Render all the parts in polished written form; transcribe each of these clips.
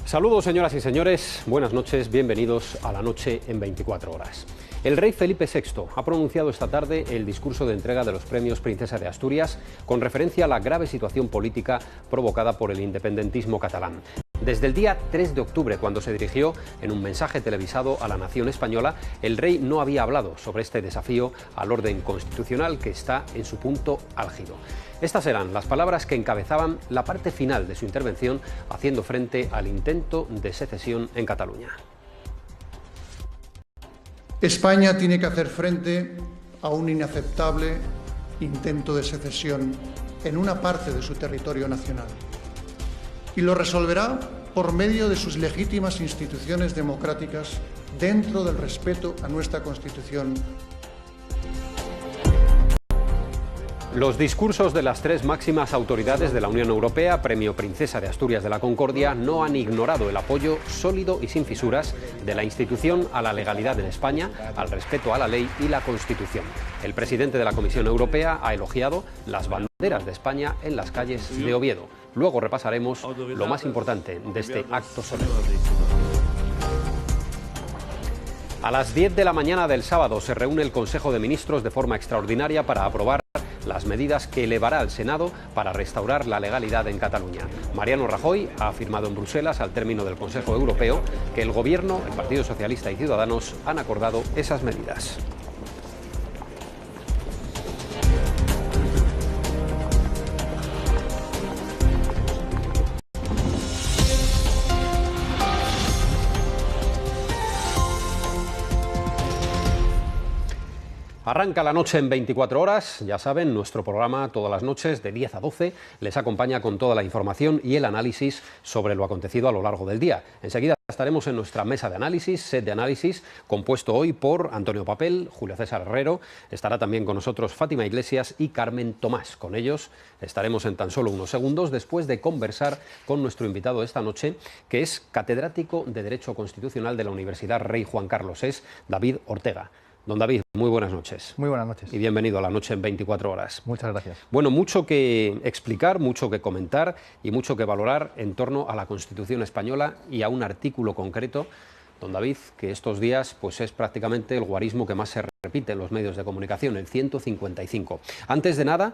Saludos, señoras y señores, buenas noches, bienvenidos a La Noche en 24 horas. El rey Felipe VI ha pronunciado esta tarde el discurso de entrega de los premios Princesa de Asturias con referencia a la grave situación política provocada por el independentismo catalán. Desde el día 3 de octubre, cuando se dirigió en un mensaje televisado a la nación española, el rey no había hablado sobre este desafío al orden constitucional que está en su punto álgido. Estas eran las palabras que encabezaban la parte final de su intervención, haciendo frente al intento de secesión en Cataluña. España tiene que hacer frente a un inaceptable intento de secesión en una parte de su territorio nacional. Y lo resolverá por medio de sus legítimas instituciones democráticas dentro del respeto a nuestra Constitución. Los discursos de las tres máximas autoridades de la Unión Europea, Premio Princesa de Asturias de la Concordia, no han ignorado el apoyo sólido y sin fisuras de la institución a la legalidad en España, al respeto a la ley y la Constitución. El presidente de la Comisión Europea ha elogiado las banderas de España en las calles de Oviedo. Luego repasaremos lo más importante de este acto solemne. A las 10 de la mañana del sábado se reúne el Consejo de Ministros de forma extraordinaria para aprobar las medidas que elevará al Senado para restaurar la legalidad en Cataluña. Mariano Rajoy ha afirmado en Bruselas, al término del Consejo Europeo, que el Gobierno, el Partido Socialista y Ciudadanos han acordado esas medidas. Arranca La Noche en 24 horas, ya saben, nuestro programa todas las noches de 10 a 12 les acompaña con toda la información y el análisis sobre lo acontecido a lo largo del día. Enseguida estaremos en nuestra mesa de análisis, set de análisis, compuesto hoy por Antonio Papel, Julio César Herrero, estará también con nosotros Fátima Iglesias y Carmen Tomás. Con ellos estaremos en tan solo unos segundos después de conversar con nuestro invitado esta noche, que es catedrático de Derecho Constitucional de la Universidad Rey Juan Carlos, es David Ortega. Don David, muy buenas noches. Muy buenas noches. Y bienvenido a La Noche en 24 horas. Muchas gracias. Bueno, mucho que explicar, mucho que comentar y mucho que valorar en torno a la Constitución española y a un artículo concreto, don David, que estos días pues es prácticamente el guarismo que más se repite en los medios de comunicación, el 155. Antes de nada,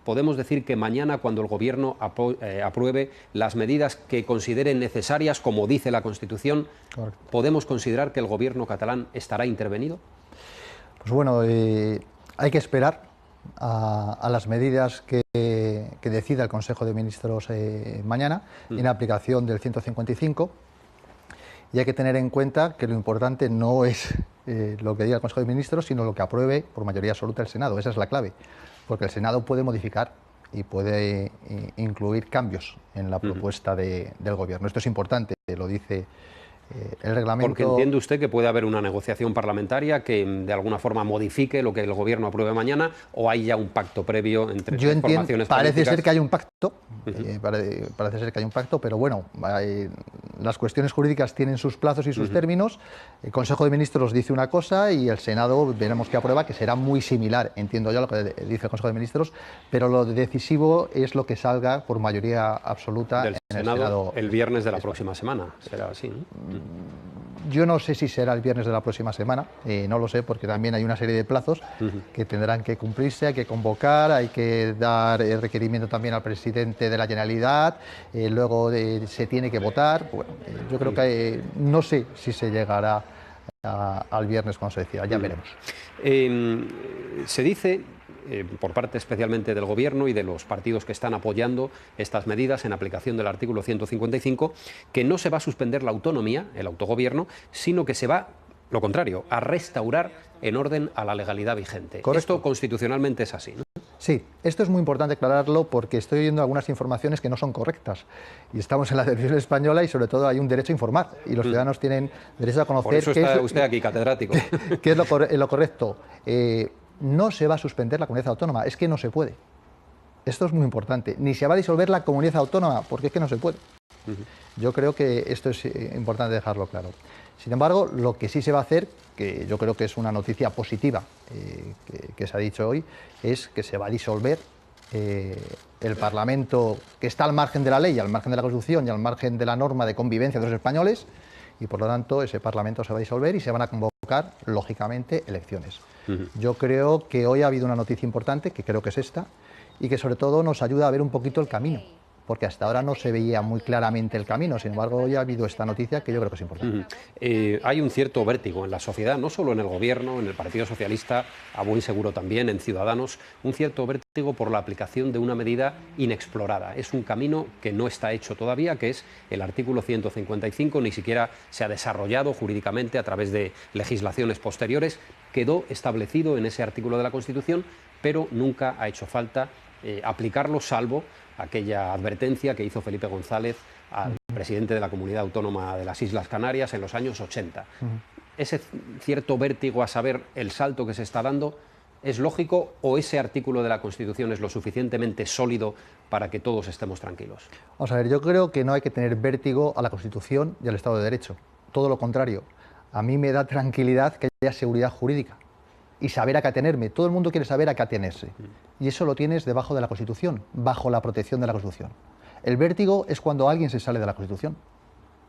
podemos decir que mañana, cuando el Gobierno apruebe las medidas que considere necesarias, como dice la Constitución, correcto, ¿podemos considerar que el Gobierno catalán estará intervenido? Pues bueno, hay que esperar a las medidas que decida el Consejo de Ministros mañana en aplicación del 155. Y hay que tener en cuenta que lo importante no es lo que diga el Consejo de Ministros, sino lo que apruebe por mayoría absoluta el Senado. Esa es la clave, porque el Senado puede modificar y puede incluir cambios en la propuesta del Gobierno. Esto es importante, lo dice el reglamento. Porque entiende usted que puede haber una negociación parlamentaria que de alguna forma modifique lo que el Gobierno apruebe mañana, o hay ya un pacto previo entre las formaciones políticas. Parece ser que hay un pacto, parece ser que hay un pacto, pero bueno, las cuestiones jurídicas tienen sus plazos y sus términos. El Consejo de Ministros dice una cosa y el Senado veremos que aprueba, que será muy similar, entiendo yo, a lo que dice el Consejo de Ministros, pero lo decisivo es lo que salga por mayoría absoluta del en el Senado el viernes de la próxima semana. Será así, ¿no? Yo no sé si será el viernes de la próxima semana, no lo sé, porque también hay una serie de plazos que tendrán que cumplirse, hay que convocar, hay que dar el requerimiento también al presidente de la Generalidad, luego se tiene que votar. Bueno, yo creo que no sé si se llegará al viernes cuando se decida, ya veremos. Se dice, por parte especialmente del Gobierno y de los partidos que están apoyando estas medidas en aplicación del artículo 155, que no se va a suspender la autonomía, el autogobierno, sino que se va, lo contrario, a restaurar en orden a la legalidad vigente. Correcto. Esto constitucionalmente es así, ¿no? Sí, esto es muy importante aclararlo porque estoy oyendo algunas informaciones que no son correctas. Y estamos en la televisión española y sobre todo hay un derecho a informar y los ciudadanos tienen derecho a conocer. Por eso está usted aquí, catedrático. ¿Qué es lo correcto? No se va a suspender la comunidad autónoma, es que no se puede. Esto es muy importante. Ni se va a disolver la comunidad autónoma, porque es que no se puede. Yo creo que esto es importante dejarlo claro. Sin embargo, lo que sí se va a hacer, que yo creo que es una noticia positiva que se ha dicho hoy, es que se va a disolver el Parlamento, que está al margen de la ley, al margen de la Constitución y al margen de la norma de convivencia de los españoles, y por lo tanto ese Parlamento se va a disolver y se van a convocar, lógicamente, elecciones. Yo creo que hoy ha habido una noticia importante, que creo que es esta, y que sobre todo nos ayuda a ver un poquito el camino, porque hasta ahora no se veía muy claramente el camino. Sin embargo, hoy ha habido esta noticia que yo creo que es importante. Hay un cierto vértigo en la sociedad, no solo en el Gobierno, en el Partido Socialista, a buen seguro también en Ciudadanos, un cierto vértigo por la aplicación de una medida inexplorada. Es un camino que no está hecho todavía, que es el artículo 155, ni siquiera se ha desarrollado jurídicamente a través de legislaciones posteriores. Quedó establecido en ese artículo de la Constitución, pero nunca ha hecho falta aplicarlo, salvo aquella advertencia que hizo Felipe González al presidente de la Comunidad Autónoma de las Islas Canarias en los años 80. Ese cierto vértigo a saber el salto que se está dando, ¿es lógico o ese artículo de la Constitución es lo suficientemente sólido para que todos estemos tranquilos? Vamos a ver, yo creo que no hay que tener vértigo a la Constitución y al Estado de Derecho. Todo lo contrario. A mí me da tranquilidad que haya seguridad jurídica y saber a qué atenerme. Todo el mundo quiere saber a qué atenerse. Y eso lo tienes debajo de la Constitución, bajo la protección de la Constitución. El vértigo es cuando alguien se sale de la Constitución.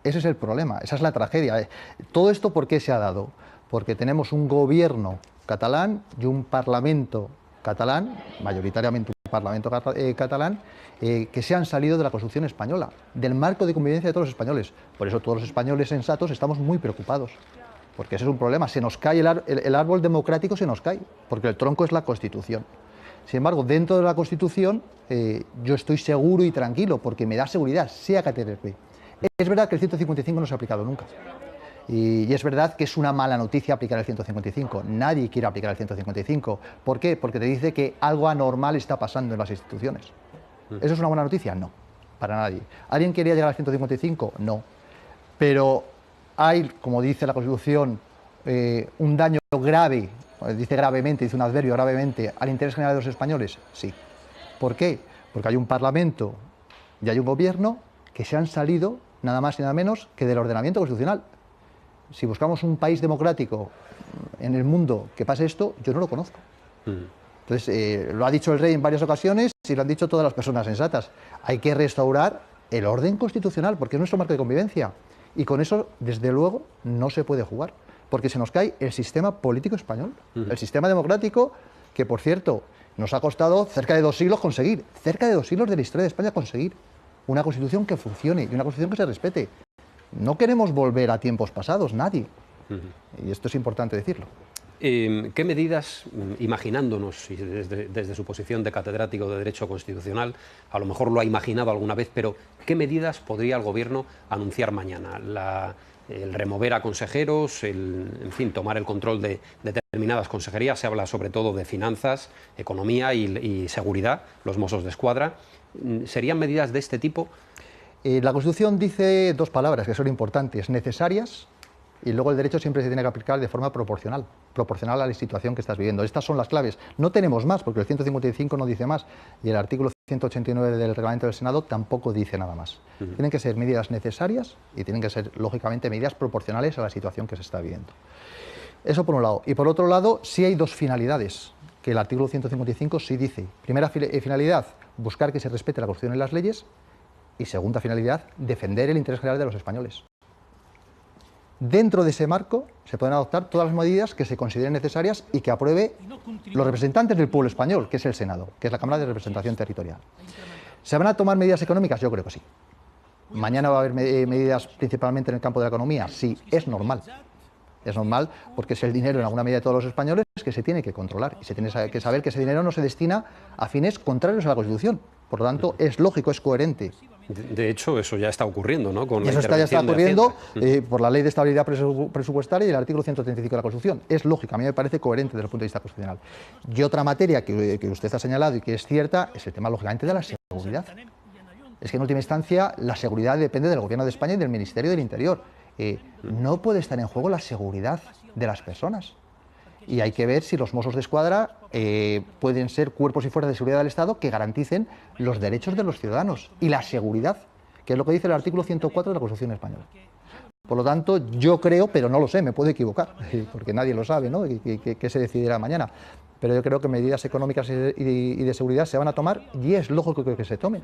Ese es el problema, esa es la tragedia. Todo esto, ¿por qué se ha dado? Porque tenemos un gobierno catalán y un parlamento catalán, mayoritariamente un parlamento catalán, que se han salido de la Constitución española, del marco de convivencia de todos los españoles. Por eso todos los españoles sensatos estamos muy preocupados. Porque ese es un problema, se nos cae el árbol democrático, se nos cae, porque el tronco es la Constitución. Sin embargo, dentro de la Constitución yo estoy seguro y tranquilo, porque me da seguridad, sea KTRP. Es verdad que el 155 no se ha aplicado nunca. Y es verdad que es una mala noticia aplicar el 155. Nadie quiere aplicar el 155. ¿Por qué? Porque te dice que algo anormal está pasando en las instituciones. ¿Eso es una buena noticia? No, para nadie. ¿Alguien quería llegar al 155? No. Pero hay, como dice la Constitución, un daño grave, dice gravemente, dice un adverbio gravemente, al interés general de los españoles. Sí. ¿Por qué? Porque hay un Parlamento y hay un Gobierno que se han salido nada más y nada menos que del ordenamiento constitucional. Si buscamos un país democrático en el mundo que pase esto, yo no lo conozco. Entonces, lo ha dicho el rey en varias ocasiones y lo han dicho todas las personas sensatas. Hay que restaurar el orden constitucional porque es nuestro marco de convivencia. Y con eso, desde luego, no se puede jugar, porque se nos cae el sistema político español, el sistema democrático, que, por cierto, nos ha costado cerca de 2 siglos conseguir, cerca de 2 siglos de la historia de España conseguir una Constitución que funcione y una Constitución que se respete. No queremos volver a tiempos pasados, nadie. Y esto es importante decirlo. ¿Qué medidas, imaginándonos, y desde su posición de catedrático de Derecho Constitucional, a lo mejor lo ha imaginado alguna vez, pero qué medidas podría el Gobierno anunciar mañana? El remover a consejeros, en fin, tomar el control de determinadas consejerías. Se habla sobre todo de finanzas, economía y seguridad, los Mossos de Escuadra. ¿Serían medidas de este tipo? La Constitución dice 2 palabras que son importantes, necesarias, y luego el derecho siempre se tiene que aplicar de forma proporcional a la situación que estás viviendo. Estas son las claves. No tenemos más, porque el 155 no dice más, y el artículo 189 del reglamento del Senado tampoco dice nada más. Tienen que ser medidas necesarias y tienen que ser, lógicamente, medidas proporcionales a la situación que se está viviendo. Eso por un lado. Y por otro lado, sí hay 2 finalidades, que el artículo 155 sí dice. Primera finalidad, buscar que se respete la Constitución y las leyes, y segunda finalidad, defender el interés general de los españoles. Dentro de ese marco se pueden adoptar todas las medidas que se consideren necesarias y que apruebe los representantes del pueblo español, que es el Senado, que es la Cámara de Representación Territorial. ¿Se van a tomar medidas económicas? Yo creo que sí. ¿Mañana va a haber medidas principalmente en el campo de la economía? Sí, es normal. Es normal porque es el dinero en alguna medida de todos los españoles que se tiene que controlar y se tiene que saber que ese dinero no se destina a fines contrarios a la Constitución. Por lo tanto, es lógico, es coherente. De hecho, eso ya está ocurriendo, ¿no? Con y eso ya está ocurriendo por la Ley de Estabilidad Presupuestaria y el artículo 135 de la Constitución. Es lógico, a mí me parece coherente desde el punto de vista constitucional. Y otra materia que usted ha señalado y que es cierta es el tema, lógicamente, de la seguridad. Es que en última instancia la seguridad depende del Gobierno de España y del Ministerio del Interior. No puede estar en juego la seguridad de las personas. Y hay que ver si los Mossos de Escuadra pueden ser cuerpos y fuerzas de seguridad del Estado que garanticen los derechos de los ciudadanos y la seguridad, que es lo que dice el artículo 104 de la Constitución española. Por lo tanto, yo creo, pero no lo sé, me puedo equivocar, porque nadie lo sabe, ¿no? ¿Qué se decidirá mañana? pero yo creo que medidas económicas y de seguridad se van a tomar y es lógico que se tomen.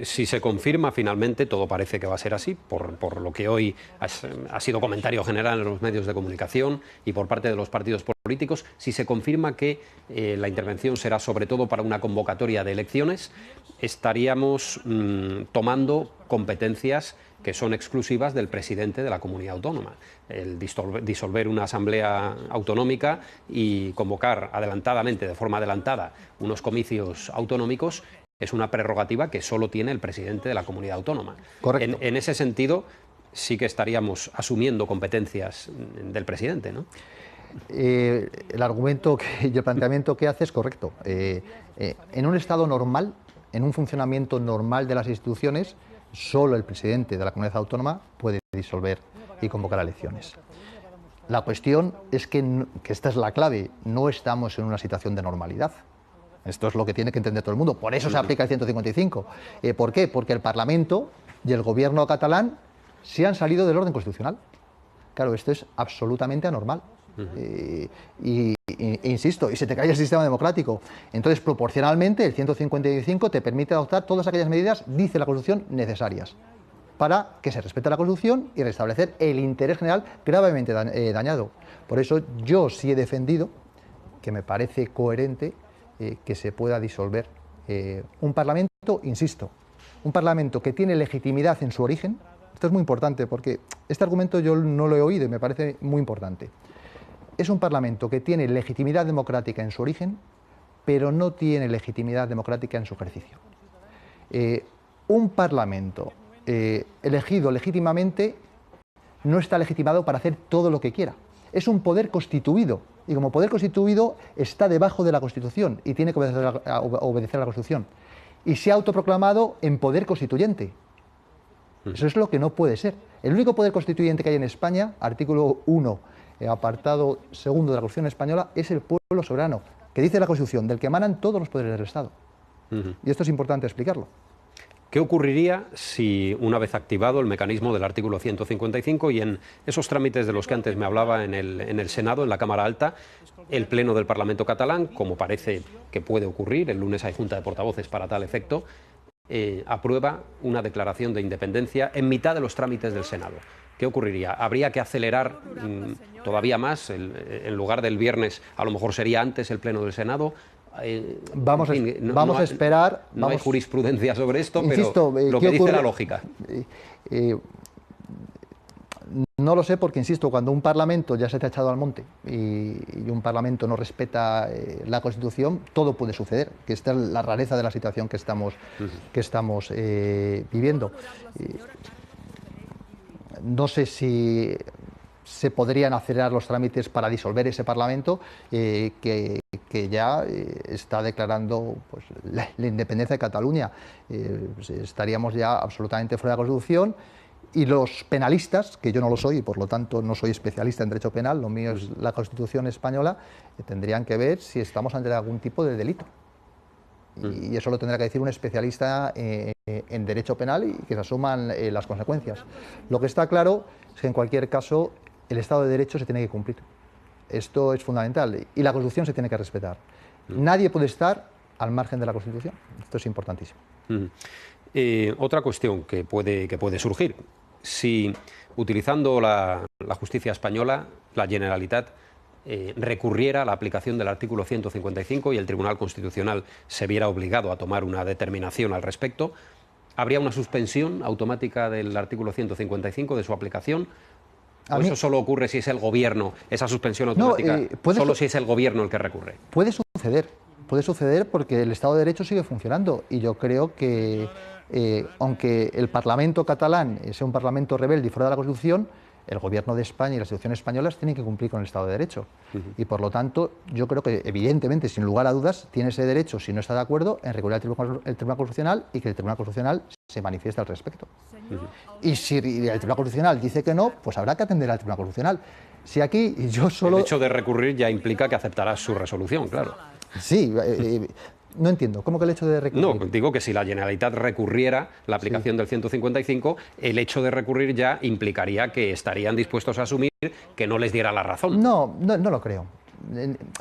Si se confirma finalmente, todo parece que va a ser así, por lo que hoy ha sido comentario general en los medios de comunicación y por parte de los partidos políticos, si se confirma que la intervención será sobre todo para una convocatoria de elecciones, estaríamos tomando competencias que son exclusivas del presidente de la comunidad autónoma. El disolver una asamblea autonómica y convocar adelantadamente, de forma adelantada, unos comicios autonómicos es una prerrogativa que solo tiene el presidente de la comunidad autónoma. Correcto. En ese sentido, sí que estaríamos asumiendo competencias del presidente, ¿no? El argumento y el planteamiento que hace es correcto. En un Estado normal, en un funcionamiento normal de las instituciones, solo el presidente de la comunidad autónoma puede disolver y convocar elecciones. La cuestión es que esta es la clave, no estamos en una situación de normalidad. Esto es lo que tiene que entender todo el mundo, por eso se aplica el 155. ¿Por qué? Porque el Parlamento y el gobierno catalán se han salido del orden constitucional. Claro, esto es absolutamente anormal. Insisto, y se te cae el sistema democrático. Entonces, proporcionalmente, el 155 te permite adoptar todas aquellas medidas, dice la Constitución, necesarias para que se respete la Constitución y restablecer el interés general gravemente dañado. Por eso yo sí he defendido, que me parece coherente, que se pueda disolver un Parlamento, insisto, un Parlamento que tiene legitimidad en su origen. Esto es muy importante porque este argumento yo no lo he oído y me parece muy importante. Es un Parlamento que tiene legitimidad democrática en su origen, pero no tiene legitimidad democrática en su ejercicio. Un Parlamento elegido legítimamente no está legitimado para hacer todo lo que quiera. Es un poder constituido, y como poder constituido está debajo de la Constitución y tiene que obedecer a la Constitución. Y se ha autoproclamado en poder constituyente. Eso es lo que no puede ser. El único poder constituyente que hay en España, artículo 1, apartado segundo de la Constitución española, es el pueblo soberano, que dice la Constitución, del que emanan todos los poderes del Estado. Y esto es importante explicarlo. ¿Qué ocurriría si, una vez activado el mecanismo del artículo 155 y en esos trámites de los que antes me hablaba en el Senado, en la Cámara Alta, el Pleno del Parlamento catalán, como parece que puede ocurrir, el lunes hay Junta de Portavoces para tal efecto, aprueba una declaración de independencia en mitad de los trámites del Senado? ¿Qué ocurriría? ¿Habría que acelerar todavía más? En lugar del viernes, a lo mejor sería antes el Pleno del Senado. Vamos a esperar. No hay jurisprudencia sobre esto, insisto, pero lo que dice la lógica. No lo sé porque, insisto, cuando un Parlamento ya se te ha echado al monte y un Parlamento no respeta la Constitución, todo puede suceder, que esta es la rareza de la situación que estamos viviendo. No sé si se podrían acelerar los trámites para disolver ese Parlamento que ya está declarando pues, la independencia de Cataluña. Estaríamos ya absolutamente fuera de la Constitución y los penalistas, que yo no lo soy y por lo tanto no soy especialista en derecho penal, lo mío es la Constitución española, tendrían que ver si estamos ante algún tipo de delito. Y eso lo tendrá que decir un especialista en derecho penal y que se asuman las consecuencias. Lo que está claro es que en cualquier caso el Estado de Derecho se tiene que cumplir. Esto es fundamental y la Constitución se tiene que respetar. Nadie puede estar al margen de la Constitución. Esto es importantísimo. Otra cuestión que puede surgir. Si, utilizando la justicia española, la Generalitat recurriera a la aplicación del artículo 155 y el Tribunal Constitucional se viera obligado a tomar una determinación al respecto, ¿habría una suspensión automática del artículo 155 de su aplicación? ¿O eso solo ocurre si es el Gobierno, esa suspensión automática, solo si es el Gobierno el que recurre? Puede suceder porque el Estado de Derecho sigue funcionando y yo creo que, aunque el Parlamento catalán sea un Parlamento rebelde y fuera de la Constitución, el Gobierno de España y las instituciones españolas tienen que cumplir con el Estado de Derecho. Y por lo tanto, yo creo que evidentemente, sin lugar a dudas, tiene ese derecho, si no está de acuerdo, en recurrir al Tribunal Constitucional y que el Tribunal Constitucional se manifieste al respecto. Y si el Tribunal Constitucional dice que no, pues habrá que atender al Tribunal Constitucional. Si aquí yo solo... El hecho de recurrir ya implica que aceptarás su resolución, claro. Sí, no entiendo. ¿Cómo que el hecho de recurrir? No, digo que si la Generalitat recurriera la aplicación del 155, el hecho de recurrir ya implicaría que estarían dispuestos a asumir que no les diera la razón. No lo creo.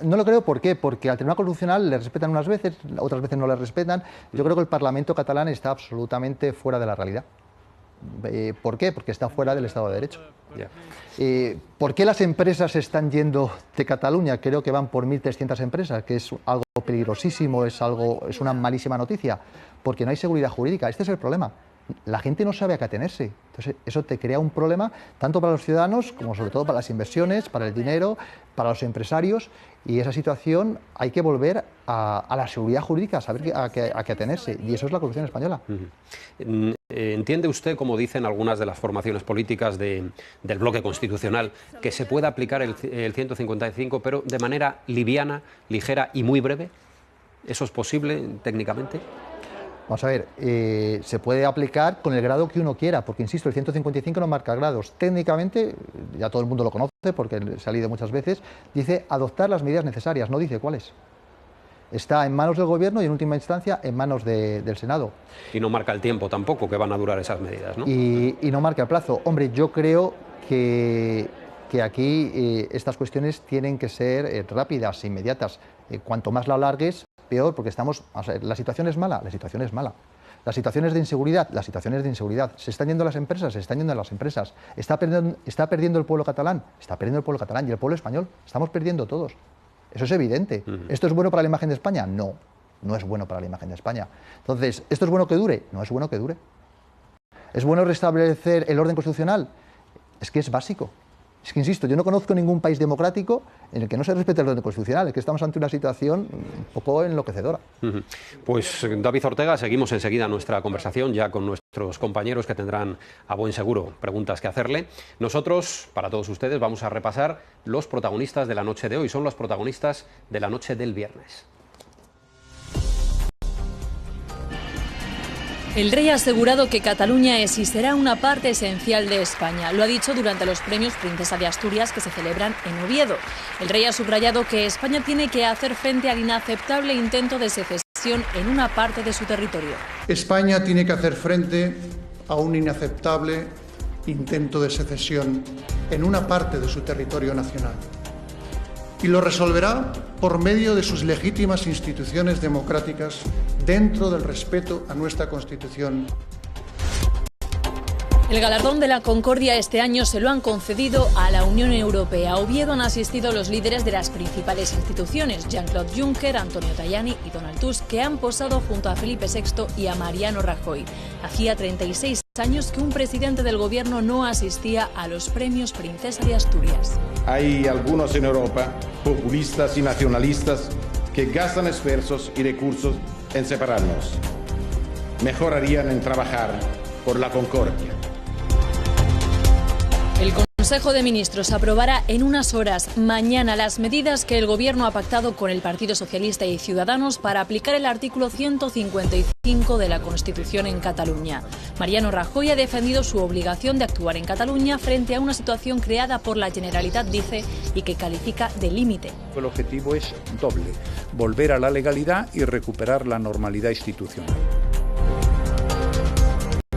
No lo creo, ¿por qué? Porque al Tribunal Constitucional le respetan unas veces, otras veces no le respetan. Yo creo que el Parlamento catalán está absolutamente fuera de la realidad. ¿Por qué? Porque está fuera del Estado de Derecho. ¿Por qué las empresas se están yendo de Cataluña? Creo que van por 1.300 empresas, que es algo peligrosísimo, es una malísima noticia, porque no hay seguridad jurídica. Este es el problema. La gente no sabe a qué atenerse. Entonces, eso te crea un problema tanto para los ciudadanos como sobre todo para las inversiones, para el dinero, para los empresarios. Y esa situación hay que volver a la seguridad jurídica, a saber a qué atenerse. Y eso es la corrupción española. ¿Entiende usted, como dicen algunas de las formaciones políticas del bloque constitucional, que se pueda aplicar el 155, pero de manera liviana, ligera y muy breve? ¿Eso es posible técnicamente? Vamos a ver, se puede aplicar con el grado que uno quiera, porque insisto, el 155 no marca grados. Técnicamente, ya todo el mundo lo conoce porque se ha leído muchas veces, dice adoptar las medidas necesarias, no dice cuáles. Está en manos del Gobierno y en última instancia en manos del Senado. Y no marca el tiempo tampoco que van a durar esas medidas, ¿no? Y no marca el plazo. Hombre, yo creo que aquí estas cuestiones tienen que ser rápidas, inmediatas. Cuanto más la alargues, peor, porque la situación es mala, la situación es mala. Las situaciones de inseguridad, las situaciones de inseguridad. ¿Se están yendo las empresas? Se están yendo las empresas. ¿Está perdiendo el pueblo catalán? Está perdiendo el pueblo catalán y el pueblo español. Estamos perdiendo todos. Eso es evidente. ¿Esto es bueno para la imagen de España? No, no es bueno para la imagen de España. Entonces, ¿esto es bueno que dure? No es bueno que dure. ¿Es bueno restablecer el orden constitucional? Es que es básico. Es que, insisto, yo no conozco ningún país democrático en el que no se respete el orden constitucional, es que estamos ante una situación un poco enloquecedora. Pues, David Ortega, seguimos enseguida nuestra conversación ya con nuestros compañeros que tendrán a buen seguro preguntas que hacerle. Nosotros, para todos ustedes, vamos a repasar los protagonistas de la noche de hoy. Son los protagonistas de la noche del viernes. El rey ha asegurado que Cataluña es y será una parte esencial de España. Lo ha dicho durante los premios Princesa de Asturias que se celebran en Oviedo. El rey ha subrayado que España tiene que hacer frente al inaceptable intento de secesión en una parte de su territorio. España tiene que hacer frente a un inaceptable intento de secesión en una parte de su territorio nacional. Y lo resolverá por medio de sus legítimas instituciones democráticas dentro del respeto a nuestra Constitución. El galardón de la Concordia este año se lo han concedido a la Unión Europea. A Oviedo han asistido los líderes de las principales instituciones, Jean-Claude Juncker, Antonio Tajani y Donald Tusk, que han posado junto a Felipe VI y a Mariano Rajoy. Hacía 36 años que un presidente del gobierno no asistía a los premios Princesa de Asturias. Hay algunos en Europa, populistas y nacionalistas, que gastan esfuerzos y recursos en separarnos. Mejor harían en trabajar por la concordia. El Consejo de Ministros aprobará en unas horas mañana las medidas que el Gobierno ha pactado con el Partido Socialista y Ciudadanos para aplicar el artículo 155 de la Constitución en Cataluña. Mariano Rajoy ha defendido su obligación de actuar en Cataluña frente a una situación creada por la Generalitat, dice, y que califica de límite. El objetivo es doble: volver a la legalidad y recuperar la normalidad institucional.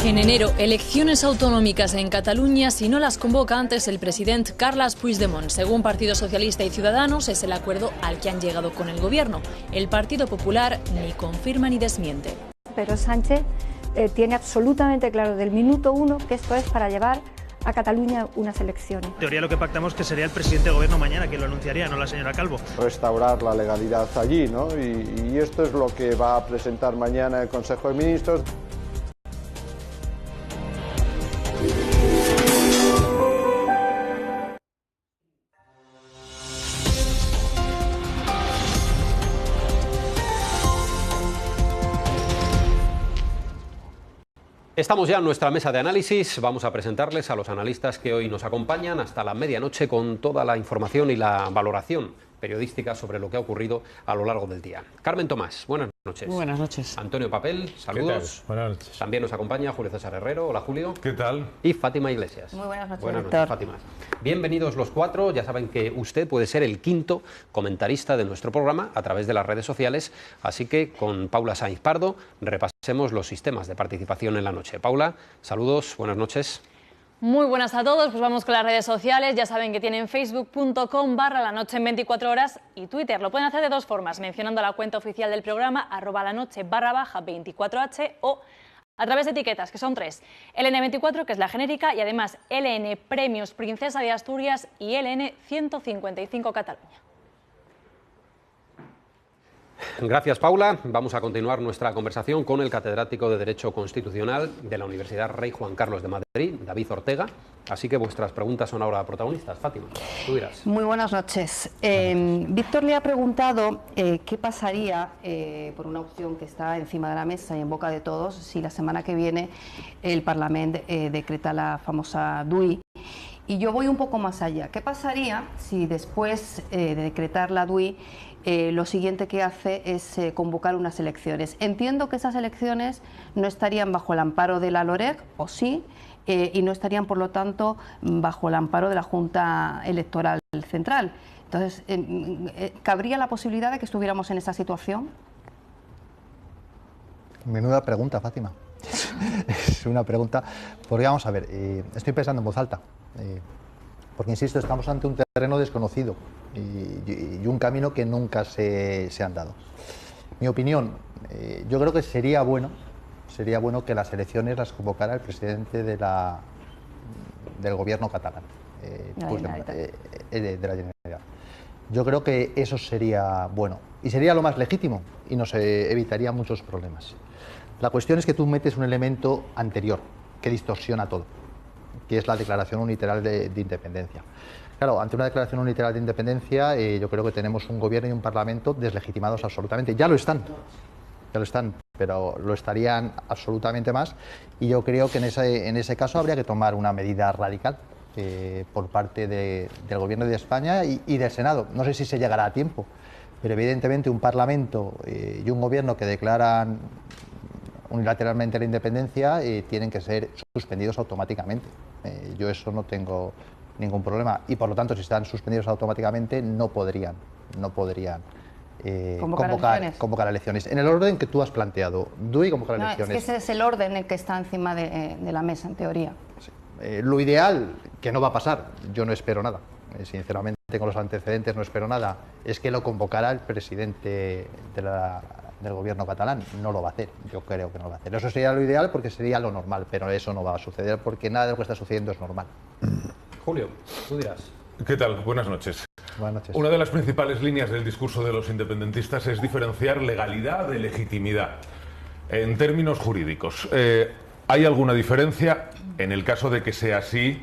En enero, elecciones autonómicas en Cataluña si no las convoca antes el presidente Carles Puigdemont. Según Partido Socialista y Ciudadanos, es el acuerdo al que han llegado con el gobierno. El Partido Popular ni confirma ni desmiente. Pedro Sánchez tiene absolutamente claro del minuto uno que esto es para llevar a Cataluña unas elecciones. En teoría lo que pactamos que sería el presidente de gobierno mañana quien lo anunciaría, no la señora Calvo. Restaurar la legalidad allí, ¿no? Y esto es lo que va a presentar mañana el Consejo de Ministros. Estamos ya en nuestra mesa de análisis. Vamos a presentarles a los analistas que hoy nos acompañan hasta la medianoche con toda la información y la valoración periodística sobre lo que ha ocurrido a lo largo del día. Carmen Tomás, buenas noches. Muy buenas noches. Antonio Papel, saludos. Buenas noches. También nos acompaña Julio César Herrero. Hola, Julio. ¿Qué tal? Y Fátima Iglesias. Muy buenas noches, Buenas noches, Fátima. Bienvenidos los cuatro. Ya saben que usted puede ser el quinto comentarista de nuestro programa a través de las redes sociales. Así que con Paula Sainz Pardo repasemos los sistemas de participación en la noche. Paula, saludos, buenas noches. Muy buenas a todos, pues vamos con las redes sociales. Ya saben que tienen facebook.com/lanoche en 24 horas y Twitter. Lo pueden hacer de dos formas, mencionando la cuenta oficial del programa @lanoche_24h o a través de etiquetas, que son 3. LN24, que es la genérica, y además LN Premios Princesa de Asturias y LN 155 Cataluña. Gracias, Paula. Vamos a continuar nuestra conversación con el catedrático de Derecho Constitucional de la Universidad Rey Juan Carlos de Madrid, David Ortega. Así que vuestras preguntas son ahora protagonistas. Fátima, tú dirás. Muy buenas noches. Víctor le ha preguntado qué pasaría por una opción que está encima de la mesa y en boca de todos si la semana que viene el Parlamento decreta la famosa DUI. Y yo voy un poco más allá. ¿Qué pasaría si después de decretar la DUI lo siguiente que hace es convocar unas elecciones? Entiendo que esas elecciones no estarían bajo el amparo de la LOREG, o sí, y no estarían, por lo tanto, bajo el amparo de la Junta Electoral Central. Entonces, ¿cabría la posibilidad de que estuviéramos en esa situación? Menuda pregunta, Fátima. Es una pregunta, porque vamos a ver, estoy pensando en voz alta, porque insisto, estamos ante un terreno desconocido y un camino que nunca se han dado. Mi opinión, yo creo que sería bueno que las elecciones las convocara el presidente del gobierno catalán, de la Generalitat. Yo creo que eso sería bueno y sería lo más legítimo y nos evitaría muchos problemas. La cuestión es que tú metes un elemento anterior que distorsiona todo, que es la declaración unilateral de independencia. Claro, ante una declaración unilateral de independencia, yo creo que tenemos un gobierno y un parlamento deslegitimados absolutamente. Ya lo están, pero lo estarían absolutamente más. Y yo creo que en ese caso habría que tomar una medida radical por parte del gobierno de España y del Senado. No sé si se llegará a tiempo, pero evidentemente un parlamento y un gobierno que declaran unilateralmente la independencia tienen que ser suspendidos automáticamente. Yo eso no tengo ningún problema y por lo tanto si están suspendidos automáticamente no podrían convocar elecciones. En el orden que tú has planteado, DUI convocar elecciones. Es que ese es el orden en el que está encima de la mesa, en teoría. Sí. Lo ideal, que no va a pasar, yo no espero nada, sinceramente con los antecedentes no espero nada, es que lo convocara el presidente del gobierno catalán. No lo va a hacer, yo creo que no lo va a hacer. Eso sería lo ideal porque sería lo normal, pero eso no va a suceder porque nada de lo que está sucediendo es normal. Julio, tú dirás. ¿Qué tal? Buenas noches. Buenas noches. Una de las principales líneas del discurso de los independentistas es diferenciar legalidad de legitimidad en términos jurídicos. ¿Hay alguna diferencia? En el caso de que sea así,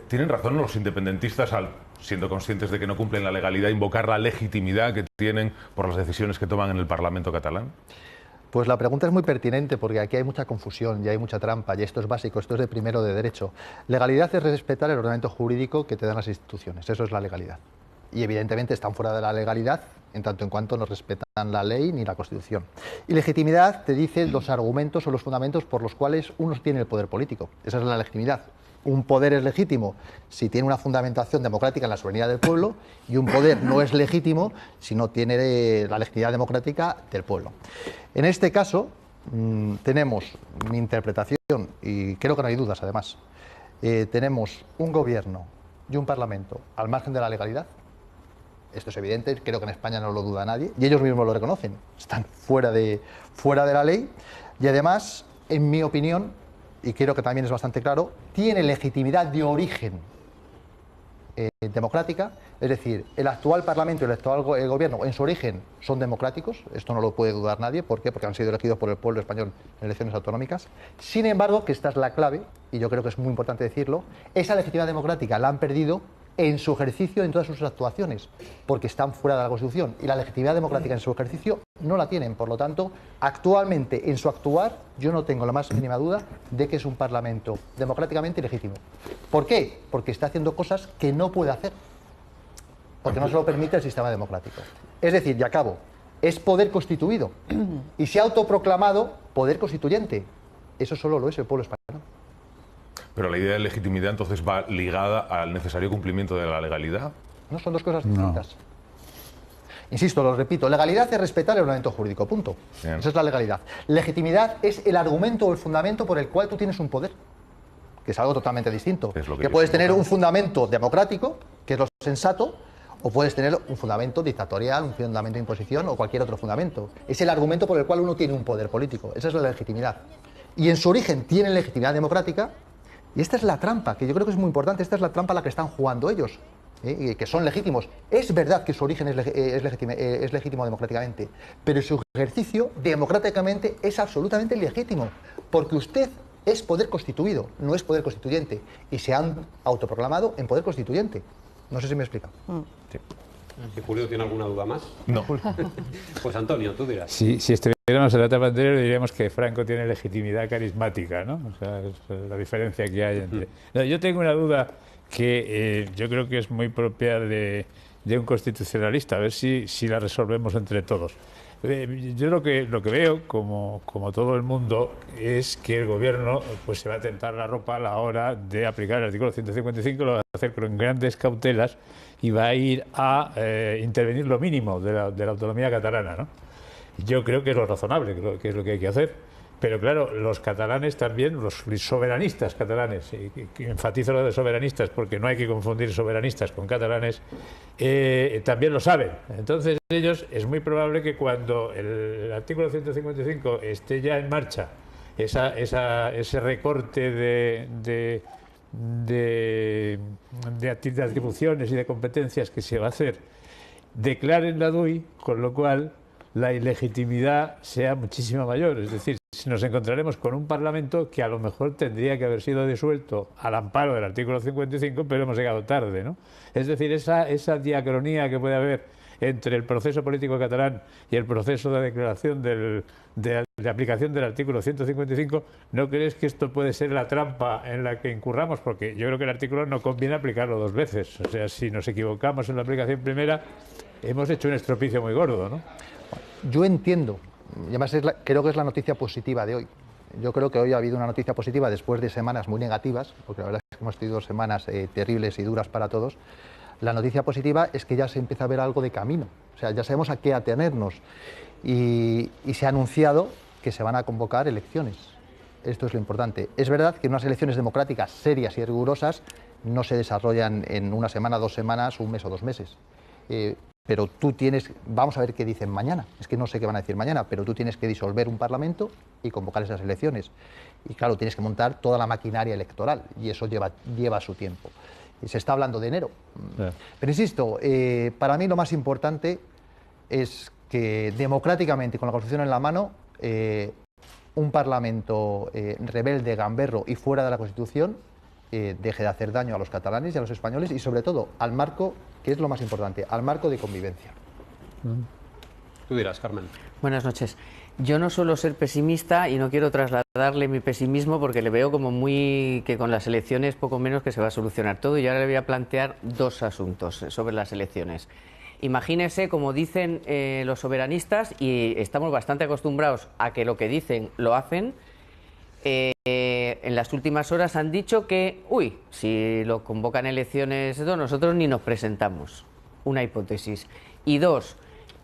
¿tienen razón los independentistas al, siendo conscientes de que no cumplen la legalidad, invocar la legitimidad que tienen por las decisiones que toman en el Parlamento catalán? Pues la pregunta es muy pertinente porque aquí hay mucha confusión y hay mucha trampa y esto es básico, esto es de primero de derecho. Legalidad es respetar el ordenamiento jurídico que te dan las instituciones, eso es la legalidad. Y evidentemente están fuera de la legalidad en tanto en cuanto no respetan la ley ni la Constitución. Y legitimidad te dice los argumentos o los fundamentos por los cuales uno tiene el poder político, esa es la legitimidad. Un poder es legítimo si tiene una fundamentación democrática en la soberanía del pueblo y un poder no es legítimo si no tiene la legitimidad democrática del pueblo. En este caso tenemos mi interpretación, y creo que no hay dudas además, tenemos un gobierno y un parlamento al margen de la legalidad. Esto es evidente, creo que en España no lo duda nadie y ellos mismos lo reconocen, están fuera de la ley y además, en mi opinión, y creo que también es bastante claro, tiene legitimidad de origen democrática, es decir, el actual Parlamento y el actual Gobierno en su origen son democráticos, esto no lo puede dudar nadie, ¿por qué? Porque han sido elegidos por el pueblo español en elecciones autonómicas. Sin embargo, que esta es la clave, y yo creo que es muy importante decirlo, esa legitimidad democrática la han perdido en su ejercicio, en todas sus actuaciones, porque están fuera de la Constitución y la legitimidad democrática en su ejercicio no la tienen. Por lo tanto, actualmente en su actuar yo no tengo la más mínima duda de que es un Parlamento democráticamente ilegítimo. ¿Por qué? Porque está haciendo cosas que no puede hacer, porque no se lo permite el sistema democrático. Es decir, y acabo, es poder constituido y se ha autoproclamado poder constituyente. Eso solo lo es el pueblo español. Pero la idea de legitimidad entonces va ligada al necesario cumplimiento de la legalidad. No, son dos cosas distintas. No. Insisto, lo repito, legalidad es respetar el ordenamiento jurídico, punto. Bien. Esa es la legalidad. Legitimidad es el argumento o el fundamento por el cual tú tienes un poder, que es algo totalmente distinto. Es lo que puedes tener un fundamento democrático, que es lo sensato, o puedes tener un fundamento dictatorial, un fundamento de imposición o cualquier otro fundamento. Es el argumento por el cual uno tiene un poder político. Esa es la legitimidad. Y en su origen tienen legitimidad democrática, y esta es la trampa, que yo creo que es muy importante, esta es la trampa a la que están jugando ellos, que son legítimos. Es verdad que su origen es legítimo democráticamente, pero su ejercicio democráticamente es absolutamente ilegítimo, porque usted es poder constituido, no es poder constituyente, y se han autoproclamado en poder constituyente. No sé si me he explicado. Sí. ¿Y Julio tiene alguna duda más? No. Pues Antonio, tú dirás. Si estuviéramos en la etapa anterior diríamos que Franco tiene legitimidad carismática, ¿no? O sea, es la diferencia que hay entre... No, yo tengo una duda que yo creo que es muy propia de un constitucionalista, a ver si la resolvemos entre todos. Yo lo que veo, como todo el mundo, es que el gobierno pues se va a tentar la ropa a la hora de aplicar el artículo 155, lo va a hacer con grandes cautelas y va a ir a intervenir lo mínimo de la autonomía catalana, ¿no? Yo creo que es lo razonable, que es lo que hay que hacer. Pero claro, los catalanes también, los soberanistas catalanes, y enfatizo lo de soberanistas porque no hay que confundir soberanistas con catalanes, también lo saben. Entonces ellos, es muy probable que cuando el artículo 155 esté ya en marcha, ese recorte de atribuciones y de competencias que se va a hacer, declaren la DUI, con lo cual la ilegitimidad sea muchísimo mayor. Es decir, nos encontraremos con un Parlamento que a lo mejor tendría que haber sido disuelto al amparo del artículo 55, pero hemos llegado tarde, ¿no? Es decir, esa diacronía que puede haber entre el proceso político catalán y el proceso de declaración de aplicación del artículo 155, ¿no crees que esto puede ser la trampa en la que incurramos? Porque yo creo que el artículo no conviene aplicarlo dos veces. O sea, si nos equivocamos en la aplicación primera, hemos hecho un estropicio muy gordo, ¿no? Yo entiendo, y además creo que es la noticia positiva de hoy. Yo creo que hoy ha habido una noticia positiva después de semanas muy negativas, porque la verdad es que hemos tenido semanas terribles y duras para todos. La noticia positiva es que ya se empieza a ver algo de camino, o sea, ya sabemos a qué atenernos y se ha anunciado que se van a convocar elecciones. Esto es lo importante. Es verdad que unas elecciones democráticas serias y rigurosas no se desarrollan en una semana, 2 semanas, 1 mes o 2 meses. Pero tú vamos a ver qué dicen mañana, es que no sé qué van a decir mañana, pero tú tienes que disolver un parlamento y convocar esas elecciones. Y claro, tienes que montar toda la maquinaria electoral y eso lleva su tiempo. Y se está hablando de enero. Pero insisto, para mí lo más importante es que democráticamente, con la Constitución en la mano, un parlamento rebelde, gamberro y fuera de la Constitución deje de hacer daño a los catalanes y a los españoles y sobre todo al marco, que es lo más importante, al marco de convivencia. Tú dirás, Carmen. Buenas noches. Yo no suelo ser pesimista y no quiero trasladarle mi pesimismo porque le veo como que con las elecciones poco menos que se va a solucionar todo, y ahora le voy a plantear 2 asuntos sobre las elecciones. Imagínese, como dicen los soberanistas, y estamos bastante acostumbrados a que lo que dicen lo hacen, en las últimas horas han dicho que, si lo convocan elecciones, nosotros ni nos presentamos. Una hipótesis. Y 2,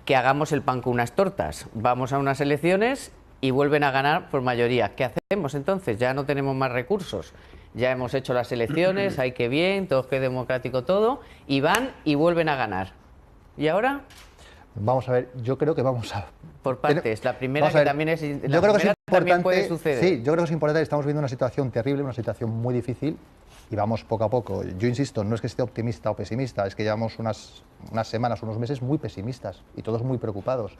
que hagamos el pan con unas tortas. Vamos a unas elecciones y vuelven a ganar por mayoría. ¿Qué hacemos entonces? Ya no tenemos más recursos. Ya hemos hecho las elecciones, ¡ay, qué bien! Todo qué democrático todo. Y van y vuelven a ganar. ¿Y ahora? Vamos a ver, yo creo que vamos a... Por partes, la primera que también es... Yo creo que es importante, también puede suceder. Sí, yo creo que es importante, estamos viviendo una situación terrible, una situación muy difícil y vamos poco a poco. Yo insisto, no es que esté optimista o pesimista, es que llevamos unas semanas, unos meses muy pesimistas y todos muy preocupados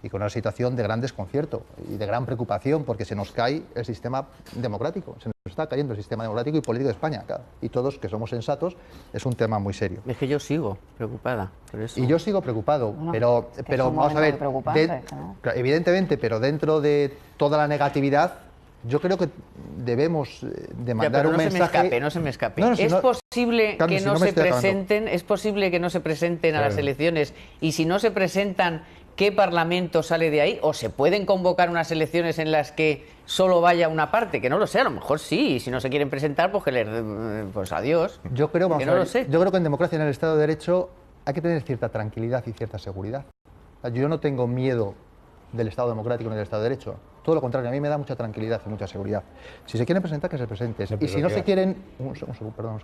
y con una situación de gran desconcierto y de gran preocupación porque se nos cae el sistema democrático, se nos está cayendo el sistema democrático y político de España, claro. Y todos que somos sensatos, es un tema muy serio. Es que yo sigo preocupada por eso. Y yo sigo preocupado, Bueno, pero vamos a ver, ¿no? evidentemente, pero dentro de toda la negatividad, yo creo que debemos de mandar un mensaje... No se me escape. ¿Es posible que no se presenten? ¿Es posible que no se presenten a las elecciones? Y si no se presentan, ¿qué parlamento sale de ahí? ¿O se pueden convocar unas elecciones en las que solo vaya una parte? Que no lo sé, a lo mejor sí. Y si no se quieren presentar, pues adiós. Yo creo, que no lo sé. Yo creo que en democracia, en el Estado de Derecho, hay que tener cierta tranquilidad y cierta seguridad. Yo no tengo miedo del Estado democrático ni del Estado de Derecho. todo lo contrario, a mí me da mucha tranquilidad y mucha seguridad. Si se quieren presentar, que se presenten. Y si no se quieren... Un segundo, perdón.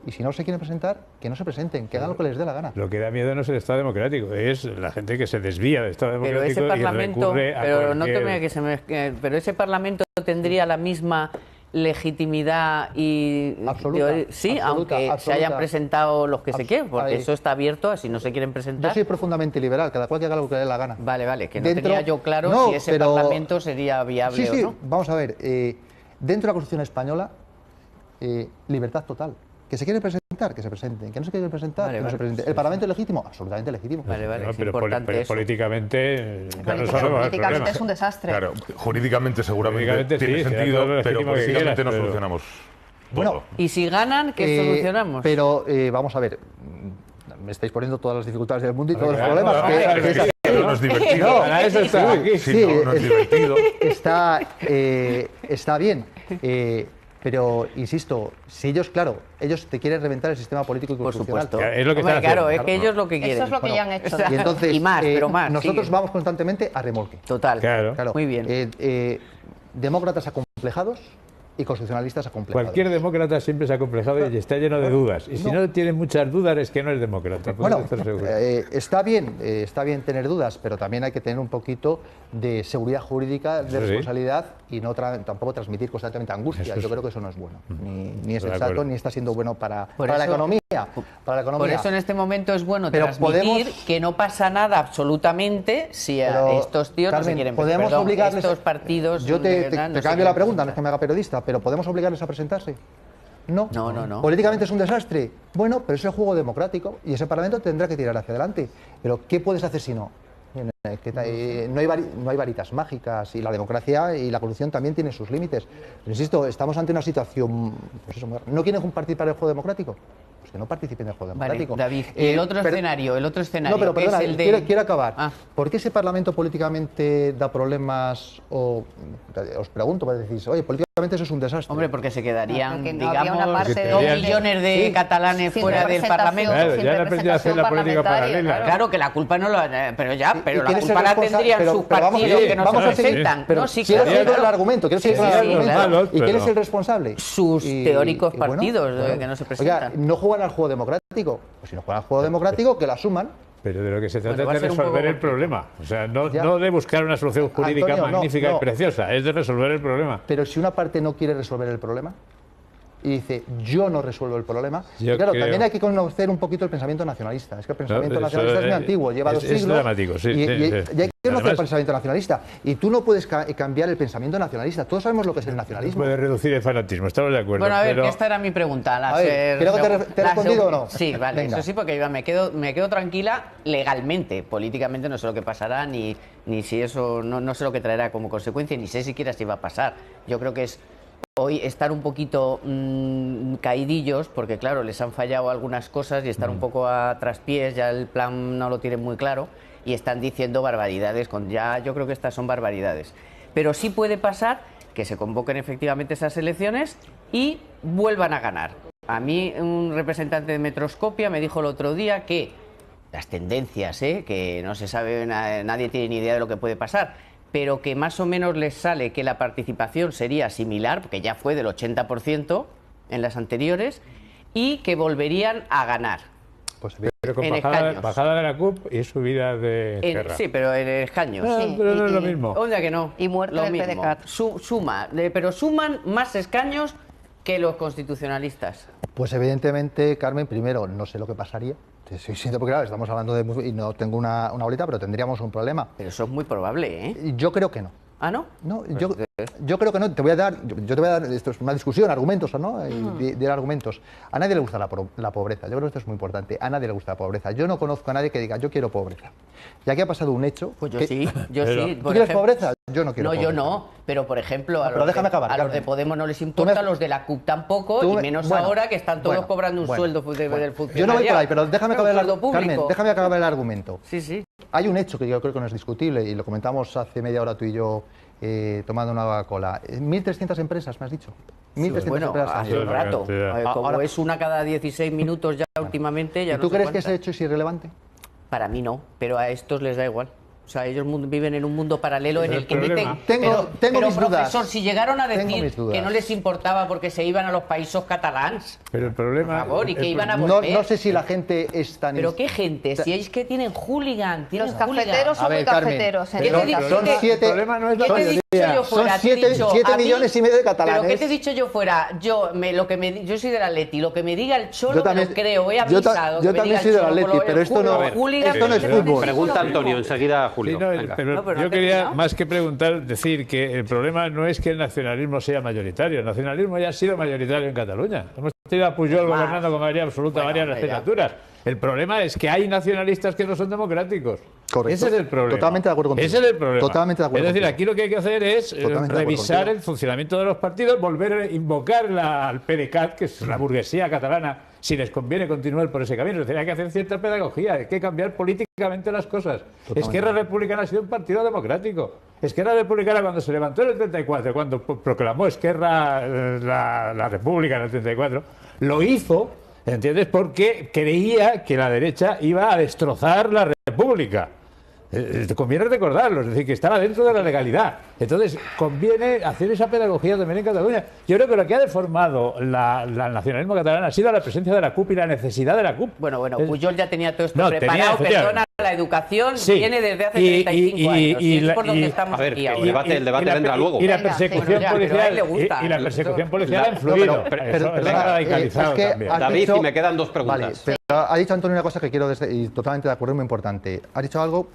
Y si no se quieren presentar, que no se presenten, que hagan lo que les dé la gana. Lo que da miedo no es el Estado democrático, es la gente que se desvía del Estado democrático pero ese Parlamento, y recurre a pero cualquier... no teme que se me... pero ese Parlamento tendría la misma legitimidad y sí, aunque se hayan presentado los que se quieren, porque eso está abierto a si no se quieren presentar. Yo soy profundamente liberal, cada cual que haga lo que le dé la gana. Vale, que no tenía yo claro si ese Parlamento sería viable o no. Vamos a ver, dentro de la Constitución española, libertad total. Que se quieren presentar, que se presenten. Que no se quieren presentar, que no se presenten. ¿El Parlamento es legítimo? Absolutamente legítimo. Pero políticamente... Políticamente es un desastre. Claro, jurídicamente seguramente tiene sentido, pero políticamente no solucionamos todo. Bueno, y si ganan, ¿qué solucionamos? Pero vamos a ver, me estáis poniendo todas las dificultades del mundo y todos los problemas. No es divertido. Eso está aquí. Sí, no es divertido. Está bien. Pero, insisto, si ellos, ellos te quieren reventar el sistema político y constitucional. Por supuesto. Es lo que están haciendo. Es que ellos lo que quieren. Eso es lo que ya han hecho. Y entonces, más, pero más. Nosotros vamos constantemente a remolque. Total. Claro. Muy bien. Demócratas acomplejados y constitucionalistas acomplejados. Cualquier demócrata siempre se ha acomplejado y está lleno de dudas. Y si no tiene muchas dudas es que no es demócrata. Bueno, está bien tener dudas, pero también hay que tener un poquito de seguridad jurídica, de responsabilidad y tampoco transmitir constantemente angustia. Yo creo que eso no es bueno. Ni es sensato, ni está siendo bueno para la economía. Por eso en este momento es bueno transmitir que no pasa nada absolutamente si a estos tíos no se quieren presentar. Estos partidos... Yo te cambio la pregunta, no es que me haga periodista, pero ¿podemos obligarles a presentarse? No. Políticamente es un desastre. Bueno, pero es el juego democrático y ese Parlamento tendrá que tirar hacia adelante. Pero ¿qué puedes hacer si no? No hay varitas mágicas y la democracia y la corrupción también tienen sus límites. Pero insisto, estamos ante una situación... ¿No quieren participar en el juego democrático? Pues que no participen en el juego democrático. David, el otro escenario, No, pero perdona, es el de... quiero acabar. ¿Por qué ese Parlamento políticamente da problemas? Os pregunto, para decir, oye, políticamente eso es un desastre. Hombre, porque se quedarían, digamos, 2 millones de catalanes fuera del Parlamento. Claro, ya han aprendido a hacer la política paralela. Claro, que la culpa no la... Pero la culpa la tendrían sus partidos que no se presentan. Pero quiero seguir con el argumento. ¿Y quién es el responsable? Sus teóricos partidos que no se presentan. Oiga, no juegan al juego democrático. Pues si no juegan al juego democrático, que lo asuman. Pero de lo que se trata es de resolver el problema. O sea, no de buscar una solución jurídica magnífica y preciosa, es de resolver el problema. Pero si una parte no quiere resolver el problema y dice, yo no resuelvo el problema, también hay que conocer un poquito el pensamiento nacionalista. Es que el pensamiento nacionalista es muy antiguo, lleva 2 siglos. Es dramático, y hay que conocer el pensamiento nacionalista. Y tú no puedes cambiar el pensamiento nacionalista. Todos sabemos lo que es el nacionalismo. Puede reducir el fanatismo, estamos de acuerdo. Bueno, a ver, que esta era mi pregunta. ¿Creo que te he respondido o no? Sí, vale, venga. Eso sí, porque me quedo tranquila legalmente. Políticamente no sé lo que pasará, ni si eso, no sé lo que traerá como consecuencia, ni sé siquiera si va a pasar. Yo creo que es hoy estar un poquito caidillos, porque claro, les han fallado algunas cosas y estar un poco a traspiés, ya el plan no lo tienen muy claro y están diciendo barbaridades, yo creo que estas son barbaridades. Pero sí puede pasar que se convoquen efectivamente esas elecciones y vuelvan a ganar. A mí un representante de Metroscopia me dijo el otro día que las tendencias, que no se sabe, nadie tiene ni idea de lo que puede pasar, pero que más o menos les sale que la participación sería similar, porque ya fue del 80% en las anteriores, y que volverían a ganar. Pues pero con bajada de la CUP y subida de Esquerra. Sí, pero en escaños. Pero no es lo mismo. ¿Dónde que no? Y muerte del PDeCAT. Pero suman más escaños que los constitucionalistas. Pues evidentemente, Carmen, primero, no sé lo que pasaría. Siento porque claro, estamos hablando de... y no tengo una bolita, pero tendríamos un problema. Pero eso es muy probable, ¿eh? Yo creo que no. ¿Ah, no? No, yo creo que no. Te voy a dar, esto es una discusión, argumentos, ¿no? De argumentos. A nadie le gusta la pobreza. Yo creo que esto es muy importante. A nadie le gusta la pobreza. Yo no conozco a nadie que diga, yo quiero pobreza. Ya que ha pasado un hecho... Pues yo sí. ¿Tú quieres pobreza? Yo no quiero pobreza. No, yo no. Pero, por ejemplo, a los de Podemos no les importa, a los de la CUP tampoco, y menos ahora que están todos cobrando un sueldo del funcionario. Yo no voy por ahí, pero déjame acabar el argumento. Sí. Hay un hecho que yo creo que no es discutible, y lo comentamos hace media hora tú y yo, tomando una Coca-Cola. 1.300 empresas, me has dicho. 1.300 empresas. Hace un rato. Como es una cada 16 minutos ya últimamente... ¿Y tú crees que ese hecho es irrelevante? Para mí no, pero a estos les da igual. O sea, ellos viven en un mundo paralelo en el que dicen... Tengo pero mis dudas. profesor, si llegaron a decir mis dudas. que no les importaba porque se iban a los países catalans, Pero el problema... por favor, y que iban a No, volver... no sé si la gente es tan... ¿Pero qué gente? Si es que tienen hooligan, tienen Los cafeteros son muy cafeteros. ¿Qué te digo? Son siete... El problema no es la ¿Qué te he dicho yo fuera? Son Te he dicho 7 a ti, millones y medio de catalanes. ¿Pero qué te he dicho yo fuera? Yo soy del Atleti, lo que me diga el Cholo Yo también- me lo creo, he yo avisado. yo que me también diga soy el del Cholo, Atleti, por lo pero esto no, hooligan, esto no es fútbol. Pregunta Antonio, enseguida Julio. Sí, no, Venga. pero No, pero yo no quería, terminado. más que preguntar, decir que el problema no es que el nacionalismo sea mayoritario. El nacionalismo ya ha sido mayoritario en Cataluña. Hemos tenido a Pujol gobernando con mayoría absoluta varias legislaturas. El problema es que hay nacionalistas que no son democráticos. Correcto. Ese es el problema. Totalmente de acuerdo contigo. Ese es el problema. Totalmente de acuerdo Es decir, contigo. aquí lo que hay que hacer es Totalmente de acuerdo revisar contigo. el funcionamiento de los partidos, volver a invocar al PDeCAT, que es la burguesía catalana, si les conviene continuar por ese camino. Es decir, hay que hacer cierta pedagogía, hay que cambiar políticamente las cosas. Esquerra Republicana ha sido un partido democrático. Esquerra Republicana, cuando se levantó en el 34, cuando proclamó Esquerra la República en el 34, lo hizo, ¿entiendes?, porque creía que la derecha iba a destrozar la República. Conviene recordarlo, es decir, que estaba dentro de la legalidad. Entonces, conviene hacer esa pedagogía también en Cataluña. Yo creo que lo que ha deformado el nacionalismo catalán ha sido la presencia de la CUP y la necesidad de la CUP. Bueno, Pujol ya tenía todo esto No, preparado, tenía, perdona, la educación Sí. viene desde hace 35 años, y es por donde estamos a ver, aquí el ahora. debate vendrá luego. Y la Venga, persecución bueno, ya, pero a él policial, le gusta. y la persecución policial ha No, influido. pero Eso ha radicalizado es que también. has David, dicho- y me quedan dos preguntas. Vale, pero ha dicho Antonio una cosa que quiero y totalmente de acuerdo, muy importante. Ha dicho algo,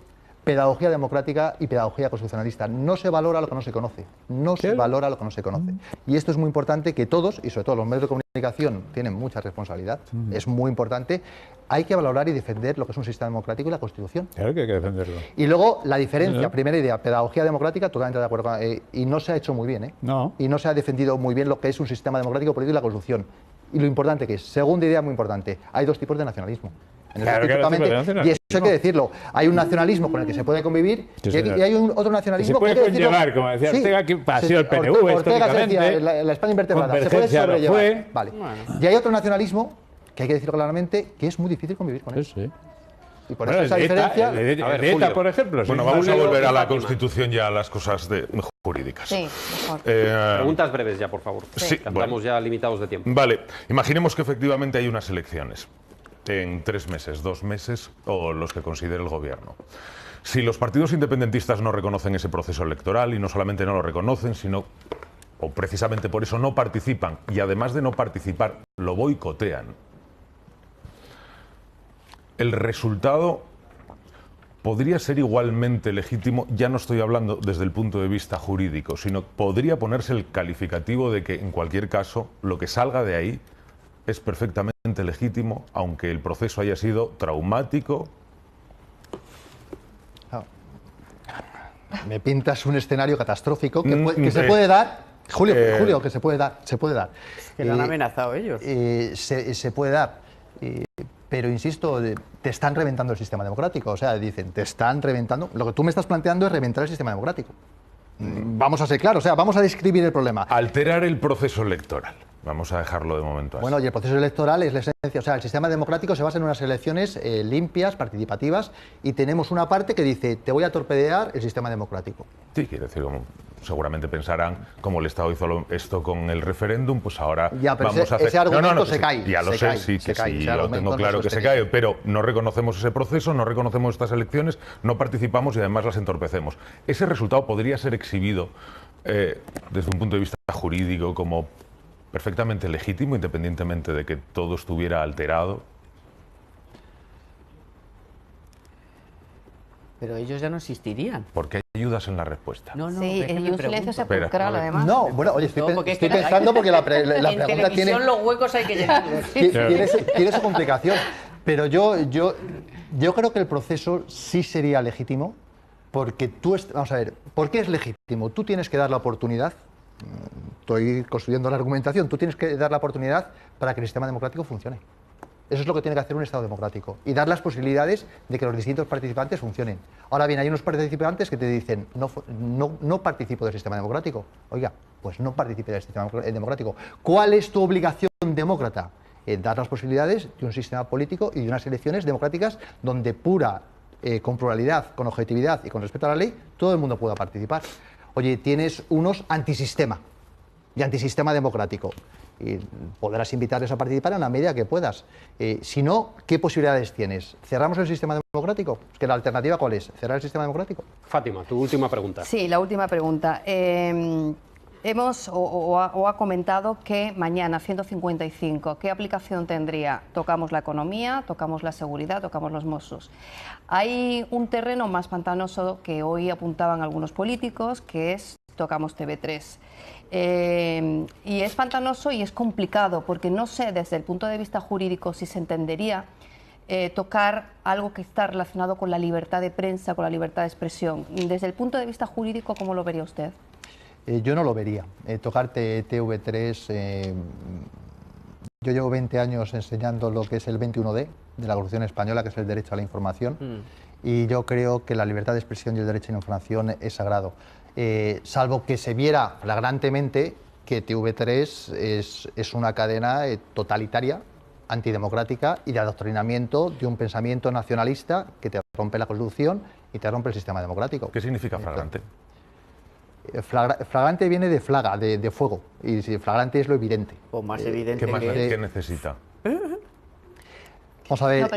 pedagogía democrática y pedagogía constitucionalista. No se valora lo que no se conoce. No se valora lo que no se conoce. Y esto es muy importante que todos, y sobre todo los medios de comunicación, tienen mucha responsabilidad. Es muy importante. Hay que valorar y defender lo que es un sistema democrático y la Constitución. Claro que hay que defenderlo. Y luego la diferencia, Ajá. primera idea, pedagogía democrática, totalmente de acuerdo. Y no se ha hecho muy bien, ¿eh? No. Y no se ha defendido muy bien lo que es un sistema democrático político y la Constitución. Y lo importante que es, segunda idea muy importante, hay dos tipos de nacionalismo. En Claro eso que hay dos tipos de y nacionalismo. eso hay que decirlo. Hay un nacionalismo con el que se puede convivir Sí, y hay, señor. y hay otro nacionalismo Se puede que hay que decirlo. conllevar, como decía Ortega, que ha sido el PNV Ortega se decía, históricamente. la España invertebrada, se puede Convergencia lo sobrellevar. fue. Vale. Y hay otro nacionalismo que hay que decirlo claramente, que es muy difícil convivir con él. Sí, sí. Y por Bueno, eso esa el de ETA, diferencia... el de A ver, ETA, Julio. por ejemplo. Bueno, sí. vamos a volver a la Fátima. Constitución y a las cosas jurídicas. Sí, mejor. Preguntas breves ya, por favor. Sí, Que bueno. Estamos ya limitados de tiempo. Vale, imaginemos que efectivamente hay unas elecciones en 3 meses, 2 meses o los que considere el gobierno. Si los partidos independentistas no reconocen ese proceso electoral y no solamente no lo reconocen, sino, o precisamente por eso no participan y además de no participar lo boicotean, el resultado podría ser igualmente legítimo, ya no estoy hablando desde el punto de vista jurídico, sino podría ponerse el calificativo de que en cualquier caso lo que salga de ahí es perfectamente legítimo, aunque el proceso haya sido traumático. Me pintas un escenario catastrófico que, que se eh, puede dar, Julio, que se puede dar, Que lo han amenazado ellos. Se puede dar, pero insisto, te están reventando el sistema democrático, o sea, dicen, te están reventando, lo que tú me estás planteando es reventar el sistema democrático. Vamos a ser claros, o sea, vamos a describir el problema. Alterar el proceso electoral. Vamos a dejarlo de momento así. Bueno, y el proceso electoral es la esencia, o sea, el sistema democrático se basa en unas elecciones limpias, participativas, y tenemos una parte que dice, te voy a torpedear el sistema democrático. Sí, quiere decir, seguramente pensarán, como el Estado hizo esto con el referéndum, pues ahora Ya, pero vamos a hacer... ese argumento se sí, cae. Ya lo se sé, cae, sí, se que cae, sí, ese lo argumento tengo no claro es que se sostenible. cae, pero no reconocemos ese proceso, no reconocemos estas elecciones, no participamos y además las entorpecemos. Ese resultado podría ser exhibido desde un punto de vista jurídico como perfectamente legítimo, independientemente de que todo estuviera alterado. Pero ellos ya no existirían. Porque hay ayudas en la respuesta. No, Sí, déjeme y un silencio pregunto. sepulcral, además. No, bueno, oye, estoy, Porque es estoy que pensando porque la en pregunta tiene... televisión los huecos hay que llenarlos. Tiene su complicación, pero yo creo que el proceso sí sería legítimo, porque vamos a ver, ¿por qué es legítimo? Tú tienes que dar la oportunidad, estoy construyendo la argumentación, tú tienes que dar la oportunidad para que el sistema democrático funcione. Eso es lo que tiene que hacer un Estado democrático, y dar las posibilidades de que los distintos participantes funcionen. Ahora bien, hay unos participantes que te dicen, no participo del sistema democrático. Oiga, pues no participe del sistema democrático. ¿Cuál es tu obligación demócrata? Dar las posibilidades de un sistema político y de unas elecciones democráticas donde pura con pluralidad, con objetividad y con respeto a la ley, todo el mundo pueda participar. Oye, tienes unos antisistema y antisistema democrático. Y podrás invitarles a participar en la medida que puedas. Si no, ¿qué posibilidades tienes? ¿Cerramos el sistema democrático? ¿Es que la alternativa cuál es? ¿Cerrar el sistema democrático? Fátima, tu última pregunta. Sí, la última pregunta. Ha comentado que mañana 155, ¿qué aplicación tendría? Tocamos la economía, tocamos la seguridad, tocamos los Mossos. Hay un terreno más pantanoso que hoy apuntaban algunos políticos, que es tocamos TV3. Y es pantanoso y es complicado, porque no sé desde el punto de vista jurídico si se entendería tocar algo que está relacionado con la libertad de prensa, con la libertad de expresión. Desde el punto de vista jurídico, ¿cómo lo vería usted? Yo no lo vería. Tocar TV3, yo llevo 20 años enseñando lo que es el 21D de la Constitución Española, que es el derecho a la información, y yo creo que la libertad de expresión y el derecho a la información es sagrado. Salvo que se viera flagrantemente que TV3 es una cadena totalitaria, antidemocrática y de adoctrinamiento de un pensamiento nacionalista que te rompe la Constitución y te rompe el sistema democrático. ¿Qué significa flagrante? Flagrante viene de flaga, de fuego, y si flagrante es lo evidente. O más evidente ¿Qué necesita? Vamos a ver,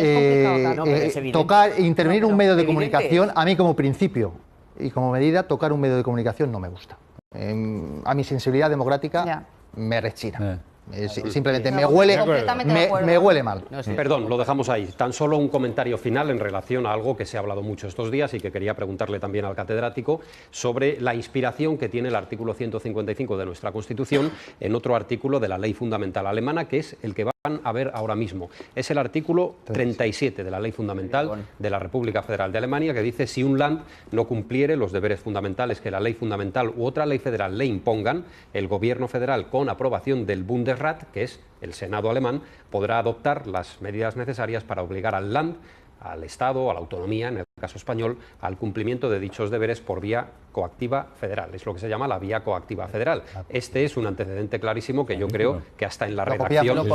tocar, intervenir un medio de comunicación, a mí como principio y como medida, tocar un medio de comunicación no me gusta. A mi sensibilidad democrática me rechina. Simplemente me huele mal. Perdón, lo dejamos ahí. Tan solo un comentario final en relación a algo que se ha hablado mucho estos días y que quería preguntarle también al catedrático sobre la inspiración que tiene el artículo 155 de nuestra Constitución en otro artículo de la Ley Fundamental Alemana, que es el que van a ver ahora mismo. Es el artículo 37 de la Ley Fundamental de la República Federal de Alemania, que dice: si un Land no cumpliere los deberes fundamentales que la ley fundamental u otra ley federal le impongan, el gobierno federal, con aprobación del Bundesrat, que es el Senado alemán, podrá adoptar las medidas necesarias para obligar al Land, al Estado, a la autonomía, en el caso español, al cumplimiento de dichos deberes por vía coactiva federal. Es lo que se llama la vía coactiva federal. Este es un antecedente clarísimo que yo creo que hasta en la redacción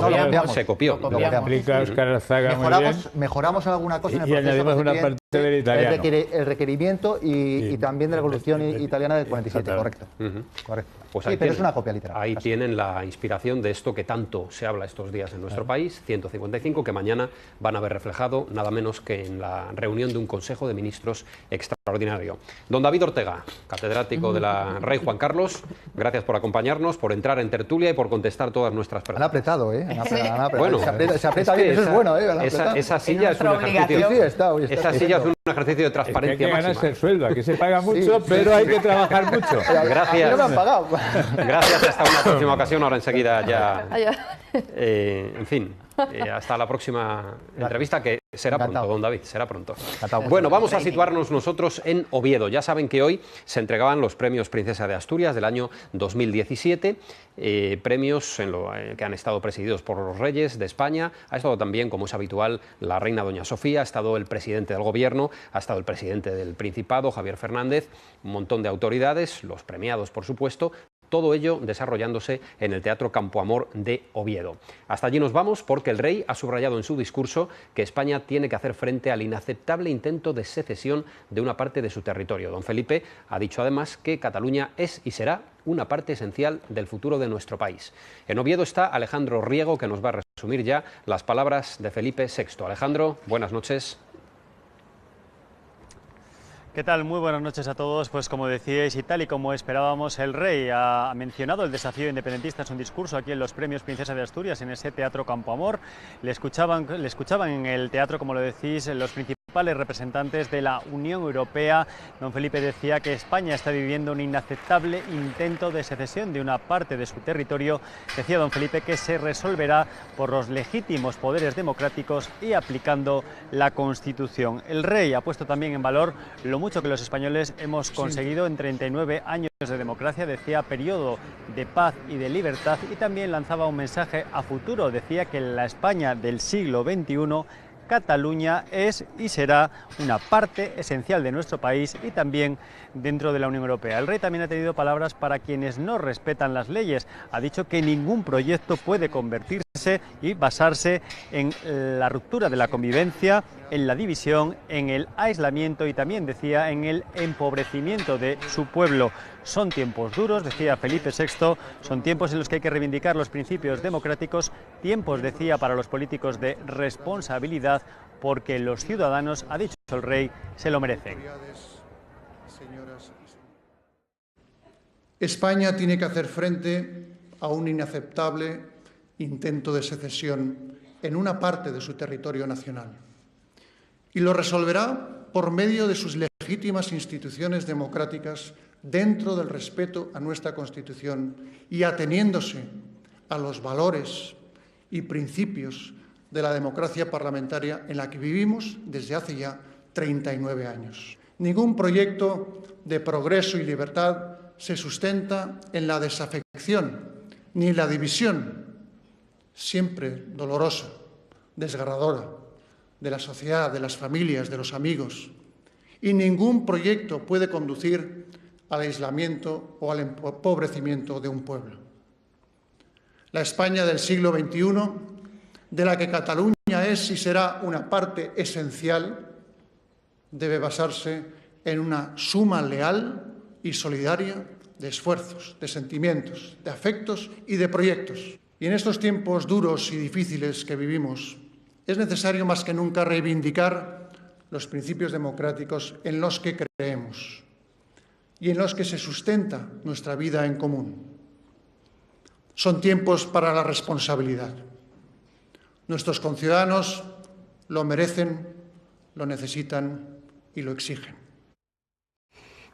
se copió. Mejoramos alguna cosa en el proceso. Y añadimos una parte del italiano. El requerimiento y también de la Constitución italiana del 47, correcto. Pues sí, pero es una copia literal. Ahí tienen la inspiración de esto que tanto se habla estos días en nuestro país, 155, que mañana van a ver reflejado nada menos que en la reunión de un Consejo de Ministros extraordinario. Don David Ortega, catedrático de la Rey Juan Carlos, gracias por acompañarnos, por entrar en tertulia y por contestar todas nuestras preguntas. Han apretado, ¿eh? Bueno, se aprieta bien, eso es bueno, ¿eh? Esa silla es un ejercicio. Esa silla es un ejercicio de transparencia hay que máxima. ganarse el sueldo, aquí se paga mucho, pero hay que trabajar mucho. Gracias. No me han pagado. Gracias, hasta una próxima ocasión. Ahora enseguida ya. En fin, hasta la próxima entrevista, que será pronto, don David, será pronto. Bueno, vamos a situarnos nosotros en Oviedo. Ya saben que hoy se entregaban los premios Princesa de Asturias del año 2017, premios que han estado presididos por los reyes de España. Ha estado también, como es habitual, la reina doña Sofía, ha estado el presidente del Gobierno, ha estado el presidente del Principado, Javier Fernández, un montón de autoridades, los premiados, por supuesto. Todo ello desarrollándose en el Teatro Campo Amor de Oviedo. Hasta allí nos vamos porque el rey ha subrayado en su discurso que España tiene que hacer frente al inaceptable intento de secesión de una parte de su territorio. Don Felipe ha dicho además que Cataluña es y será una parte esencial del futuro de nuestro país. En Oviedo está Alejandro Riego, que nos va a resumir ya las palabras de Felipe VI. Alejandro, buenas noches. ¿Qué tal? Muy buenas noches a todos. Pues como decíais y tal y como esperábamos, el rey ha mencionado el desafío independentista en su discurso aquí en los premios Princesa de Asturias, en ese Teatro Campo Amor. Le escuchaban en el teatro, como lo decís, los principales representantes de la Unión Europea. Don Felipe decía que España está viviendo un inaceptable intento de secesión de una parte de su territorio. Decía don Felipe que se resolverá por los legítimos poderes democráticos y aplicando la Constitución. El rey ha puesto también en valor lo mucho que los españoles hemos conseguido en 39 años de democracia, decía periodo de paz y de libertad, y también lanzaba un mensaje a futuro. Decía que en la España del siglo XXI Cataluña es y será una parte esencial de nuestro país y también dentro de la Unión Europea. El rey también ha tenido palabras para quienes no respetan las leyes. Ha dicho que ningún proyecto puede convertirse y basarse en la ruptura de la convivencia, en la división, en el aislamiento y también, decía, en el empobrecimiento de su pueblo. Son tiempos duros, decía Felipe VI, son tiempos en los que hay que reivindicar los principios democráticos, tiempos, decía, para los políticos de responsabilidad, porque los ciudadanos, ha dicho el rey, se lo merecen. España tiene que hacer frente a un inaceptable intento de secesión en una parte de su territorio nacional. Y lo resolverá por medio de sus legítimas instituciones democráticas dentro del respeto a nuestra Constitución y ateniéndose a los valores y principios de la democracia parlamentaria en la que vivimos desde hace ya 39 años. Ningún proyecto de progreso y libertad se sustenta en la desafección ni en la división, siempre dolorosa, desgarradora, de la sociedad, de las familias, de los amigos. Y ningún proyecto puede conducir al aislamiento o al empobrecimiento de un pueblo. La España del siglo XXI, de la que Cataluña es y será una parte esencial, debe basarse en una suma leal y solidaria de esfuerzos, de sentimientos, de afectos y de proyectos. Y en estos tiempos duros y difíciles que vivimos, es necesario más que nunca reivindicar los principios democráticos en los que creemos y en los que se sustenta nuestra vida en común. Son tiempos para la responsabilidad. Nuestros conciudadanos lo merecen, lo necesitan y lo exigen.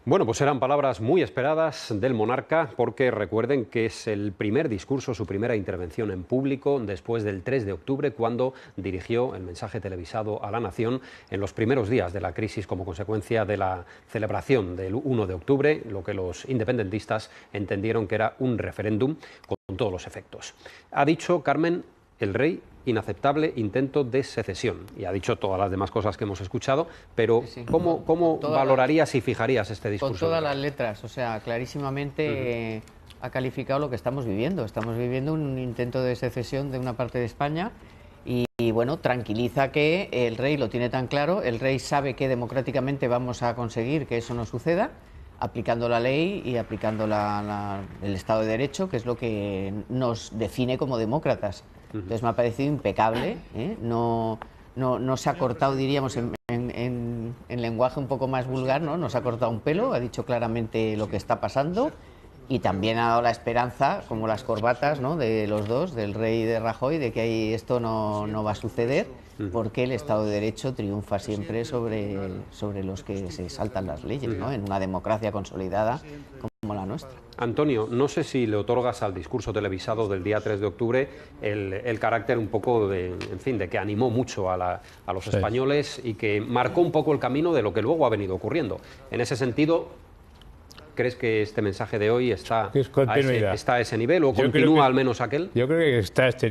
Bueno, pues eran palabras muy esperadas del monarca, porque recuerden que es el primer discurso, su primera intervención en público después del 3 de octubre, cuando dirigió el mensaje televisado a la nación en los primeros días de la crisis como consecuencia de la celebración del 1 de octubre, lo que los independentistas entendieron que era un referéndum con todos los efectos. Ha dicho, Carmen, el rey, inaceptable intento de secesión. Y ha dicho todas las demás cosas que hemos escuchado, pero sí. ¿Cómo valorarías y fijarías este discurso? Con todas las letras, o sea, clarísimamente ha calificado lo que estamos viviendo. Estamos viviendo un intento de secesión de una parte de España y bueno, tranquiliza que el rey lo tiene tan claro, el rey sabe que democráticamente vamos a conseguir que eso no suceda, aplicando la ley y aplicando el Estado de Derecho, que es lo que nos define como demócratas. Entonces me ha parecido impecable, ¿eh? No se ha cortado, diríamos, en lenguaje un poco más vulgar, ¿no? No se ha cortado un pelo, ha dicho claramente lo que está pasando y también ha dado la esperanza, como las corbatas, ¿no?, de los dos, del rey y de Rajoy, de que ahí esto no va a suceder, porque el Estado de Derecho triunfa siempre sobre los que se saltan las leyes, ¿no?, en una democracia consolidada como la nuestra. Antonio, no sé si le otorgas al discurso televisado del día 3 de octubre el carácter un poco de que animó mucho a los españoles y que marcó un poco el camino de lo que luego ha venido ocurriendo. En ese sentido, ¿crees que este mensaje de hoy está a ese nivel o continúa al menos aquel? Yo creo que está a este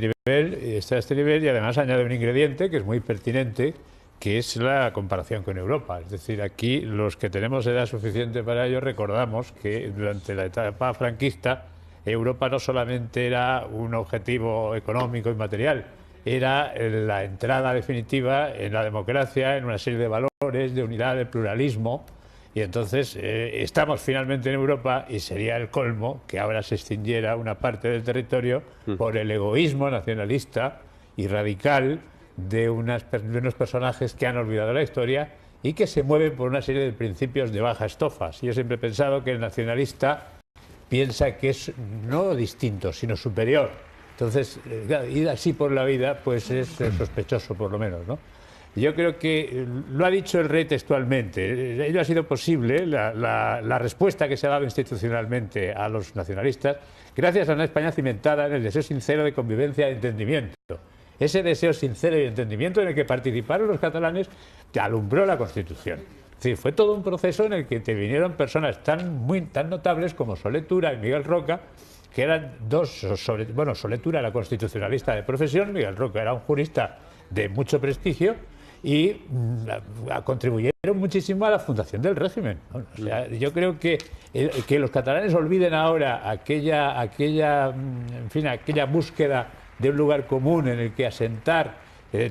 nivel y además añade un ingrediente que es muy pertinente, que es la comparación con Europa. Es decir, aquí los que tenemos edad suficiente para ello recordamos que durante la etapa franquista Europa no solamente era un objetivo económico y material, era la entrada definitiva en la democracia, en una serie de valores, de unidad, de pluralismo. Y entonces estamos finalmente en Europa y sería el colmo que ahora se extinguiera una parte del territorio por el egoísmo nacionalista y radical de unos personajes que han olvidado la historia y que se mueven por una serie de principios de baja estofa. Yo siempre he pensado que el nacionalista piensa que es no distinto, sino superior. Entonces, ir así por la vida pues es sospechoso, por lo menos, ¿no? Yo creo que lo ha dicho el rey textualmente. Ello ha sido posible, la respuesta que se ha dado institucionalmente a los nacionalistas, gracias a una España cimentada en el deseo sincero de convivencia y entendimiento. Ese deseo sincero y entendimiento en el que participaron los catalanes que alumbró la Constitución. Es decir, fue todo un proceso en el que te vinieron personas tan notables como Soletura y Miguel Roca, que eran Soletura era constitucionalista de profesión, Miguel Roca era un jurista de mucho prestigio y contribuyeron muchísimo a la fundación del régimen. O sea, yo creo que los catalanes olviden ahora aquella búsqueda de un lugar común en el que asentar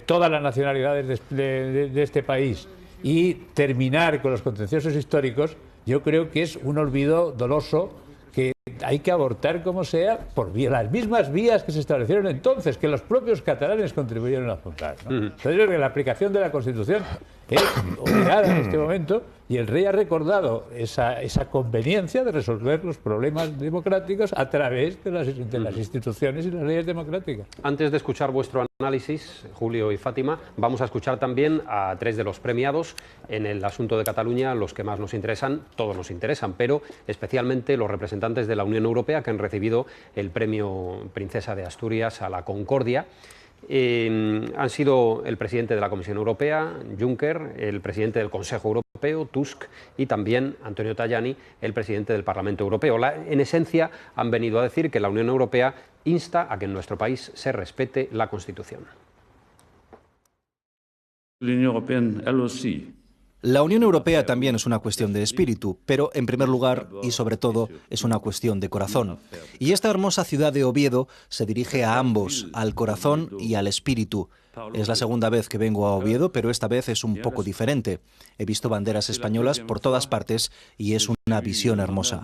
todas las nacionalidades de este país y terminar con los contenciosos históricos, yo creo que es un olvido doloso que hay que abortar como sea por las mismas vías que se establecieron entonces, que los propios catalanes contribuyeron a fundar, ¿no? Entonces, yo creo que la aplicación de la Constitución es obligada en este momento y el rey ha recordado esa conveniencia de resolver los problemas democráticos a través de las instituciones y las leyes democráticas. Antes de escuchar vuestro análisis, Julio y Fátima, vamos a escuchar también a 3 de los premiados en el asunto de Cataluña, los que más nos interesan. Todos nos interesan, pero especialmente los representantes de la Unión Europea que han recibido el premio Princesa de Asturias a la Concordia. Han sido el presidente de la Comisión Europea, Juncker, el presidente del Consejo Europeo, Tusk, y también Antonio Tajani, el presidente del Parlamento Europeo. En esencia, han venido a decir que la Unión Europea insta a que en nuestro país se respete la Constitución. La Unión Europea también es una cuestión de espíritu, pero en primer lugar y sobre todo es una cuestión de corazón. Y esta hermosa ciudad de Oviedo se dirige a ambos, al corazón y al espíritu. Es la segunda vez que vengo a Oviedo, pero esta vez es un poco diferente. He visto banderas españolas por todas partes y es una visión hermosa.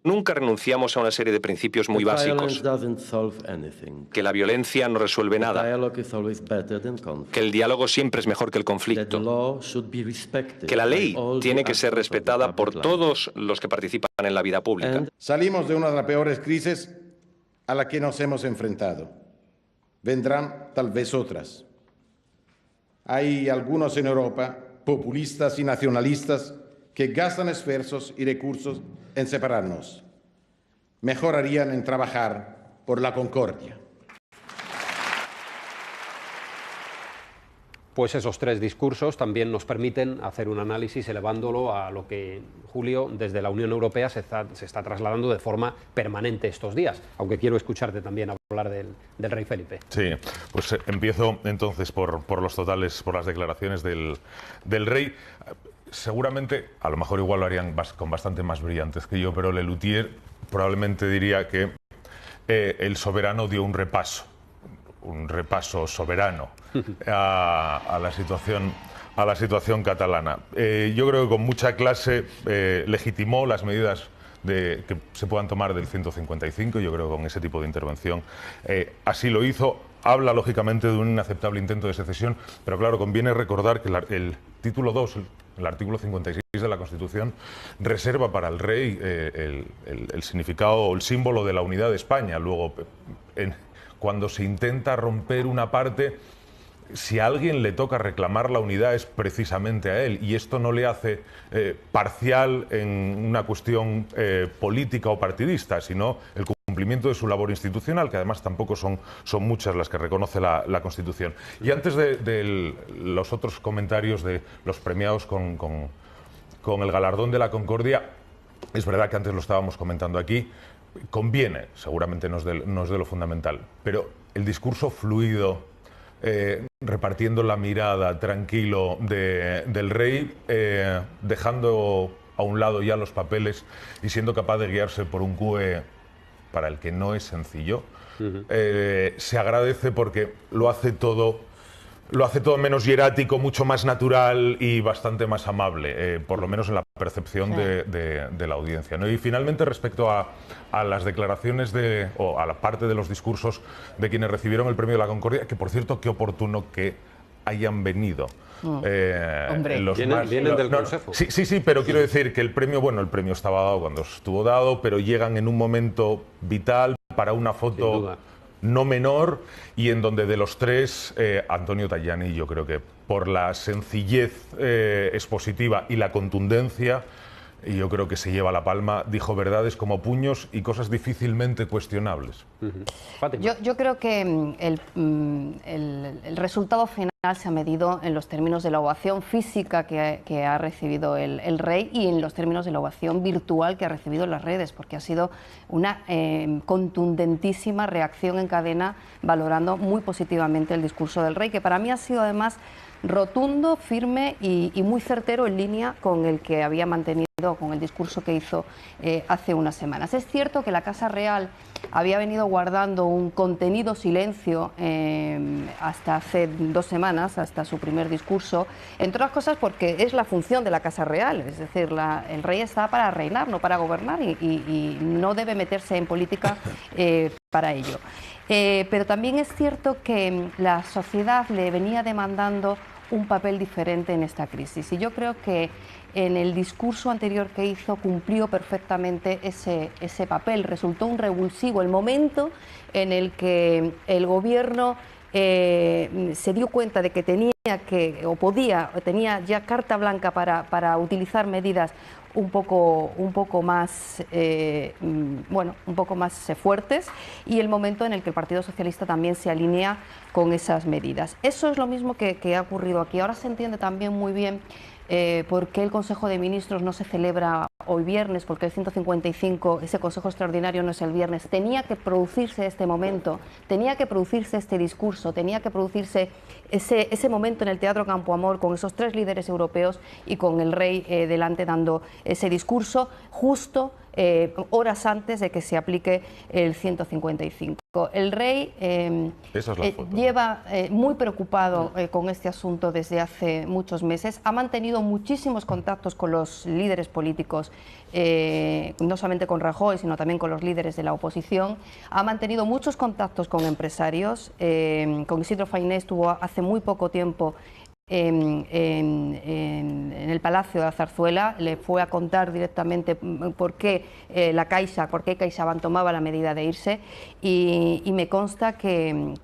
Nunca renunciamos a una serie de principios muy básicos. Que la violencia no resuelve nada. Que el diálogo siempre es mejor que el conflicto. Que la ley tiene que ser respetada por todos los que participan en la vida pública. Salimos de una de las peores crisis a la que nos hemos enfrentado. Vendrán tal vez otras. Hay algunos en Europa, populistas y nacionalistas, que gastan esfuerzos y recursos en separarnos. Mejor harían en trabajar por la concordia. Pues esos 3 discursos también nos permiten hacer un análisis elevándolo a lo que, Julio, desde la Unión Europea se está trasladando de forma permanente estos días, aunque quiero escucharte también hablar del rey Felipe. Sí, pues empiezo entonces por los totales, por las declaraciones del rey. Seguramente, a lo mejor igual lo harían con bastante más brillantes que yo, pero Lelutier probablemente diría que el soberano dio un repaso soberano a la situación catalana. Yo creo que con mucha clase legitimó las medidas que se puedan tomar del 155, yo creo que con ese tipo de intervención así lo hizo. Habla lógicamente de un inaceptable intento de secesión, pero claro, conviene recordar que el título 2, el artículo 56 de la Constitución, reserva para el rey el significado o el símbolo de la unidad de España. Luego, cuando se intenta romper una parte, si a alguien le toca reclamar la unidad es precisamente a él, y esto no le hace parcial en una cuestión política o partidista, sino el cumplimiento de su labor institucional, que además tampoco son muchas las que reconoce la Constitución. Y antes de los otros comentarios de los premiados con el galardón de la Concordia, es verdad que antes lo estábamos comentando aquí, conviene, seguramente no es de lo fundamental, pero el discurso fluido, repartiendo la mirada tranquilo del rey, dejando a un lado ya los papeles y siendo capaz de guiarse por un CUE para el que no es sencillo, se agradece porque lo hace todo menos hierático, mucho más natural y bastante más amable, por lo menos en la percepción de la audiencia, ¿no? Y finalmente, respecto a las declaraciones o a la parte de los discursos de quienes recibieron el premio de la Concordia, que por cierto, qué oportuno que hayan venido. Vienen del Consejo. Sí, pero quiero decir que el premio estaba dado cuando estuvo dado, pero llegan en un momento vital para una foto no menor, y en donde de los 3, Antonio Tajani, yo creo que por la sencillez expositiva y la contundencia, yo creo que se lleva la palma. Dijo verdades como puños y cosas difícilmente cuestionables. Yo creo que el resultado final se ha medido en los términos de la ovación física que ha recibido el rey y en los términos de la ovación virtual que ha recibido en las redes, porque ha sido una contundentísima reacción en cadena, valorando muy positivamente el discurso del rey, que para mí ha sido además rotundo, firme y muy certero, en línea con el que había mantenido con el discurso que hizo hace unas semanas. Es cierto que la Casa Real había venido guardando un contenido silencio hasta hace 2 semanas, hasta su primer discurso, entre otras cosas porque es la función de la Casa Real, es decir, el rey está para reinar, no para gobernar, y no debe meterse en política para ello. Pero también es cierto que la sociedad le venía demandando un papel diferente en esta crisis, y yo creo que en el discurso anterior que hizo cumplió perfectamente ese papel. Resultó un revulsivo el momento en el que el gobierno se dio cuenta de que tenía ya carta blanca para utilizar medidas un poco más fuertes, y el momento en el que el Partido Socialista también se alinea con esas medidas. Eso es lo mismo que ha ocurrido aquí. Ahora se entiende también muy bien por qué el Consejo de Ministros no se celebra hoy viernes, porque el 155, ese Consejo Extraordinario, no es el viernes. Tenía que producirse este momento, tenía que producirse este discurso, tenía que producirse ese momento en el Teatro Campo Amor con esos 3 líderes europeos y con el rey delante dando ese discurso justo horas antes de que se aplique el 155. El rey lleva muy preocupado con este asunto desde hace muchos meses. Ha mantenido muchísimos contactos con los líderes políticos, no solamente con Rajoy, sino también con los líderes de la oposición. Ha mantenido muchos contactos con empresarios. Con Isidro Fainé estuvo hace muy poco tiempo en el Palacio de la Zarzuela, le fue a contar directamente por qué CaixaBank tomaba la medida de irse, y me consta que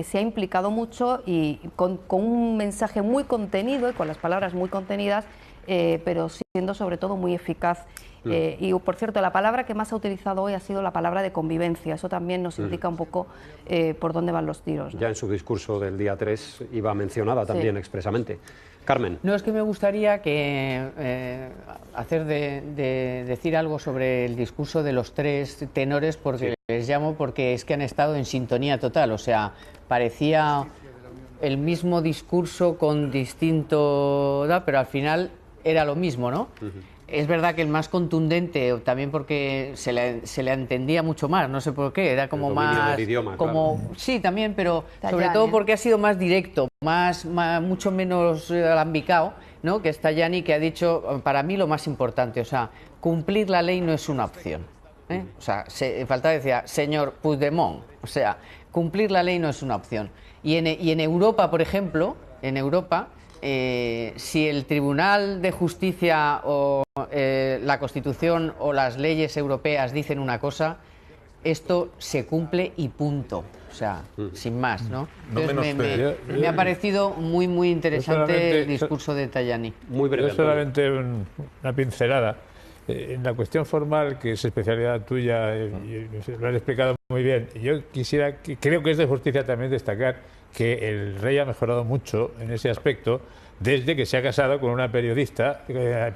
se ha implicado mucho, y con un mensaje muy contenido y con las palabras muy contenidas, pero siendo sobre todo muy eficaz. Y por cierto, la palabra que más ha utilizado hoy ha sido la palabra de convivencia. Eso también nos indica un poco por dónde van los tiros, ¿no? Ya en su discurso del día 3 iba mencionada también expresamente. Carmen. No, es que me gustaría decir algo sobre el discurso de los 3 tenores, porque les llamo, porque es que han estado en sintonía total. O sea, parecía el mismo discurso con distinto, pero al final era lo mismo, ¿no? Es verdad que el más contundente, también porque se le entendía mucho más, no sé por qué, era como más... del idioma, como, claro. Sí, también, pero sobre todo porque ha sido más directo, mucho menos alambicado, ¿no? Que es Tajani, que ha dicho, para mí, lo más importante, o sea, cumplir la ley no es una opción, ¿eh? O sea, faltaba decir, señor Puigdemont, o sea, cumplir la ley no es una opción. Y en Europa, por ejemplo, si el Tribunal de Justicia o la Constitución o las leyes europeas dicen una cosa, esto se cumple y punto. O sea, sin más, ¿no? Entonces, me ha parecido muy, muy interesante el discurso de Tajani. Muy breve. Yo solamente una pincelada. En la cuestión formal, que es especialidad tuya, y lo has explicado muy bien, yo creo que es de justicia también destacar que el rey ha mejorado mucho en ese aspecto desde que se ha casado con una periodista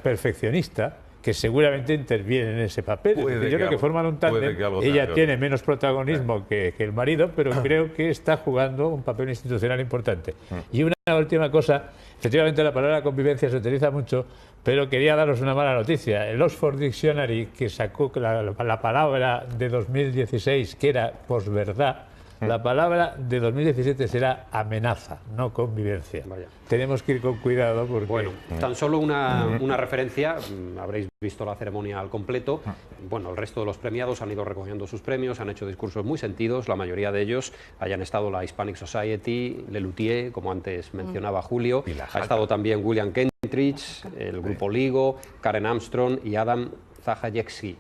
perfeccionista que seguramente interviene en ese papel. Yo creo que forman un tándem. Ella tiene menos protagonismo que el marido, pero creo que está jugando un papel institucional importante. Y una última cosa, efectivamente la palabra convivencia se utiliza mucho, pero quería daros una mala noticia. El Oxford Dictionary, que sacó la palabra de 2016, que era posverdad, la palabra de 2017 será amenaza, no convivencia. Vaya. Tenemos que ir con cuidado porque... Bueno, tan solo una referencia, habréis visto la ceremonia al completo. Bueno, el resto de los premiados han ido recogiendo sus premios, han hecho discursos muy sentidos, la mayoría de ellos hayan estado la Hispanic Society, Lelutier, como antes mencionaba Julio, ha estado también William Kentridge, el Grupo LIGO, Karen Armstrong y Adam Zagajewski.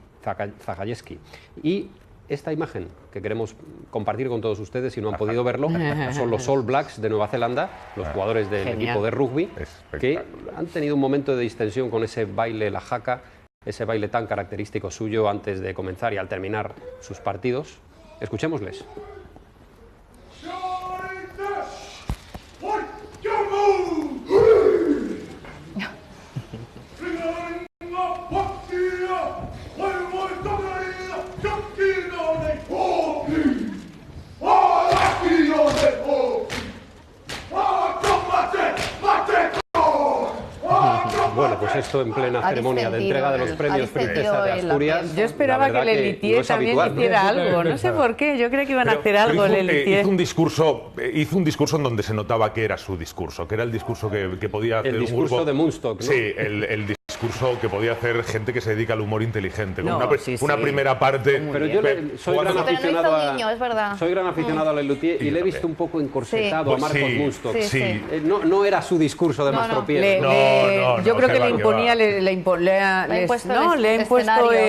Y esta imagen que queremos compartir con todos ustedes, si no han podido verlo, son los All Blacks de Nueva Zelanda, los jugadores del equipo de rugby, que han tenido un momento de distensión con ese baile, la jaca, ese baile tan característico suyo antes de comenzar y al terminar sus partidos. Escuchémosles. Bueno, pues esto en plena ceremonia de entrega de los premios Princesa de Asturias. Yo esperaba que Lelutier también hiciera algo, no sé por qué, yo creo que iban a hacer algo Lelutier. Hizo un discurso en donde se notaba que era su discurso, que era el discurso que podía hacer un grupo. El discurso de Munstock, ¿no? Sí, el discurso que podía hacer gente que se dedica al humor inteligente. No, una primera parte. Pero yo soy gran aficionado a... niño, es verdad. Soy gran aficionado a Lelutier y le he visto un poco encorsetado a Marcos Munstock. Sí. No era su discurso de Mastropiedra. Yo creo que le imponía, le ha impuesto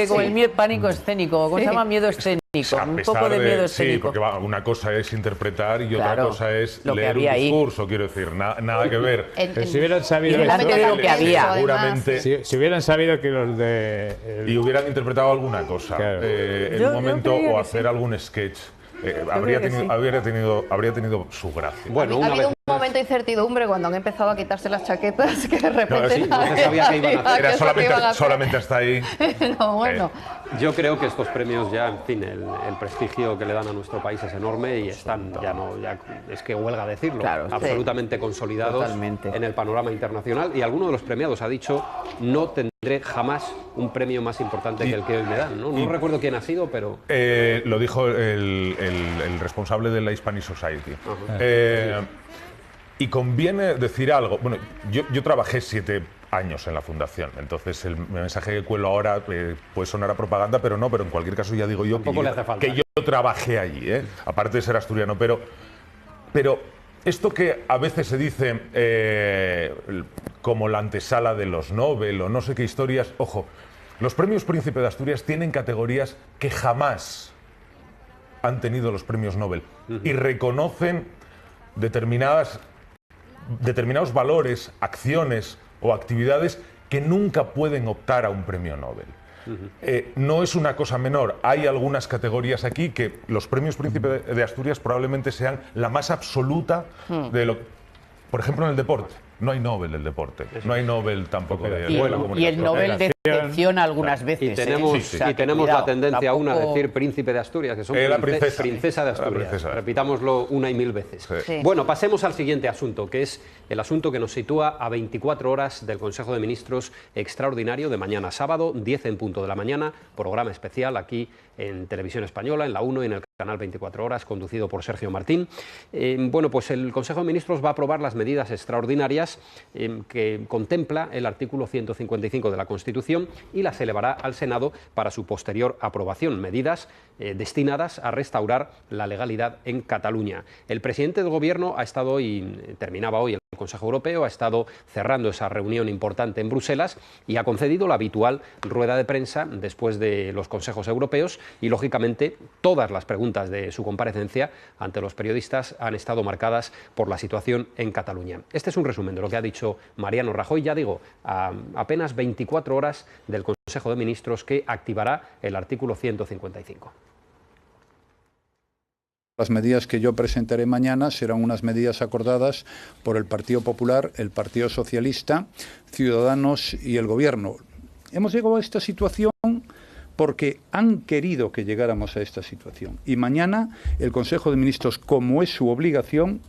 como el pánico escénico, ¿cómo se llama? Miedo escénico. Un poco de miedo escénico. Sí, porque una cosa es interpretar y otra cosa es leer un discurso, quiero decir, nada que ver. Si hubieran sabido lo que había. Seguramente. Si hubieran sabido que los de... Y hubieran interpretado alguna cosa en un momento o hacer algún sketch. Habría tenido su gracia. Bueno, ha habido un momento de incertidumbre cuando han empezado a quitarse las chaquetas, que de repente no se sabía qué iban a hacer. Era solamente hasta ahí. No, bueno. Yo creo que estos premios ya, en fin, el prestigio que le dan a nuestro país es enorme y están ya es que huelga decirlo, absolutamente consolidados en el panorama internacional. Y alguno de los premiados ha dicho: no tendré jamás un premio más importante que el que hoy me dan. No recuerdo quién ha sido, pero... Lo dijo el responsable de la Hispanic Society. Y conviene decir algo. Bueno, yo trabajé 7 años en la fundación, entonces el mensaje que cuelo ahora puede sonar a propaganda, pero en cualquier caso ya digo yo que yo trabajé allí, aparte de ser asturiano, pero esto que a veces se dice como la antesala de los Nobel o no sé qué historias, ojo, los premios Príncipe de Asturias tienen categorías que jamás han tenido los premios Nobel y reconocen determinados valores, acciones o actividades que nunca pueden optar a un premio Nobel. No es una cosa menor. Hay algunas categorías aquí que los premios Príncipe de Asturias probablemente sean la más absoluta de lo... Por ejemplo, en el deporte. No hay Nobel del deporte. No hay Nobel tampoco de la comunicación. Y el Nobel decepciona algunas veces. Y tenemos la tendencia aún a decir Príncipe de Asturias, que son princesa de Asturias. Repitámoslo una y mil veces. Sí. Bueno, pasemos al siguiente asunto, que es el asunto que nos sitúa a 24 horas del Consejo de Ministros extraordinario de mañana sábado, 10 en punto de la mañana, programa especial aquí en Televisión Española, en la 1 y en el canal 24 horas, conducido por Sergio Martín. Bueno, pues el Consejo de Ministros va a aprobar las medidas extraordinarias que contempla el artículo 155 de la Constitución y las elevará al Senado para su posterior aprobación. Medidas destinadas a restaurar la legalidad en Cataluña. El presidente del Gobierno ha estado hoy, terminaba hoy el Consejo Europeo, ha estado cerrando esa reunión importante en Bruselas y ha concedido la habitual rueda de prensa después de los consejos europeos y, lógicamente, todas las preguntas de su comparecencia ante los periodistas han estado marcadas por la situación en Cataluña. Este es un resumen de lo que ha dicho Mariano Rajoy, ya digo, a apenas 24 horas del Consejo de Ministros que activará el artículo 155. Las medidas que yo presentaré mañana serán unas medidas acordadas por el Partido Popular, el Partido Socialista, Ciudadanos y el Gobierno. Hemos llegado a esta situación porque han querido que llegáramos a esta situación. Y mañana el Consejo de Ministros, como es su obligación,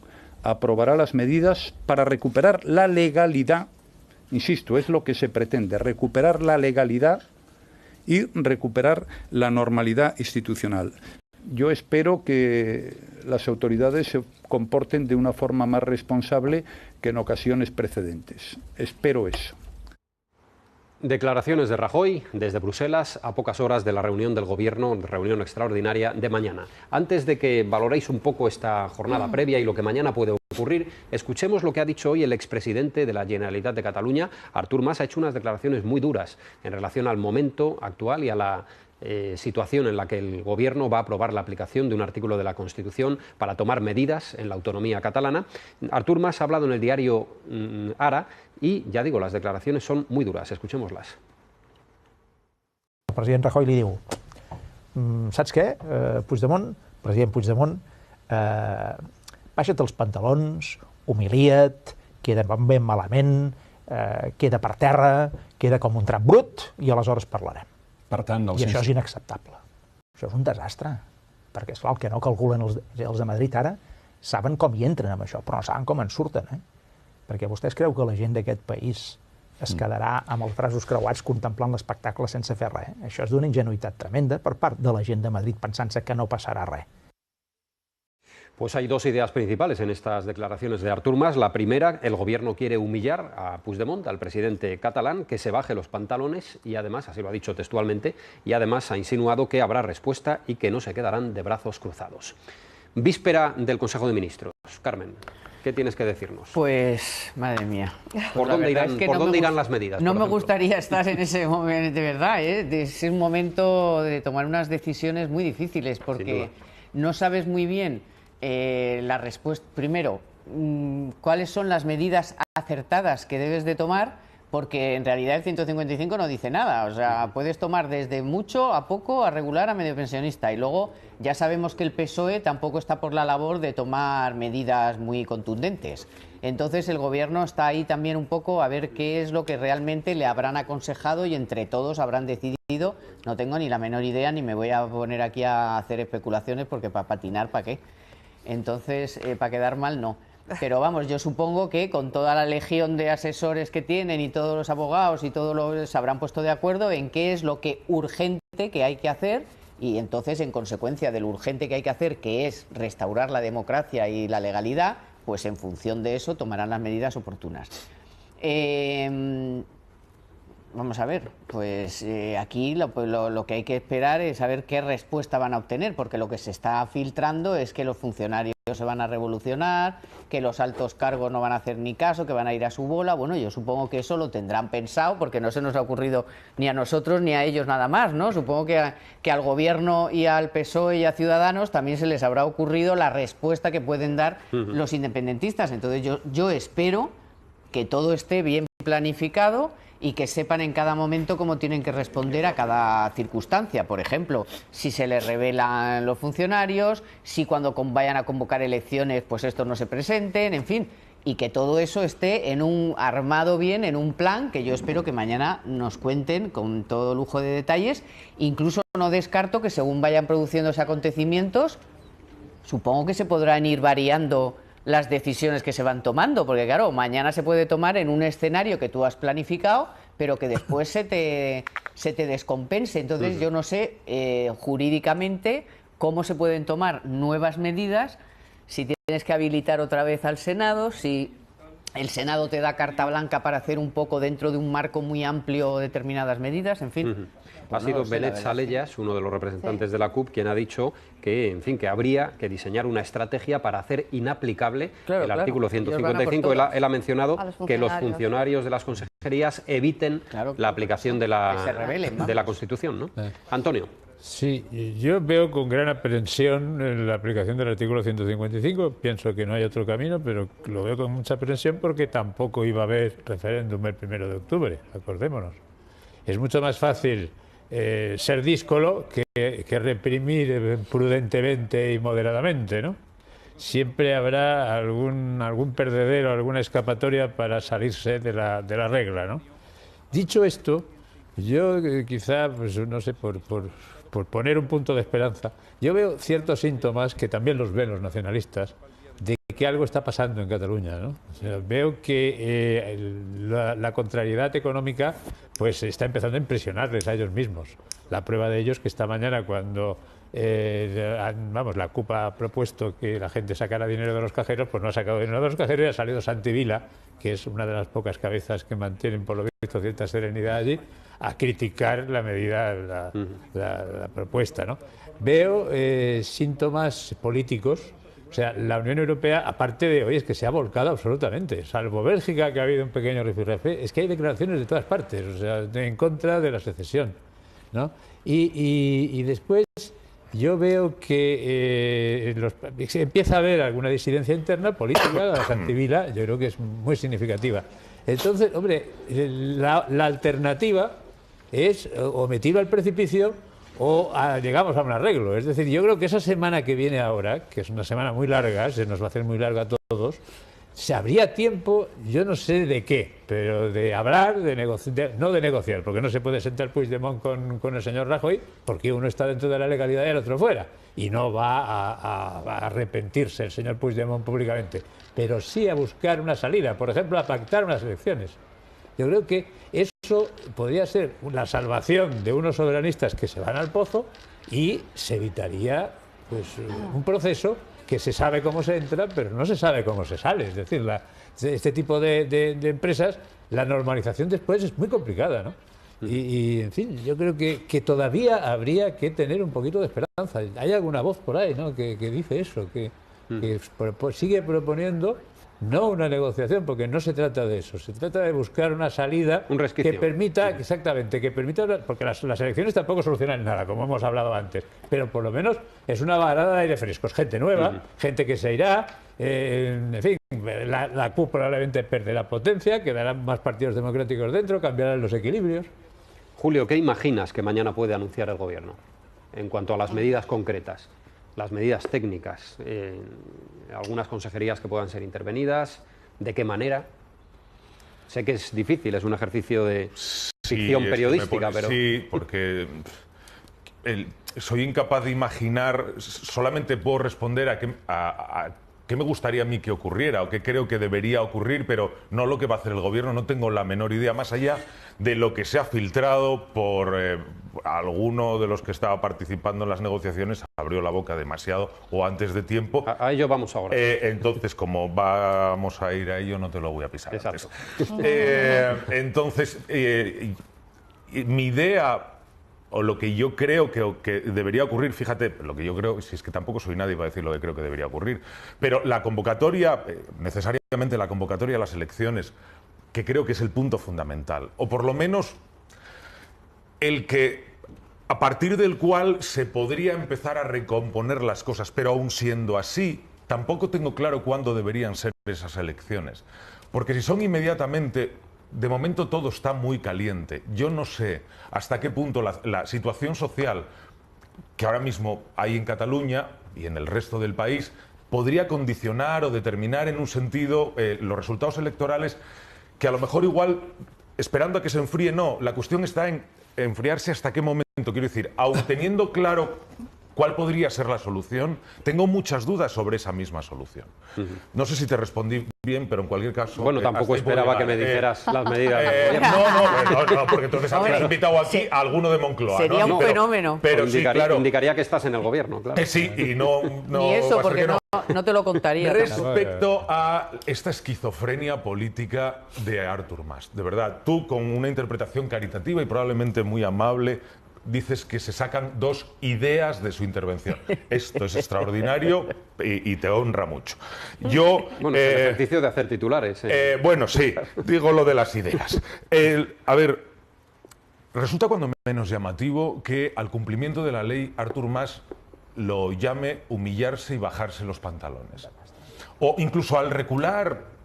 aprobará las medidas para recuperar la legalidad. Insisto, es lo que se pretende, recuperar la legalidad y recuperar la normalidad institucional. Yo espero que las autoridades se comporten de una forma más responsable que en ocasiones precedentes. Espero eso. Declaraciones de Rajoy desde Bruselas a pocas horas de la reunión del Gobierno, reunión extraordinaria de mañana. Antes de que valoréis un poco esta jornada previa y lo que mañana puede ocurrir, escuchemos lo que ha dicho hoy el expresidente de la Generalitat de Cataluña, Artur Mas. Ha hecho unas declaraciones muy duras en relación al momento actual y a la situación en la que el Gobierno va a aprobar la aplicación de un artículo de la Constitución para tomar medidas en la autonomía catalana. Artur Mas ha hablado en el diario Ara y, ya digo, las declaraciones son muy duras. Escuchémoslas. El president Rajoy li diu: saps què, Puigdemont, president Puigdemont, baixa't els pantalons, humilia't, queda ben malament, queda per terra, queda com un trap brut i aleshores parlarem. Per tant, I això és inacceptable. Això és un desastre, perquè és clar, el que no calculen els de Madrid ara saben com hi entren amb això, però no saben com en surten, perquè vostès creu que la gent d'aquest país es quedarà amb els braços creuats contemplant l'espectacle sense fer res. Això és d'una ingenuïtat tremenda per part de la gent de Madrid pensant-se que no passarà res. Pues hay dos ideas principales en estas declaraciones de Artur Mas. La primera, el gobierno quiere humillar a Puigdemont, al presidente catalán, que se baje los pantalones y además, así lo ha dicho textualmente, y además ha insinuado que habrá respuesta y que no se quedarán de brazos cruzados. Víspera del Consejo de Ministros. Carmen, ¿qué tienes que decirnos? Pues, madre mía. ¿Por dónde irán las medidas? No me gustaría estar en ese momento, de verdad, es un momento de tomar unas decisiones muy difíciles porque no sabes muy bien la respuesta. Primero, cuáles son las medidas acertadas que debes de tomar, porque en realidad el 155 no dice nada. O sea, puedes tomar desde mucho a poco, a regular, a medio pensionista. Y luego ya sabemos que el PSOE tampoco está por la labor de tomar medidas muy contundentes. Entonces el gobierno está ahí también un poco a ver qué es lo que realmente le habrán aconsejado y entre todos habrán decidido. No tengo ni la menor idea, ni me voy a poner aquí a hacer especulaciones, porque para patinar, ¿para qué? Entonces, para quedar mal, no. Pero vamos, yo supongo que con toda la legión de asesores que tienen y todos los abogados y todos los se habrán puesto de acuerdo en qué es lo que urgente que hay que hacer, y entonces, en consecuencia de lo urgente que hay que hacer, que es restaurar la democracia y la legalidad, pues en función de eso tomarán las medidas oportunas. Vamos a ver, pues aquí lo que hay que esperar es saber qué respuesta van a obtener, porque lo que se está filtrando es que los funcionarios se van a revolucionar, que los altos cargos no van a hacer ni caso, que van a ir a su bola. Bueno, yo supongo que eso lo tendrán pensado, porque no se nos ha ocurrido ni a nosotros ni a ellos nada más, ¿no? Supongo que al gobierno y al PSOE y a Ciudadanos también se les habrá ocurrido la respuesta que pueden dar los independentistas. Entonces yo espero que todo esté bien planificado y que sepan en cada momento cómo tienen que responder a cada circunstancia. Por ejemplo, si se les revelan los funcionarios, si cuando vayan a convocar elecciones, pues estos no se presenten, en fin, y que todo eso esté armado bien, en un plan que yo espero que mañana nos cuenten con todo lujo de detalles. Incluso no descarto que según vayan produciéndose acontecimientos, supongo que se podrán ir variando las decisiones que se van tomando, porque claro, mañana se puede tomar en un escenario que tú has planificado, pero que después se te descompense. Entonces yo no sé jurídicamente cómo se pueden tomar nuevas medidas, si tienes que habilitar otra vez al Senado, si el Senado te da carta blanca para hacer un poco dentro de un marco muy amplio determinadas medidas, en fin. Ha sido Benet Salellas, uno de los representantes de la CUP, quien ha dicho que, en fin, que habría que diseñar una estrategia para hacer inaplicable el artículo 155. Él ha mencionado que los funcionarios de las consejerías eviten la aplicación de la Constitución, ¿no? Antonio. Sí, yo veo con gran aprensión la aplicación del artículo 155. Pienso que no hay otro camino, pero lo veo con mucha aprensión porque tampoco iba a haber referéndum el 1 de octubre, acordémonos. Es mucho más fácil ser díscolo que reprimir prudentemente y moderadamente, ¿no? Siempre habrá algún perdedero, alguna escapatoria para salirse de la regla, ¿no? Dicho esto, yo quizá, pues no sé, por poner un punto de esperanza, yo veo ciertos síntomas que también los ven los nacionalistas, de que algo está pasando en Cataluña, ¿no? O sea, veo que la contrariedad económica pues está empezando a impresionarles a ellos mismos. La prueba de ello es que esta mañana, cuando la CUP ha propuesto que la gente sacara dinero de los cajeros, pues no ha sacado dinero de los cajeros y ha salido Santi Vila, que es una de las pocas cabezas que mantienen por lo visto cierta serenidad allí, a criticar la medida, la propuesta, ¿no? Veo síntomas políticos. O sea, la Unión Europea, aparte de hoy, es que se ha volcado absolutamente. Salvo Bélgica, que ha habido un pequeño rifirrafe, es que hay declaraciones de todas partes, o sea, en contra de la secesión, ¿no? Y después yo veo que empieza a haber alguna disidencia interna política, la Santi Vila, yo creo que es muy significativa. Entonces, hombre, la alternativa es o me tiro al precipicio o llegamos a un arreglo. Es decir, yo creo que esa semana que viene ahora, que es una semana muy larga, se nos va a hacer muy larga a todos, se habría tiempo, yo no sé de qué, pero de hablar, no de negociar, porque no se puede sentar Puigdemont con el señor Rajoy, porque uno está dentro de la legalidad y el otro fuera, y no va a arrepentirse el señor Puigdemont públicamente, pero sí a buscar una salida, por ejemplo, a pactar unas elecciones. Yo creo que eso podría ser la salvación de unos soberanistas que se van al pozo y se evitaría pues, un proceso que se sabe cómo se entra, pero no se sabe cómo se sale. Es decir, este tipo de empresas, la normalización después es muy complicada, ¿no? Y en fin, yo creo que todavía habría que tener un poquito de esperanza. Hay alguna voz por ahí, ¿no?, que dice eso, que sigue proponiendo no una negociación, porque no se trata de eso, se trata de buscar una salida que permita, exactamente, que permita, porque las elecciones tampoco solucionan nada, como hemos hablado antes, pero por lo menos es una varada de aire frescos, gente nueva, gente que se irá, en fin, la CUP probablemente perderá potencia, quedarán más partidos democráticos dentro, cambiarán los equilibrios. Julio, ¿qué imaginas que mañana puede anunciar el Gobierno en cuanto a las medidas concretas? Las medidas técnicas, algunas consejerías que puedan ser intervenidas, ¿de qué manera? Sé que es difícil, es un ejercicio de ficción periodística, pero... Sí, porque soy incapaz de imaginar, solamente puedo responder a qué me gustaría a mí que ocurriera o qué creo que debería ocurrir, pero no lo que va a hacer el Gobierno, no tengo la menor idea, más allá de lo que se ha filtrado por alguno de los que estaba participando en las negociaciones, abrió la boca demasiado o antes de tiempo. A ello vamos ahora. Entonces, como vamos a ir a ello, no te lo voy a pisar. Exacto. Entonces, mi idea, o lo que yo creo que debería ocurrir, fíjate, lo que yo creo, si es que tampoco soy nadie para decir lo que creo que debería ocurrir, pero la convocatoria, necesariamente la convocatoria a las elecciones, que creo que es el punto fundamental, o por lo menos el que a partir del cual se podría empezar a recomponer las cosas, pero aún siendo así, tampoco tengo claro cuándo deberían ser esas elecciones, porque si son inmediatamente, de momento todo está muy caliente. Yo no sé hasta qué punto la situación social que ahora mismo hay en Cataluña y en el resto del país podría condicionar o determinar en un sentido los resultados electorales, que a lo mejor igual, esperando a que se enfríe, no. La cuestión está en enfriarse hasta qué momento. Quiero decir, aun teniendo claro cuál podría ser la solución, tengo muchas dudas sobre esa misma solución. No sé si te respondí bien, pero en cualquier caso... Bueno, tampoco esperaba que me dijeras las medidas. No, porque entonces habrías invitado aquí a alguno de Moncloa. Sería un fenómeno. Pero sí, claro. Indicaría que estás en el Gobierno, claro. Sí, y no... Ni eso, porque no te lo contaría. Respecto a esta esquizofrenia política de Artur Mas, de verdad, tú con una interpretación caritativa y probablemente muy amable, dices que se sacan dos ideas de su intervención. Esto es extraordinario y te honra mucho. Yo, bueno, es el ejercicio de hacer titulares. Bueno, sí, digo lo de las ideas. A ver, resulta cuando menos llamativo que al cumplimiento de la ley Artur Mas lo llame humillarse y bajarse los pantalones. O incluso al recular...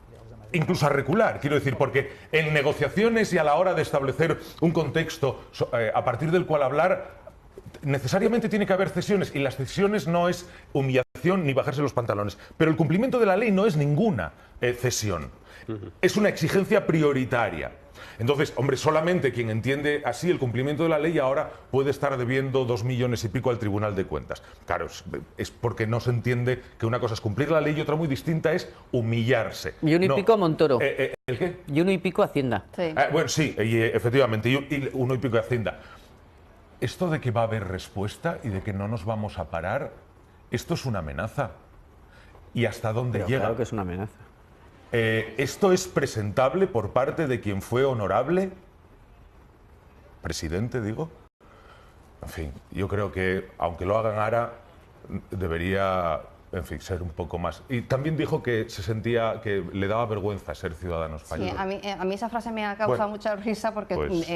Incluso a recular, quiero decir, porque en negociaciones y a la hora de establecer un contexto a partir del cual hablar, necesariamente tiene que haber cesiones, y las cesiones no es humillación ni bajarse los pantalones. Pero el cumplimiento de la ley no es ninguna cesión, es una exigencia prioritaria. Entonces, hombre, solamente quien entiende así el cumplimiento de la ley ahora puede estar debiendo 2 millones y pico al Tribunal de Cuentas. Claro, es porque no se entiende que una cosa es cumplir la ley y otra muy distinta es humillarse. Y uno y pico a Montoro. ¿El qué? Y uno y pico a Hacienda. Sí. Bueno, sí, efectivamente, y uno y pico a Hacienda. Esto de que va a haber respuesta y de que no nos vamos a parar, esto es una amenaza. ¿Y hasta dónde llega? Claro que es una amenaza. ¿Esto es presentable por parte de quien fue honorable? Presidente, digo. En fin, yo creo que, aunque lo hagan ahora, debería, en fin, ser un poco más... Y también dijo que se sentía que le daba vergüenza ser ciudadano español. Sí, a mí esa frase me ha causado mucha risa porque, pues,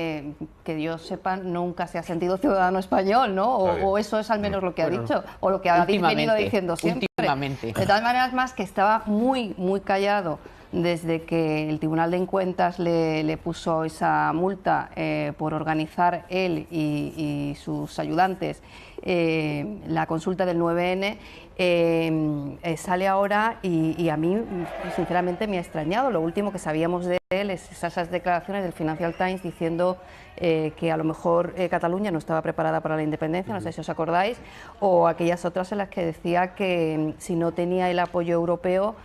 que yo sepa, nunca se ha sentido ciudadano español, ¿no? O eso es al menos lo que ha dicho, o lo que ha venido diciendo siempre. Últimamente. De todas maneras, más que estaba muy callado desde que el Tribunal de Cuentas le puso esa multa por organizar él y sus ayudantes la consulta del 9N, sale ahora y a mí sinceramente me ha extrañado. Lo último que sabíamos de él es esas declaraciones del Financial Times diciendo que a lo mejor Cataluña no estaba preparada para la independencia, no sé si os acordáis, o aquellas otras en las que decía que si no tenía el apoyo europeo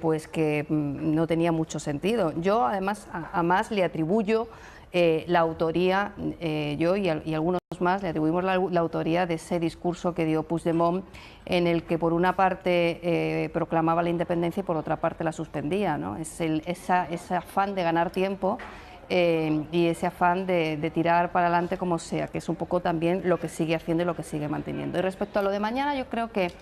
pues que no tenía mucho sentido. Yo además a Mas le atribuyo la autoría, yo y algunos más le atribuimos la autoría de ese discurso que dio Puigdemont, en el que por una parte proclamaba la independencia y por otra parte la suspendía, ¿no? Es ese afán de ganar tiempo y ese afán de tirar para adelante como sea, que es un poco también lo que sigue haciendo y lo que sigue manteniendo. Y respecto a lo de mañana, yo creo que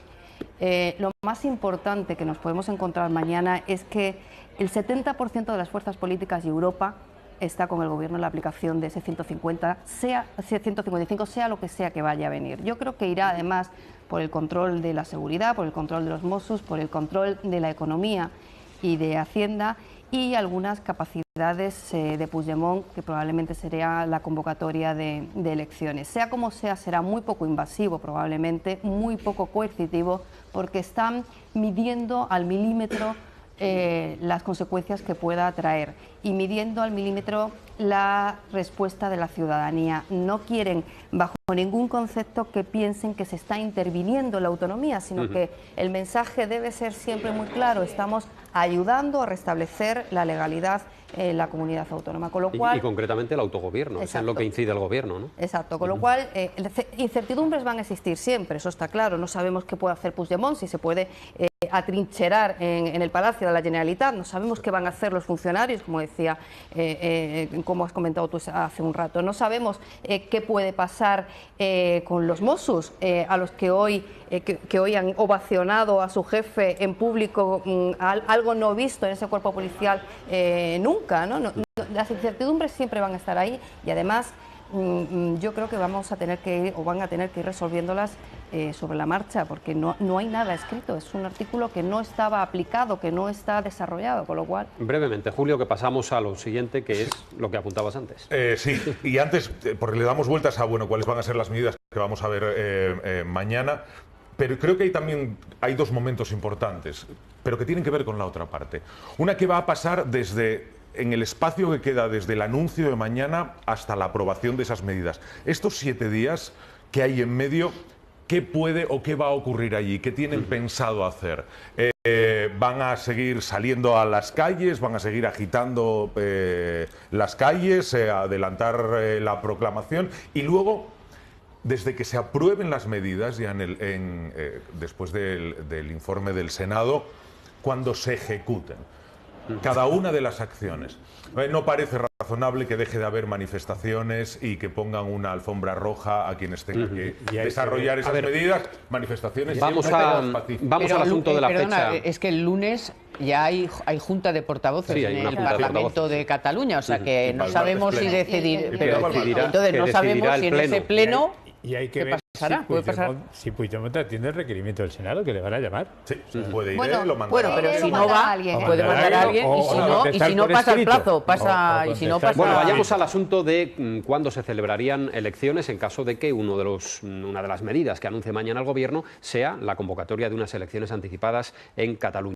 lo más importante que nos podemos encontrar mañana es que el 70% de las fuerzas políticas de Europa está con el Gobierno en la aplicación de ese 155, sea lo que sea que vaya a venir. Yo creo que irá además por el control de la seguridad, por el control de los Mossos, por el control de la economía y de Hacienda y algunas capacidades de Puigdemont, que probablemente sería la convocatoria de elecciones. Sea como sea, será muy poco invasivo, probablemente muy poco coercitivo, porque están midiendo al milímetro las consecuencias que pueda traer y midiendo al milímetro la respuesta de la ciudadanía. No quieren, bajo ningún concepto, que piensen que se está interviniendo la autonomía, sino que el mensaje debe ser siempre muy claro: estamos ayudando a restablecer la legalidad en la comunidad autónoma. Con lo cual, y concretamente el autogobierno, es en lo que incide el gobierno, ¿no? Exacto, con lo cual incertidumbres van a existir siempre, eso está claro. No sabemos qué puede hacer Puigdemont, si se puede atrincherar en el Palacio de la Generalitat, no sabemos qué van a hacer los funcionarios, como decía, como has comentado tú hace un rato, no sabemos qué puede pasar con los Mossos, a los que hoy han ovacionado a su jefe en público, algo no visto en ese cuerpo policial nunca, ¿no? Las incertidumbres siempre van a estar ahí y además yo creo que vamos a tener que ir, o van a tener que ir resolviéndolas sobre la marcha, porque no hay nada escrito, es un artículo que no estaba aplicado, que no está desarrollado, con lo cual... Brevemente, Julio, que pasamos a lo siguiente, que es lo que apuntabas antes. Sí, y antes, porque le damos vueltas a cuáles van a ser las medidas que vamos a ver mañana, pero creo que hay dos momentos importantes, pero que tienen que ver con la otra parte. Una que va a pasar en el espacio que queda desde el anuncio de mañana hasta la aprobación de esas medidas. Estos 7 días que hay en medio, ¿qué puede o qué va a ocurrir allí? ¿Qué tienen pensado hacer? ¿Van a seguir saliendo a las calles? ¿Van a seguir agitando las calles? ¿Adelantar la proclamación? Y luego, desde que se aprueben las medidas, ya después del informe del Senado, cuando se ejecuten cada una de las acciones. No parece razonable que deje de haber manifestaciones y que pongan una alfombra roja a quienes tengan que desarrollar esas medidas. Manifestaciones. Vamos al asunto de la fecha. Es que el lunes ya hay junta de portavoces en el Parlamento de Cataluña, o sea que no sabemos si decidir, pero entonces no sabemos si en ese pleno. Y hay que ver si Puigdemont atiende el requerimiento del Senado, que le van a llamar. Sí, puede ir, lo mandará. Bueno, pero si no va, puede mandar a alguien, y si no pasa el plazo, y si no pasa... Bueno, vayamos al asunto de cuándo se celebrarían elecciones en caso de que una de las medidas que anuncie mañana el Gobierno sea la convocatoria de unas elecciones anticipadas en Cataluña.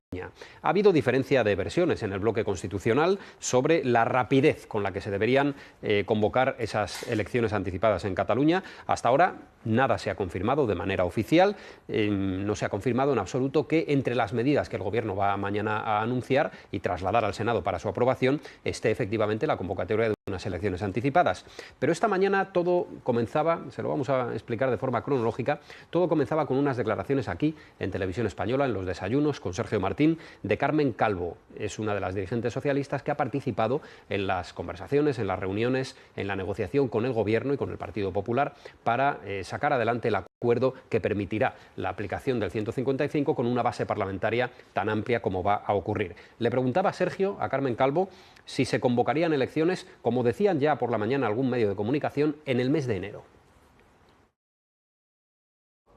Ha habido diferencia de versiones en el bloque constitucional sobre la rapidez con la que se deberían convocar esas elecciones anticipadas en Cataluña. Hasta ahora nada se ha confirmado de manera oficial, no se ha confirmado en absoluto que entre las medidas que el Gobierno va mañana a anunciar y trasladar al Senado para su aprobación esté efectivamente la convocatoria de unas elecciones anticipadas. Pero esta mañana todo comenzaba, se lo vamos a explicar de forma cronológica, todo comenzaba con unas declaraciones aquí en Televisión Española, en los desayunos con Sergio Martín, de Carmen Calvo. Es una de las dirigentes socialistas que ha participado en las conversaciones, en las reuniones, en la negociación con el Gobierno y con el Partido Popular para sacar adelante el acuerdo que permitirá la aplicación del 155 con una base parlamentaria tan amplia como va a ocurrir. Le preguntaba Sergio a Carmen Calvo si se convocarían elecciones, como decían ya por la mañana algún medio de comunicación, en el mes de enero.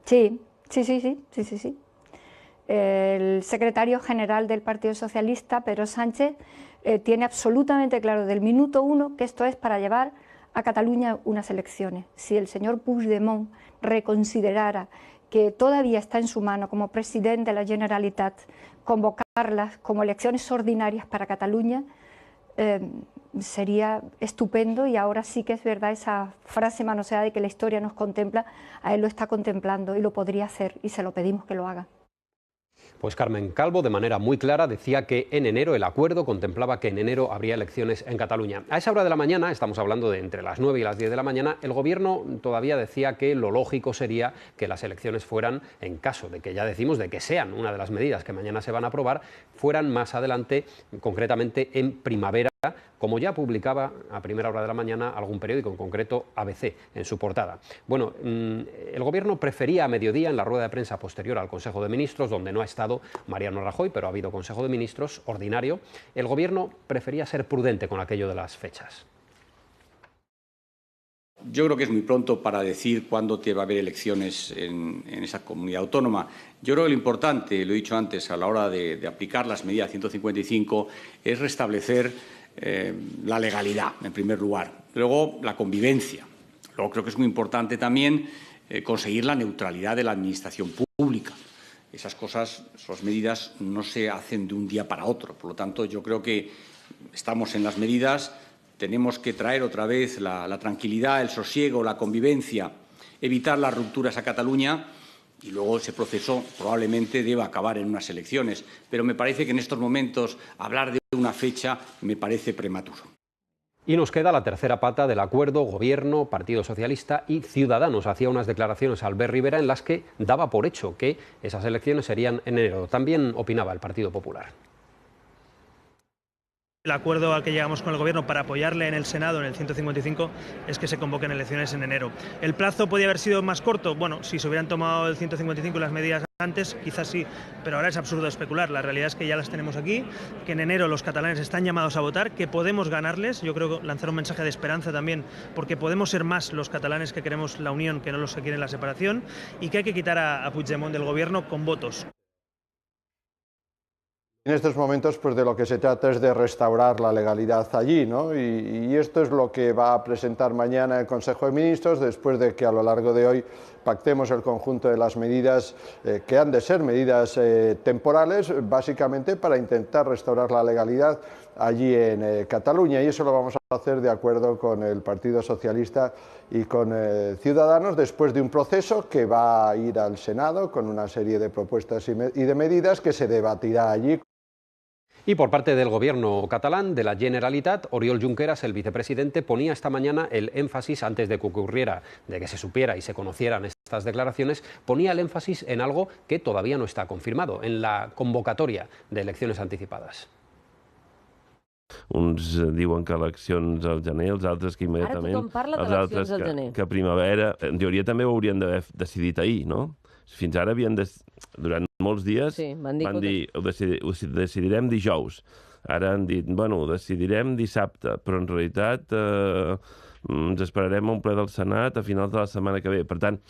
Sí. El secretario general del Partido Socialista, Pedro Sánchez, tiene absolutamente claro del minuto 1 que esto es para llevar a Cataluña unas elecciones. Si el señor Puigdemont reconsiderara que todavía está en su mano como presidente de la Generalitat convocarlas como elecciones ordinarias para Cataluña, sería estupendo, y ahora sí que es verdad esa frase manoseada de que la historia nos contempla, a él lo está contemplando y lo podría hacer y se lo pedimos que lo haga. Pues Carmen Calvo, de manera muy clara, decía que en enero el acuerdo contemplaba que en enero habría elecciones en Cataluña. A esa hora de la mañana, estamos hablando de entre las 9 y las 10 de la mañana, el Gobierno todavía decía que lo lógico sería que las elecciones fueran, en caso de que ya decimos de que sean una de las medidas que mañana se van a aprobar, fueran más adelante, concretamente en primavera, como ya publicaba a primera hora de la mañana algún periódico, en concreto ABC, en su portada. Bueno, el Gobierno prefería a mediodía, en la rueda de prensa posterior al Consejo de Ministros, donde no ha estado Mariano Rajoy, pero ha habido Consejo de Ministros ordinario, el Gobierno prefería ser prudente con aquello de las fechas. Yo creo que es muy pronto para decir cuándo va a haber elecciones en esa comunidad autónoma. Yo creo que lo importante, lo he dicho antes, a la hora de aplicar las medidas 155, es restablecer la legalidad, en primer lugar. Luego, la convivencia. Luego, creo que es muy importante también conseguir la neutralidad de la administración pública. Esas cosas, esas medidas no se hacen de un día para otro. Por lo tanto, yo creo que estamos en las medidas, tenemos que traer otra vez la tranquilidad, el sosiego, la convivencia, evitar las rupturas a Cataluña y luego ese proceso probablemente deba acabar en unas elecciones. Pero me parece que en estos momentos hablar de una fecha me parece prematuro. Y nos queda la tercera pata del acuerdo Gobierno, Partido Socialista y Ciudadanos. Hacía unas declaraciones a Albert Rivera en las que daba por hecho que esas elecciones serían en enero. También opinaba el Partido Popular. El acuerdo al que llegamos con el Gobierno para apoyarle en el Senado, en el 155, es que se convoquen elecciones en enero. ¿El plazo podía haber sido más corto? Bueno, si se hubieran tomado el 155 y las medidas antes, quizás sí, pero ahora es absurdo especular. La realidad es que ya las tenemos aquí, que en enero los catalanes están llamados a votar, que podemos ganarles. Yo creo que lanzar un mensaje de esperanza también, porque podemos ser más los catalanes que queremos la unión que no los que quieren la separación, y que hay que quitar a Puigdemont del Gobierno con votos. En estos momentos, pues de lo que se trata es de restaurar la legalidad allí, ¿no? Y esto es lo que va a presentar mañana el Consejo de Ministros, después de que a lo largo de hoy pactemos el conjunto de las medidas que han de ser medidas temporales, básicamente para intentar restaurar la legalidad allí en Cataluña, y eso lo vamos a hacer de acuerdo con el Partido Socialista y con Ciudadanos, después de un proceso que va a ir al Senado con una serie de propuestas y de medidas que se debatirá allí. Y por parte del Gobierno catalán, de la Generalitat, Oriol Junqueras, el vicepresidente, ponía esta mañana el énfasis, antes de que ocurriera, de que se supiera y se conocieran estas declaraciones, ponía el énfasis en algo que todavía no está confirmado, en la convocatoria de elecciones anticipadas. Uns diuen que eleccions al gener, els altres que immediatament, els altres que primavera. En teoria també ho haurien d'haver decidit ahir, no? Fins ara havien durant molts dies van dir ho decidirem dijous. Ara han dit, bueno, ho decidirem dissabte, però en realitat ens esperarem a un ple del Senat a finals de la setmana que ve. Per tant,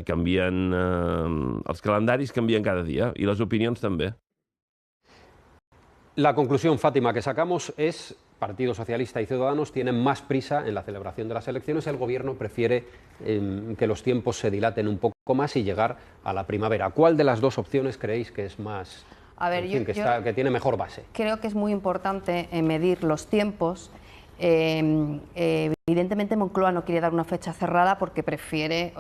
canvien els calendaris canvien cada dia i les opinions també. La conclusión, Fátima, que sacamos es Partido Socialista y Ciudadanos tienen más prisa en la celebración de las elecciones. El Gobierno prefiere que los tiempos se dilaten un poco más y llegar a la primavera. ¿Cuál de las dos opciones creéis que es más, que tiene mejor base? Creo que es muy importante medir los tiempos. Evidentemente Moncloa no quiere dar una fecha cerrada porque prefiere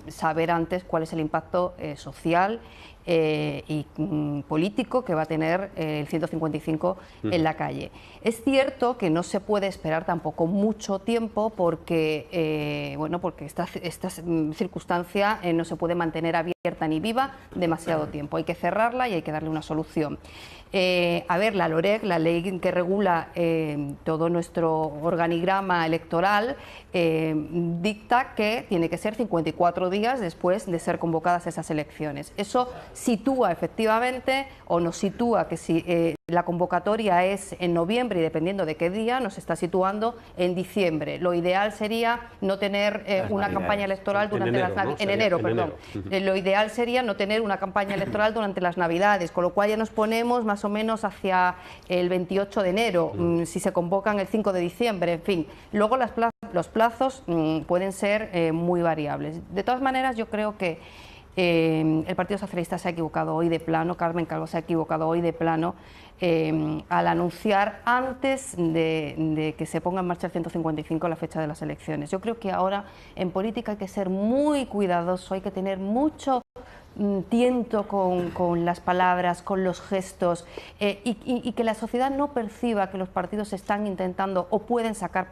saber antes cuál es el impacto social y político que va a tener el 155 en la calle. Es cierto que no se puede esperar tampoco mucho tiempo porque, porque esta circunstancia no se puede mantener abierta ni viva demasiado tiempo. Hay que cerrarla y hay que darle una solución. A ver, la LOREC, la ley que regula todo nuestro organigrama electoral, dicta que tiene que ser 54 días después de ser convocadas esas elecciones. Eso sitúa efectivamente o nos sitúa que si la convocatoria es en noviembre y dependiendo de qué día nos está situando en diciembre. Lo ideal sería no tener una campaña electoral durante las Navidades. En enero, perdón. Lo ideal sería no tener una campaña electoral durante las Navidades, con lo cual ya nos ponemos más o menos hacia el 28 de enero, si se convocan el 5 de diciembre, en fin. Luego los plazos pueden ser muy variables. De todas maneras, yo creo que el Partido Socialista se ha equivocado hoy de plano, Carmen Calvo se ha equivocado hoy de plano al anunciar antes de que se ponga en marcha el 155 la fecha de las elecciones. Yo creo que ahora en política hay que ser muy cuidadoso, hay que tener mucho tiento con las palabras, con los gestos, y que la sociedad no perciba que los partidos están intentando o pueden sacar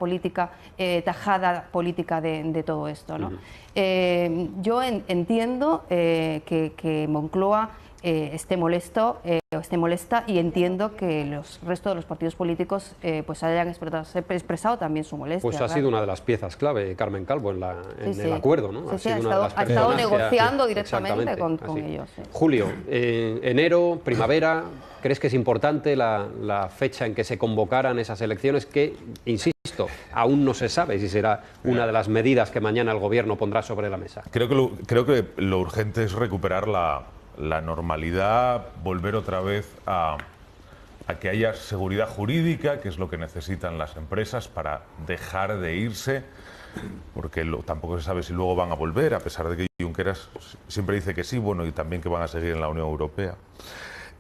tajada política de todo esto, ¿no? Yo entiendo que Moncloa esté molesta, y entiendo que los restos de los partidos políticos pues hayan expresado también su molestia. Pues ha sido una de las piezas clave, Carmen Calvo, en el acuerdo, ¿no? Sí, ha estado negociando directamente con ellos. Sí. Julio, enero, primavera, ¿crees que es importante la fecha en que se convocaran esas elecciones que, insisto, aún no se sabe si será una de las medidas que mañana el Gobierno pondrá sobre la mesa? Creo que lo urgente es recuperar la normalidad, volver otra vez a que haya seguridad jurídica, que es lo que necesitan las empresas para dejar de irse, porque tampoco se sabe si luego van a volver, a pesar de que Junqueras siempre dice que sí, bueno, y también que van a seguir en la Unión Europea.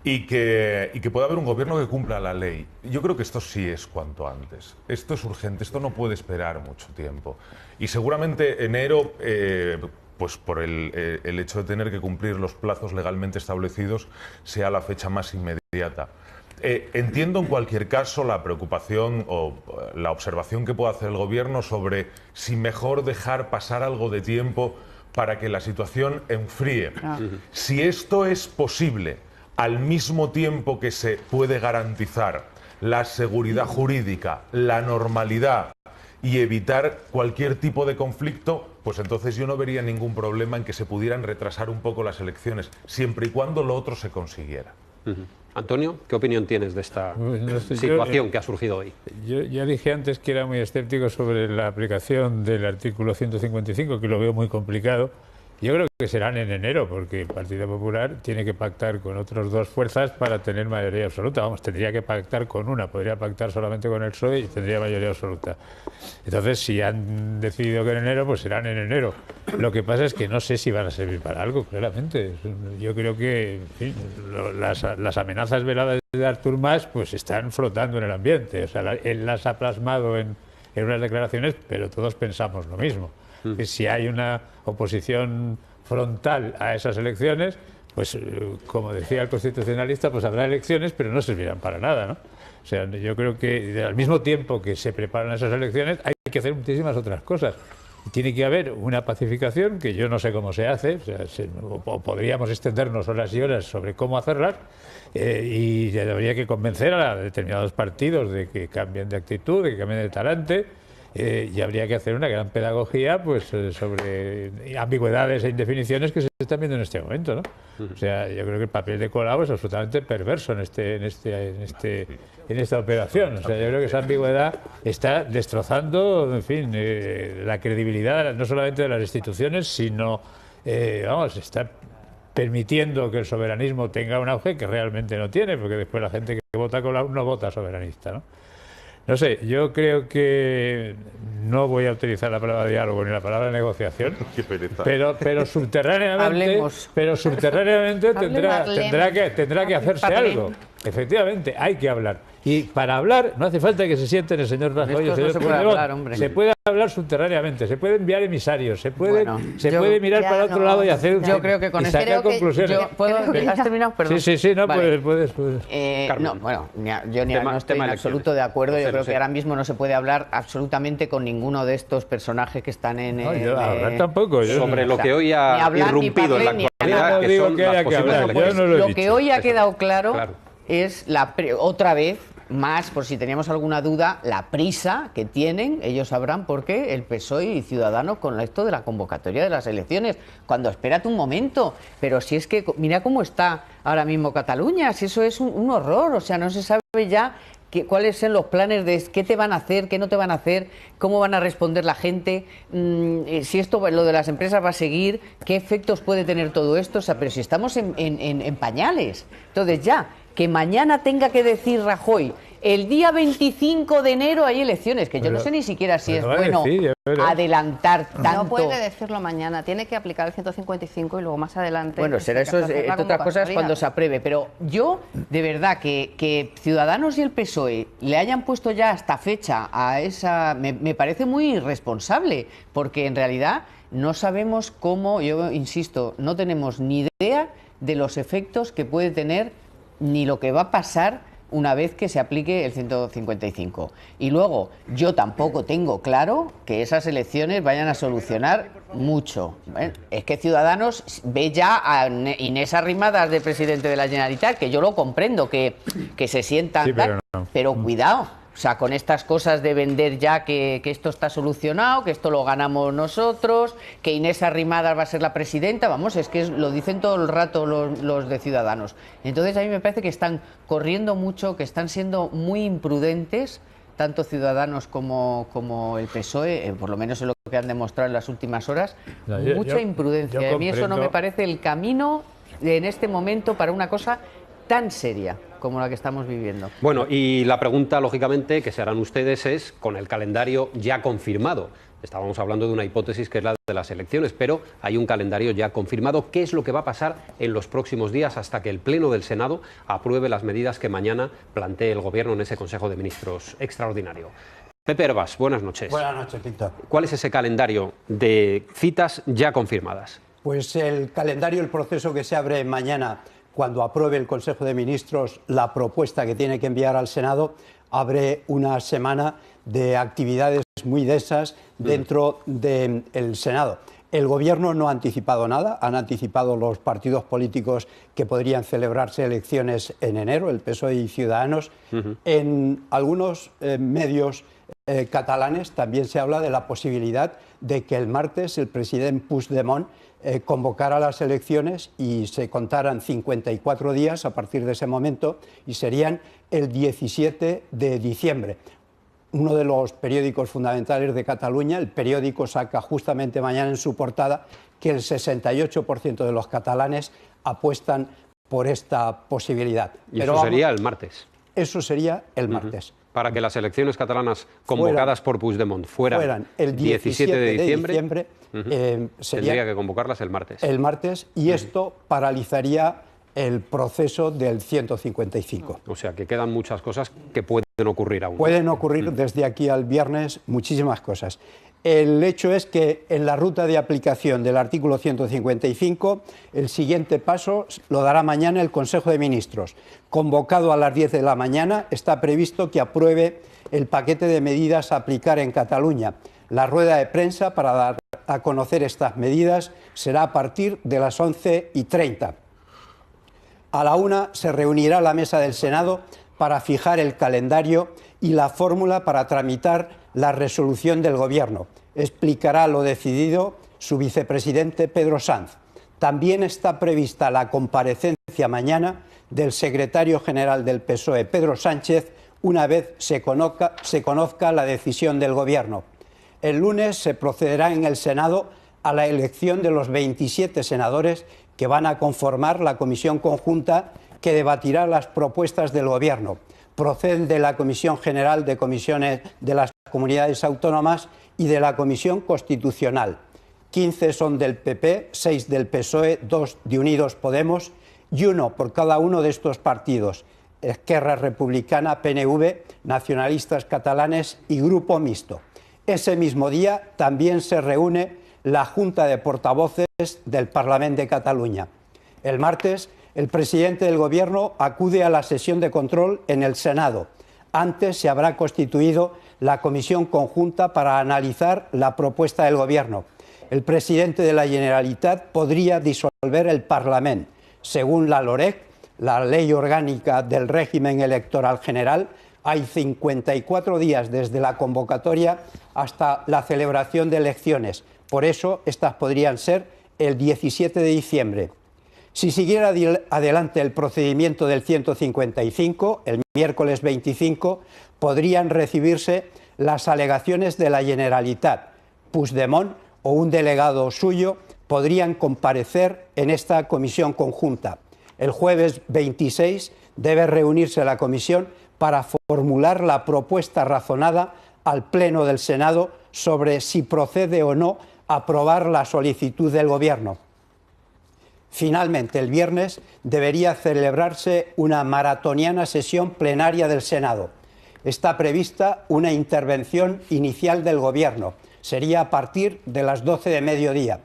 Y que pueda haber un gobierno que cumpla la ley. Yo creo que esto sí es cuanto antes. Esto es urgente, esto no puede esperar mucho tiempo. Y seguramente enero, pues por el hecho de tener que cumplir los plazos legalmente establecidos, sea la fecha más inmediata. Entiendo en cualquier caso la preocupación o la observación que pueda hacer el Gobierno sobre si mejor dejar pasar algo de tiempo para que la situación enfríe. Si esto es posible al mismo tiempo que se puede garantizar la seguridad jurídica, la normalidad y evitar cualquier tipo de conflicto, pues entonces yo no vería ningún problema en que se pudieran retrasar un poco las elecciones, siempre y cuando lo otro se consiguiera. Antonio, ¿qué opinión tienes de esta situación que ha surgido hoy? Yo ya dije antes que era muy escéptico sobre la aplicación del artículo 155, que lo veo muy complicado. Yo creo que serán en enero, porque el Partido Popular tiene que pactar con otras dos fuerzas para tener mayoría absoluta. Vamos, tendría que pactar con una, podría pactar solamente con el PSOE y tendría mayoría absoluta. Entonces, si han decidido que en enero, pues serán en enero. Lo que pasa es que no sé si van a servir para algo, claramente. Yo creo que, en fin, las amenazas veladas de Artur Mas pues están flotando en el ambiente. O sea, él las ha plasmado en unas declaraciones, pero todos pensamos lo mismo. Que si hay una oposición frontal a esas elecciones, pues como decía el constitucionalista, pues habrá elecciones, pero no servirán para nada, ¿no? O sea, yo creo que al mismo tiempo que se preparan esas elecciones hay que hacer muchísimas otras cosas. Tiene que haber una pacificación, que yo no sé cómo se hace, o podríamos extendernos horas y horas sobre cómo hacerlas, y habría que convencer a determinados partidos de que cambien de actitud, de que cambien de talante. Y habría que hacer una gran pedagogía pues sobre ambigüedades e indefiniciones que se están viendo en este momento, ¿no? O sea, yo creo que el papel de Colau es absolutamente perverso en esta operación. O sea, yo creo que esa ambigüedad está destrozando, en fin, la credibilidad no solamente de las instituciones, sino, está permitiendo que el soberanismo tenga un auge que realmente no tiene, porque después la gente que vota Colau no vota soberanista, ¿no? No sé, yo creo que no voy a utilizar la palabra diálogo ni la palabra negociación, pero subterráneamente tendrá que hacerse algo. Efectivamente, hay que hablar. Y para hablar no hace falta que se sienten el señor Rajoy y el señor Puigdemont. Se puede hablar subterráneamente, se puede enviar emisarios, se puede mirar para otro lado y hacer sacar conclusiones. ¿Has terminado? Perdón. Sí, no, vale. puedes. Yo no estoy en absoluto de acuerdo. Yo creo que ahora mismo no se puede hablar absolutamente con ninguno de estos personajes que están en... tampoco. Sobre lo que hoy ha irrumpido en la actualidad, que son las posibles elecciones. Lo que hoy ha quedado claro es otra vez, más por si teníamos alguna duda, la prisa que tienen, ellos sabrán por qué, el PSOE y Ciudadanos con esto de la convocatoria de las elecciones. Cuando espérate un momento, pero si es que mira cómo está ahora mismo Cataluña, si eso es un horror, o sea, no se sabe ya cuáles son los planes de qué te van a hacer, qué no te van a hacer, cómo van a responder la gente, si lo de las empresas va a seguir, qué efectos puede tener todo esto, o sea, pero si estamos en pañales. Entonces ya, que mañana tenga que decir Rajoy, el día 25 de enero hay elecciones, que yo no sé ni siquiera si es bueno adelantar tanto. No puede decirlo mañana, tiene que aplicar el 155 y luego más adelante... Bueno, será eso, otra cosa es cuando se apruebe, pero yo, de verdad, que Ciudadanos y el PSOE le hayan puesto ya hasta fecha a esa... Me parece muy irresponsable, porque en realidad no sabemos cómo, yo insisto, no tenemos ni idea de los efectos que puede tener ni lo que va a pasar una vez que se aplique el 155. Y luego, yo tampoco tengo claro que esas elecciones vayan a solucionar mucho. Es que Ciudadanos ve ya a Inés Arrimadas de presidente de la Generalitat, que yo lo comprendo, que se sientan... Sí, pero cuidado. O sea, con estas cosas de vender ya que esto está solucionado, que esto lo ganamos nosotros, que Inés Arrimadas va a ser la presidenta, vamos, es que lo dicen todo el rato los de Ciudadanos. Entonces a mí me parece que están corriendo mucho, que están siendo muy imprudentes, tanto Ciudadanos como el PSOE, por lo menos es lo que han demostrado en las últimas horas, mucha imprudencia. A mí eso no me parece el camino en este momento para una cosa tan seria como la que estamos viviendo. Bueno, y la pregunta, lógicamente, que se harán ustedes es, con el calendario ya confirmado. Estábamos hablando de una hipótesis que es la de las elecciones, pero hay un calendario ya confirmado. ¿Qué es lo que va a pasar en los próximos días hasta que el Pleno del Senado apruebe las medidas que mañana plantee el Gobierno en ese Consejo de Ministros extraordinario? Pepe Herbás, buenas noches. Buenas noches, Víctor. ¿Cuál es ese calendario de citas ya confirmadas? Pues el calendario, el proceso que se abre mañana, cuando apruebe el Consejo de Ministros la propuesta que tiene que enviar al Senado, abre una semana de actividades muy densas dentro del Senado. El Gobierno no ha anticipado nada, han anticipado los partidos políticos que podrían celebrarse elecciones en enero, el PSOE y Ciudadanos. En algunos medios catalanes también se habla de la posibilidad de que el martes el presidente Puigdemont convocara las elecciones y se contaran 54 días a partir de ese momento y serían el 17 de diciembre. Uno de los periódicos fundamentales de Cataluña, El Periódico, saca justamente mañana en su portada que el 68% de los catalanes apuestan por esta posibilidad. Y eso sería el martes. Eso sería el martes. Para que las elecciones catalanas convocadas por Puigdemont fueran el 17 de diciembre, tendría que convocarlas el martes. El martes, y esto paralizaría el proceso del 155. O sea, que quedan muchas cosas que pueden ocurrir aún. Pueden ocurrir desde aquí al viernes muchísimas cosas. El hecho es que en la ruta de aplicación del artículo 155, el siguiente paso lo dará mañana el Consejo de Ministros. Convocado a las 10 de la mañana, está previsto que apruebe el paquete de medidas a aplicar en Cataluña. La rueda de prensa para dar a conocer estas medidas será a partir de las 11:30. A la 1 se reunirá la mesa del Senado para fijar el calendario y la fórmula para tramitar la resolución del Gobierno. Explicará lo decidido su vicepresidente Pedro Sanz. También está prevista la comparecencia mañana del secretario general del PSOE, Pedro Sánchez, una vez se conozca la decisión del Gobierno. El lunes se procederá en el Senado a la elección de los 27 senadores que van a conformar la comisión conjunta que debatirá las propuestas del Gobierno. Proceden de la Comisión General de Comisiones de las Comunidades Autónomas y de la Comisión Constitucional. 15 son del PP, 6 del PSOE, 2 de Unidos Podemos y 1 por cada uno de estos partidos: Esquerra Republicana, PNV, Nacionalistas Catalanes y Grupo Mixto. Ese mismo día también se reúne la Junta de Portavoces del Parlamento de Cataluña. El martes, el presidente del Gobierno acude a la sesión de control en el Senado. Antes se habrá constituido la comisión conjunta para analizar la propuesta del Gobierno. El presidente de la Generalitat podría disolver el Parlamento. Según la LOREC, la Ley Orgánica del Régimen Electoral General, hay 54 días desde la convocatoria hasta la celebración de elecciones. Por eso, estas podrían ser el 17 de diciembre. Si siguiera adelante el procedimiento del 155, el miércoles 25, podrían recibirse las alegaciones de la Generalitat. Puigdemont o un delegado suyo podrían comparecer en esta comisión conjunta. El jueves 26 debe reunirse la comisión para formular la propuesta razonada al Pleno del Senado sobre si procede o no aprobar la solicitud del Gobierno. Finalmente, el viernes debería celebrarse una maratoniana sesión plenaria del Senado. Está prevista una intervención inicial del Gobierno. Sería a partir de las 12 de mediodía.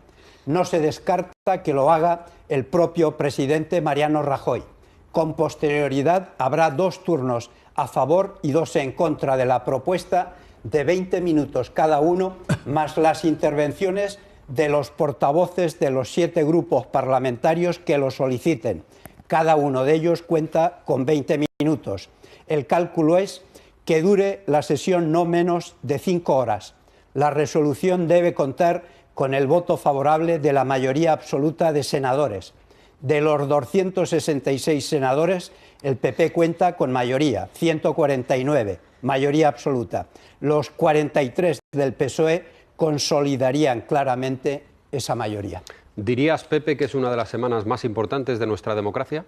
No se descarta que lo haga el propio presidente Mariano Rajoy. Con posterioridad habrá 2 turnos a favor y 2 en contra de la propuesta de 20 minutos cada uno, más las intervenciones de los portavoces de los 7 grupos parlamentarios que lo soliciten. Cada uno de ellos cuenta con 20 minutos. El cálculo es que dure la sesión no menos de 5 horas. La resolución debe contar con el voto favorable de la mayoría absoluta de senadores. De los 266 senadores, el PP cuenta con mayoría, 149, mayoría absoluta. Los 43 del PSOE consolidarían claramente esa mayoría. ¿Dirías, Pepe, que es una de las semanas más importantes de nuestra democracia?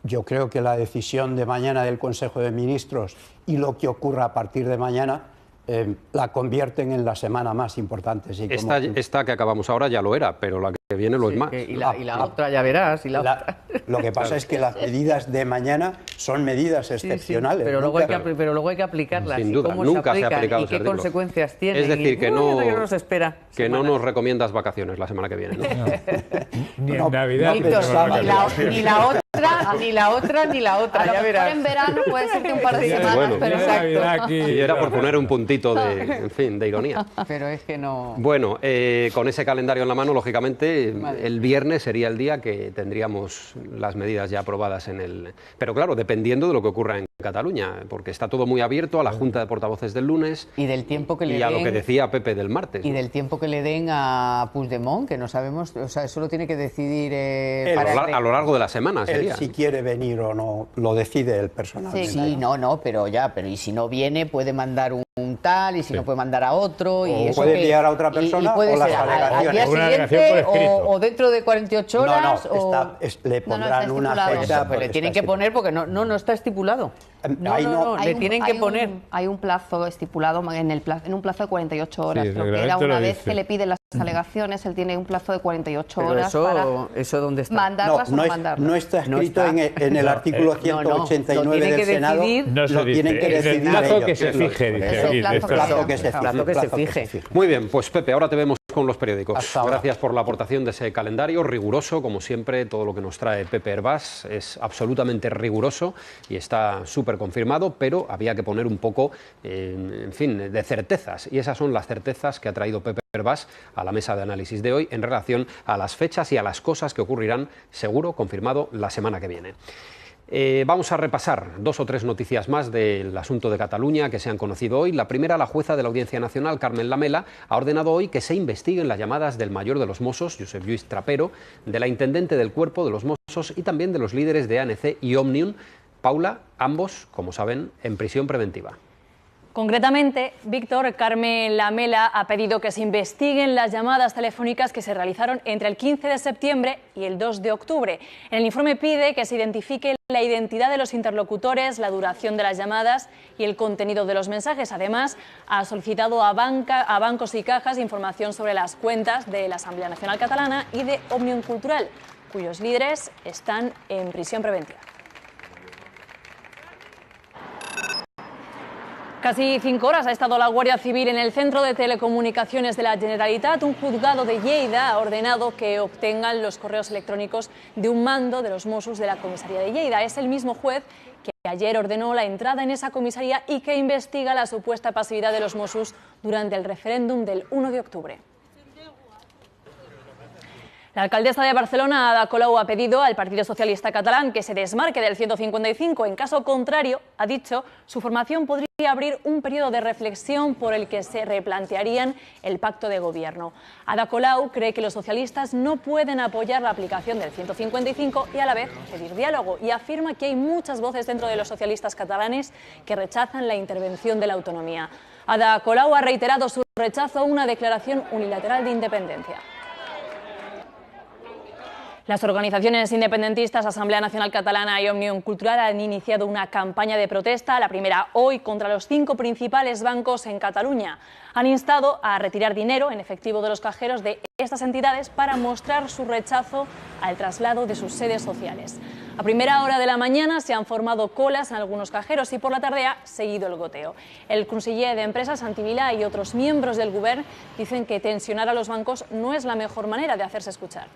Yo creo que la decisión de mañana del Consejo de Ministros y lo que ocurra a partir de mañana la convierten en la semana más importante. Sí, esta que acabamos ahora ya lo era, pero la que viene lo es más. Y la otra ya verás. Lo que pasa es que las medidas de mañana son medidas excepcionales. Pero luego hay que aplicarlas. Sin duda, cómo nunca se ha aplican, aplicado y qué consecuencias tienen. Es decir, que no nos recomiendas vacaciones la semana que viene, ¿no? Ni en Navidad. Ni la otra. A lo mejor en verano puede ser que un par de semanas, bueno, pero exacto. Y era por poner un puntito de ironía. Pero es que no... Bueno, con ese calendario en la mano, lógicamente, el viernes sería el día que tendríamos las medidas ya aprobadas en el... Pero claro, dependiendo de lo que ocurra en Cataluña, porque está todo muy abierto a la Junta de Portavoces del lunes. Y del tiempo que le den... Y a lo que decía Pepe del martes. Y del tiempo que le den a Puigdemont, que no sabemos... O sea, eso lo tiene que decidir... a lo largo de la semana sería. Si quiere venir o no, lo decide él personalmente. Sí, pero y si no viene puede mandar un tal, y si no puede mandar a otro, y o puede enviar a otra persona, puede o las ser alegaciones. al día siguiente o dentro de 48 horas. Le pondrán una fecha. Pues le tienen que poner porque no está estipulado. Le tienen que poner. Hay un plazo estipulado en un plazo de 48 horas. Sí, lo que era una vez que le piden las alegaciones, él tiene un plazo de 48 horas para ¿dónde está? mandarlas o no mandarlas. No está escrito en el artículo 189 del Senado. Lo tienen que decidir. El plazo que se fije, dice. El plazo que se fije. Muy bien, pues Pepe, ahora te vemos con los periódicos. Gracias por la aportación de ese calendario riguroso, como siempre. Todo lo que nos trae Pepe Herbás es absolutamente riguroso y está súper confirmado, pero había que poner un poco, en fin, de certezas, y esas son las certezas que ha traído Pepe Herbás a la mesa de análisis de hoy en relación a las fechas y a las cosas que ocurrirán, seguro, confirmado, la semana que viene. Vamos a repasar 2 o 3 noticias más del asunto de Cataluña que se han conocido hoy. La primera, la jueza de la Audiencia Nacional, Carmen Lamela, ha ordenado hoy que se investiguen las llamadas del mayor de los Mossos, Josep Lluís Trapero, de la intendente del Cuerpo de los Mossos y también de los líderes de ANC y Òmnium, Paula, ambos, como saben, en prisión preventiva. Concretamente, Víctor, Carmen Lamela ha pedido que se investiguen las llamadas telefónicas que se realizaron entre el 15 de septiembre y el 2 de octubre. En el informe pide que se identifique la identidad de los interlocutores, la duración de las llamadas y el contenido de los mensajes. Además, ha solicitado a bancos y cajas información sobre las cuentas de la Asamblea Nacional Catalana y de Òmnium Cultural, cuyos líderes están en prisión preventiva. Casi 5 horas ha estado la Guardia Civil en el Centro de Telecomunicaciones de la Generalitat. Un juzgado de Lleida ha ordenado que obtengan los correos electrónicos de un mando de los Mossos de la comisaría de Lleida. Es el mismo juez que ayer ordenó la entrada en esa comisaría y que investiga la supuesta pasividad de los Mossos durante el referéndum del 1 de octubre. La alcaldesa de Barcelona, Ada Colau, ha pedido al Partido Socialista Catalán que se desmarque del 155. En caso contrario, ha dicho, su formación podría abrir un periodo de reflexión por el que se replantearían el pacto de gobierno. Ada Colau cree que los socialistas no pueden apoyar la aplicación del 155 y a la vez pedir diálogo, y afirma que hay muchas voces dentro de los socialistas catalanes que rechazan la intervención de la autonomía. Ada Colau ha reiterado su rechazo a una declaración unilateral de independencia. Las organizaciones independentistas Asamblea Nacional Catalana y Òmnium Cultural han iniciado una campaña de protesta, la primera hoy, contra los 5 principales bancos en Cataluña. Han instado a retirar dinero en efectivo de los cajeros de estas entidades para mostrar su rechazo al traslado de sus sedes sociales. A primera hora de la mañana se han formado colas en algunos cajeros y por la tarde ha seguido el goteo. El conseller de Empresas, Santi Vila, y otros miembros del Govern dicen que tensionar a los bancos no es la mejor manera de hacerse escuchar.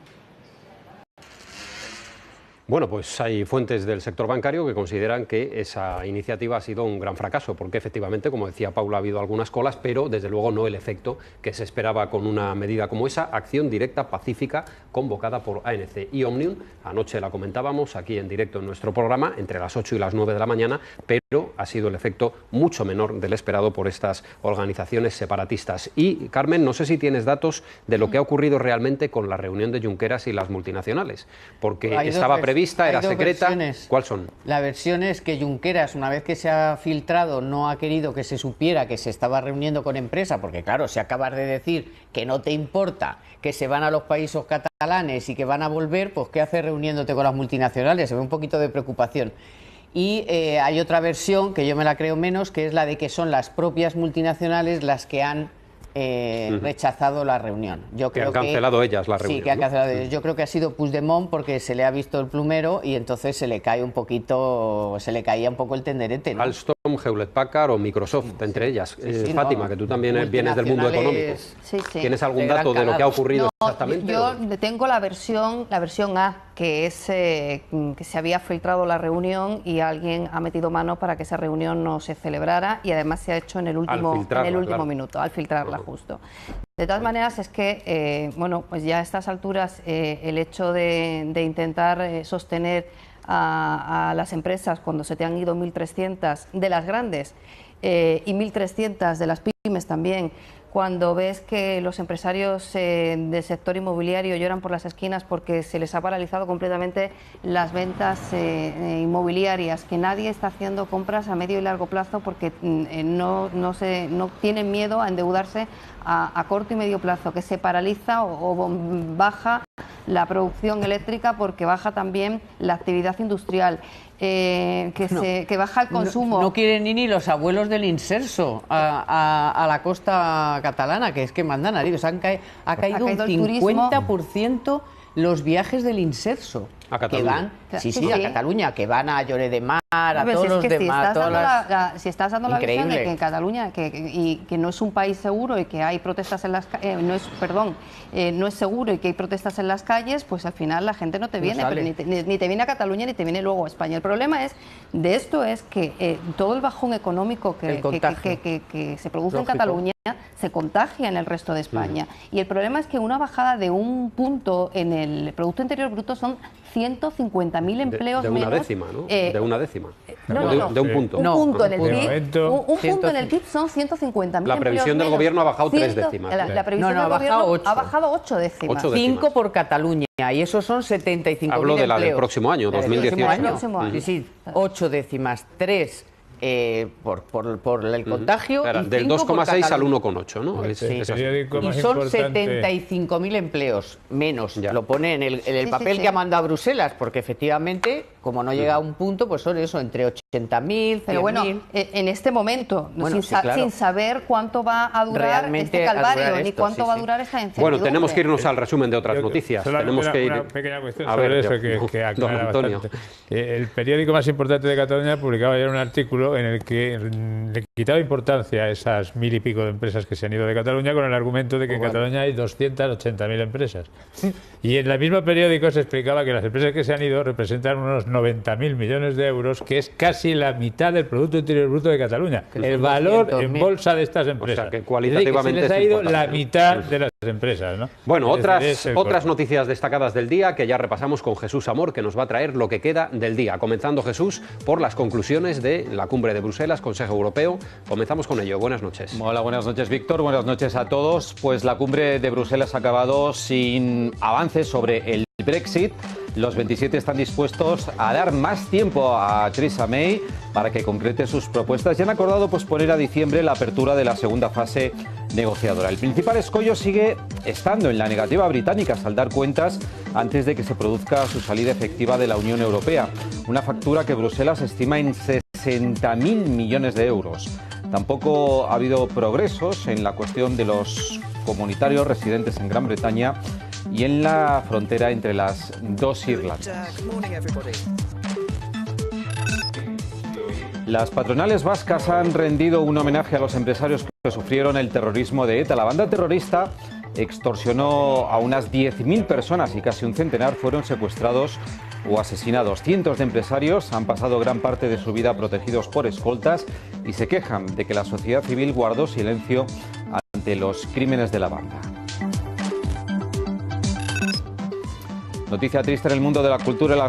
Bueno, pues hay fuentes del sector bancario que consideran que esa iniciativa ha sido un gran fracaso, porque efectivamente, como decía Paula, ha habido algunas colas, pero desde luego no el efecto que se esperaba con una medida como esa, acción directa pacífica convocada por ANC y Òmnium. Anoche la comentábamos aquí en directo en nuestro programa, entre las 8 y las 9 de la mañana, pero ha sido el efecto mucho menor del esperado por estas organizaciones separatistas. Y, Carmen, no sé si tienes datos de lo que ha ocurrido realmente con la reunión de Junqueras y las multinacionales, porque estaba prevista, era secreta. ¿Cuáles son? La versión es que Junqueras, una vez que se ha filtrado, no ha querido que se supiera que se estaba reuniendo con empresa, porque claro, si acabas de decir que no te importa, que se van a los países catalanes y que van a volver, pues ¿qué haces reuniéndote con las multinacionales? Se ve un poquito de preocupación. Y hay otra versión, que yo me la creo menos, que es la de que son las propias multinacionales las que han rechazado la reunión. Que han cancelado ellas la reunión. Sí, que han cancelado ellas. Yo creo que ha sido Puigdemont porque se le ha visto el plumero y entonces se le caía un poco el tenderete, ¿no? Alstom, Hewlett Packard o Microsoft, entre ellas. Fátima, que tú también vienes del mundo económico. Sí. ¿Tienes algún dato de lo que ha ocurrido exactamente? Yo tengo la versión A, que es que se había filtrado la reunión y alguien ha metido mano para que esa reunión no se celebrara y además se ha hecho en el último minuto, al filtrarla justo. De todas maneras, es que, bueno, pues ya a estas alturas el hecho de intentar sostener a las empresas cuando se te han ido 1.300 de las grandes y 1.300 de las pymes también, cuando ves que los empresarios del sector inmobiliario lloran por las esquinas porque se les ha paralizado completamente las ventas inmobiliarias, que nadie está haciendo compras a medio y largo plazo porque no tienen miedo a endeudarse a corto y medio plazo, que se paraliza o baja la producción eléctrica porque baja también la actividad industrial, que baja el consumo. No quieren ni los abuelos del inserso a la costa catalana, que es que mandan a Dios. Ha caído un 50% los viajes del inserso. A Cataluña. A Cataluña, que van a Lloret de Mar, a todos los demás. Si estás dando la visión de que en Cataluña que no es un país seguro y que hay protestas en las no es seguro y que hay protestas en las calles, pues al final la gente no te viene, pero ni te viene a Cataluña ni te viene luego a España. El problema es que todo el bajón económico que se produce en Cataluña se contagia en el resto de España. Y el problema es que una bajada de un punto en el Producto Interior Bruto son 150.000 empleos menos. De una décima, ¿no? De una décima. De un punto. Un punto en el PIB son 150.000 empleos. La previsión del gobierno ha bajado 3 décimas. La previsión del gobierno ha bajado 8 décimas. 5 por Cataluña, y esos son 75.000 empleos. Hablo de la del próximo año, 2018. Sí, 8 décimas, 3 por el contagio. Del 2,6 al 1,8, ¿no? Y son 75.000 empleos menos. Lo pone en el papel que ha mandado a Bruselas, porque efectivamente, como no llega a un punto, pues son eso, entre 80.000, 100.000. Pero bueno, en este momento, sin saber cuánto va a durar este calvario, ni cuánto va a durar esta incertidumbre. Bueno, tenemos que irnos al resumen de otras noticias. Tenemos que ir. Una pequeña cuestión sobre eso que aclara bastante. El periódico más importante de Cataluña publicaba ayer un artículo en el que le quitaba importancia a esas 1.000 y pico de empresas que se han ido de Cataluña con el argumento de que en Cataluña hay 280.000 empresas. Y en el mismo periódico se explicaba que las empresas que se han ido representan unos 90.000 millones de euros, que es casi la mitad del Producto Interior Bruto de Cataluña. El valor en bolsa de estas empresas. O sea, que cualitativamente se les ha ido la mitad de las empresas, ¿no? Bueno, otras noticias destacadas del día que ya repasamos con Jesús Amor, que nos va a traer lo que queda del día. Comenzando, Jesús, por las conclusiones de la cumbre de Bruselas, Consejo Europeo. Comenzamos con ello. Buenas noches. Hola, buenas noches, Víctor. Buenas noches a todos. Pues la cumbre de Bruselas ha acabado sin avances sobre el Brexit. Los 27 están dispuestos a dar más tiempo a Theresa May para que concrete sus propuestas y han acordado posponer a diciembre la apertura de la segunda fase negociadora. El principal escollo sigue estando en la negativa británica a saldar cuentas antes de que se produzca su salida efectiva de la Unión Europea. Una factura que Bruselas estima en 60.000 millones de euros. Tampoco ha habido progresos en la cuestión de los comunitarios residentes en Gran Bretaña y en la frontera entre las dos Irlandas. Las patronales vascas han rendido un homenaje a los empresarios que sufrieron el terrorismo de ETA. La banda terrorista extorsionó a unas 10.000 personas y casi un centenar fueron secuestrados o asesinados. Cientos de empresarios han pasado gran parte de su vida protegidos por escoltas y se quejan de que la sociedad civil guardó silencio ante los crímenes de la banda. Noticia triste en el mundo de la cultura, el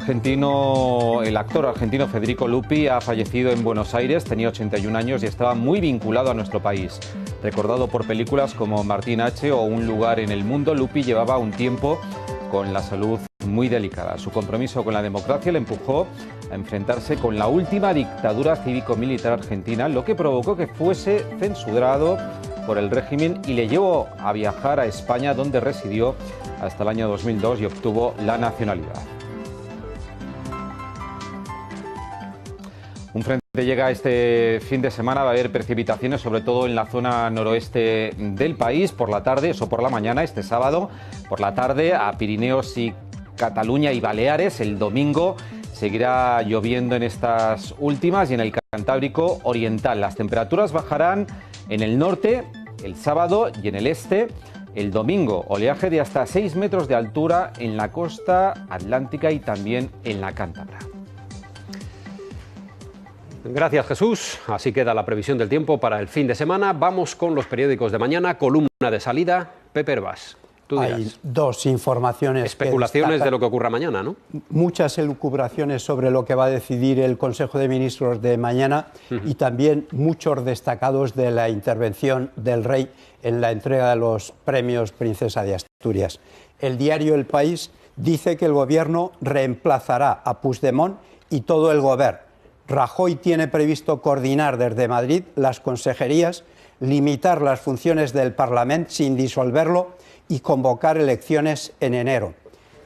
actor argentino Federico Lupi ha fallecido en Buenos Aires, tenía 81 años y estaba muy vinculado a nuestro país. Recordado por películas como Martín H. o Un lugar en el mundo, Lupi llevaba un tiempo con la salud muy delicada. Su compromiso con la democracia le empujó a enfrentarse con la última dictadura cívico-militar argentina, lo que provocó que fuese censurado por el régimen y le llevó a viajar a España, donde residió hasta el año 2002 y obtuvo la nacionalidad. Un frente llega este fin de semana, va a haber precipitaciones sobre todo en la zona noroeste del país por la tarde, eso por la mañana, este sábado, por la tarde a Pirineos y Cataluña y Baleares. El domingo seguirá lloviendo en estas últimas y en el Cantábrico oriental. Las temperaturas bajarán en el norte el sábado y en el este el domingo. Oleaje de hasta 6 metros de altura en la costa atlántica y también en la Cántabra. Gracias, Jesús. Así queda la previsión del tiempo para el fin de semana. Vamos con los periódicos de mañana. Columna de salida, Pepe Herbás. Tú dirás. Hay dos informaciones. Especulaciones de lo que ocurra mañana, ¿no? Muchas elucubraciones sobre lo que va a decidir el Consejo de Ministros de mañana y también muchos destacados de la intervención del Rey en la entrega de los premios Princesa de Asturias. El diario El País dice que el Gobierno reemplazará a Puigdemont y todo el Govern. Rajoy tiene previsto coordinar desde Madrid las consejerías, limitar las funciones del Parlamento sin disolverlo y convocar elecciones en enero.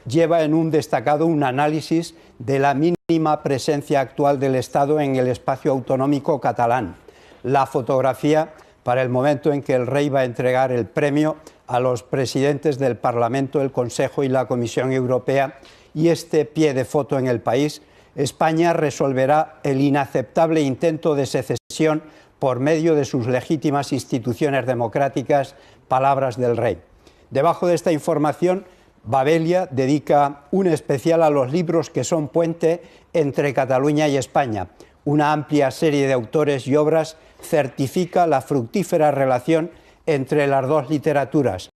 Lleva en un destacado un análisis de la mínima presencia actual del Estado en el espacio autonómico catalán. La fotografía para el momento en que el Rey va a entregar el premio a los presidentes del Parlamento, el Consejo y la Comisión Europea. Y este pie de foto en El País: España resolverá el inaceptable intento de secesión por medio de sus legítimas instituciones democráticas, palabras del Rey. Debajo de esta información, Babelia dedica un especial a los libros que son puente entre Cataluña y España. Una amplia serie de autores y obras certifica la fructífera relación entre las dos literaturas.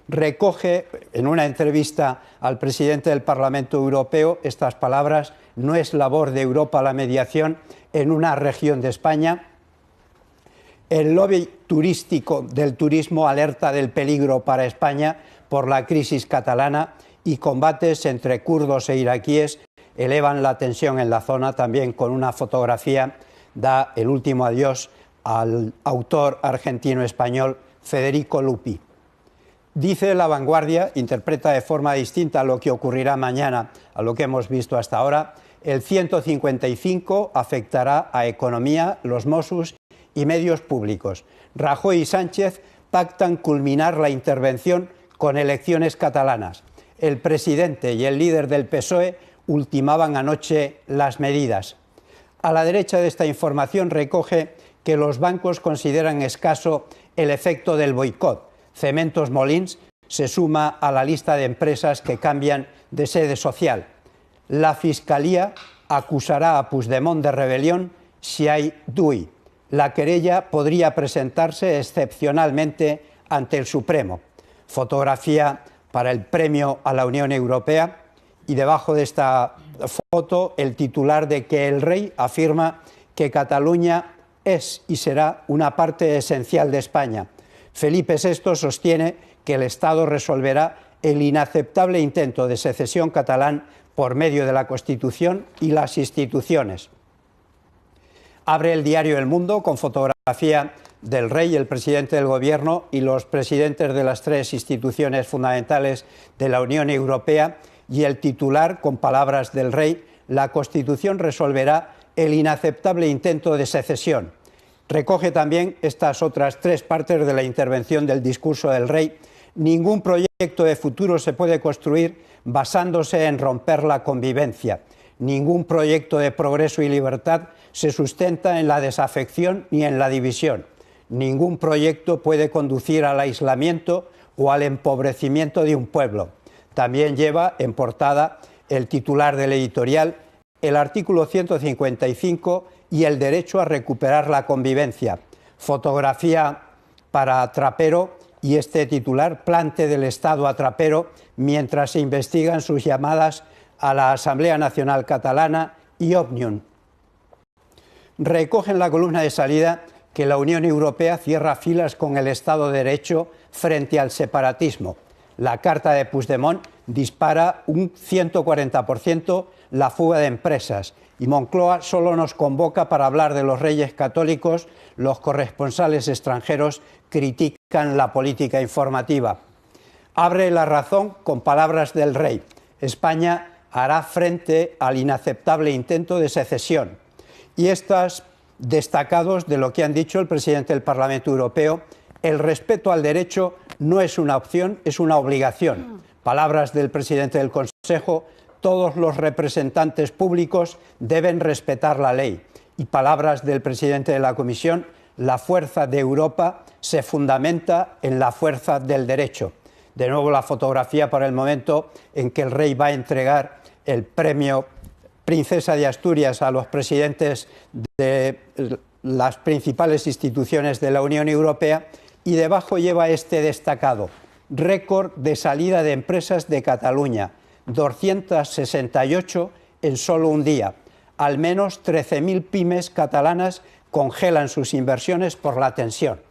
Recoge en una entrevista al presidente del Parlamento Europeo estas palabras: no es labor de Europa la mediación en una región de España. El lobby turístico del turismo alerta del peligro para España por la crisis catalana y combates entre kurdos e iraquíes elevan la tensión en la zona. También con una fotografía da el último adiós al autor argentino-español Federico Lupi. Dice La Vanguardia, interpreta de forma distinta lo que ocurrirá mañana a lo que hemos visto hasta ahora: el 155 afectará a economía, los Mossos y medios públicos. Rajoy y Sánchez pactan culminar la intervención con elecciones catalanas. El presidente y el líder del PSOE ultimaban anoche las medidas. A la derecha de esta información recoge que los bancos consideran escaso el efecto del boicot. Cementos Molins se suma a la lista de empresas que cambian de sede social. La Fiscalía acusará a Puigdemont de rebelión si hay DUI. La querella podría presentarse excepcionalmente ante el Supremo. Fotografía para el premio a la Unión Europea y debajo de esta foto el titular de que el Rey afirma que Cataluña es y será una parte esencial de España. Felipe VI sostiene que el Estado resolverá el inaceptable intento de secesión catalán por medio de la Constitución y las instituciones. Abre el diario El Mundo con fotografía del rey, el presidente del gobierno y los presidentes de las 3 instituciones fundamentales de la Unión Europea, y el titular con palabras del rey: la Constitución resolverá el inaceptable intento de secesión. Recoge también estas otras 3 partes de la intervención del discurso del rey. Ningún proyecto de futuro se puede construir basándose en romper la convivencia. Ningún proyecto de progreso y libertad se sustenta en la desafección ni en la división. Ningún proyecto puede conducir al aislamiento o al empobrecimiento de un pueblo. También lleva en portada el titular del editorial: el artículo 155 y el derecho a recuperar la convivencia. Fotografía para Trapero y este titular: plante del Estado a Trapero mientras se investigan sus llamadas a la Asamblea Nacional Catalana y Òmnium. Recoge en la columna de salida que la Unión Europea cierra filas con el Estado de Derecho frente al separatismo. La carta de Puigdemont dispara un 140% la fuga de empresas, y Moncloa solo nos convoca para hablar de los Reyes Católicos. Los corresponsales extranjeros critican la política informativa. Abre La Razón con palabras del rey: España hará frente al inaceptable intento de secesión. Y estos destacados de lo que han dicho el presidente del Parlamento Europeo: el respeto al derecho no es una opción, es una obligación. Palabras del presidente del Consejo: todos los representantes públicos deben respetar la ley. Y palabras del presidente de la Comisión: la fuerza de Europa se fundamenta en la fuerza del derecho. De nuevo la fotografía para el momento en que el rey va a entregar el premio Princesa de Asturias a los presidentes de las principales instituciones de la Unión Europea, y debajo lleva este destacado: récord de salida de empresas de Cataluña, 268 en solo un día. Al menos 13.000 pymes catalanas congelan sus inversiones por la tensión.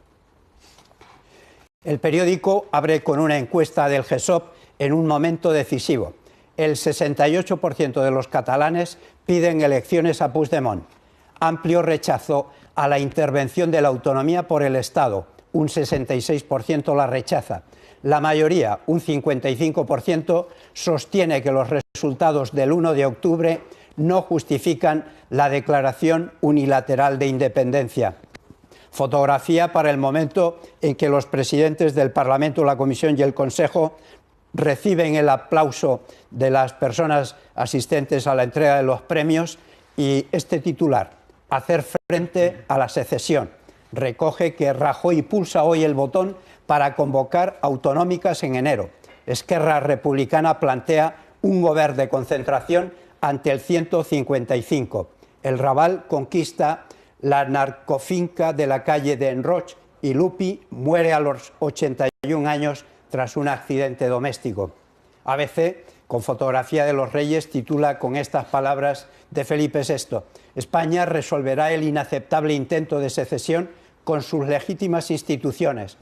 El periódico abre con una encuesta del GESOP en un momento decisivo. El 68% de los catalanes piden elecciones a Puigdemont. Amplio rechazo a la intervención de la autonomía por el Estado. Un 66% la rechaza. La mayoría, un 55%, sostiene que los resultados del 1 de octubre no justifican la declaración unilateral de independencia. Fotografía para el momento en que los presidentes del Parlamento, la Comisión y el Consejo reciben el aplauso de las personas asistentes a la entrega de los premios, y este titular: hacer frente a la secesión. Recoge que Rajoy pulsa hoy el botón para convocar autonómicas en enero. Esquerra Republicana plantea un gobierno de concentración ante el 155. El Raval conquista la narcofinca de la calle de Enroch, y Lupi muere a los 81 años tras un accidente doméstico. ABC, con fotografía de los reyes, titula con estas palabras de Felipe VI: España resolverá el inaceptable intento de secesión con sus legítimas instituciones.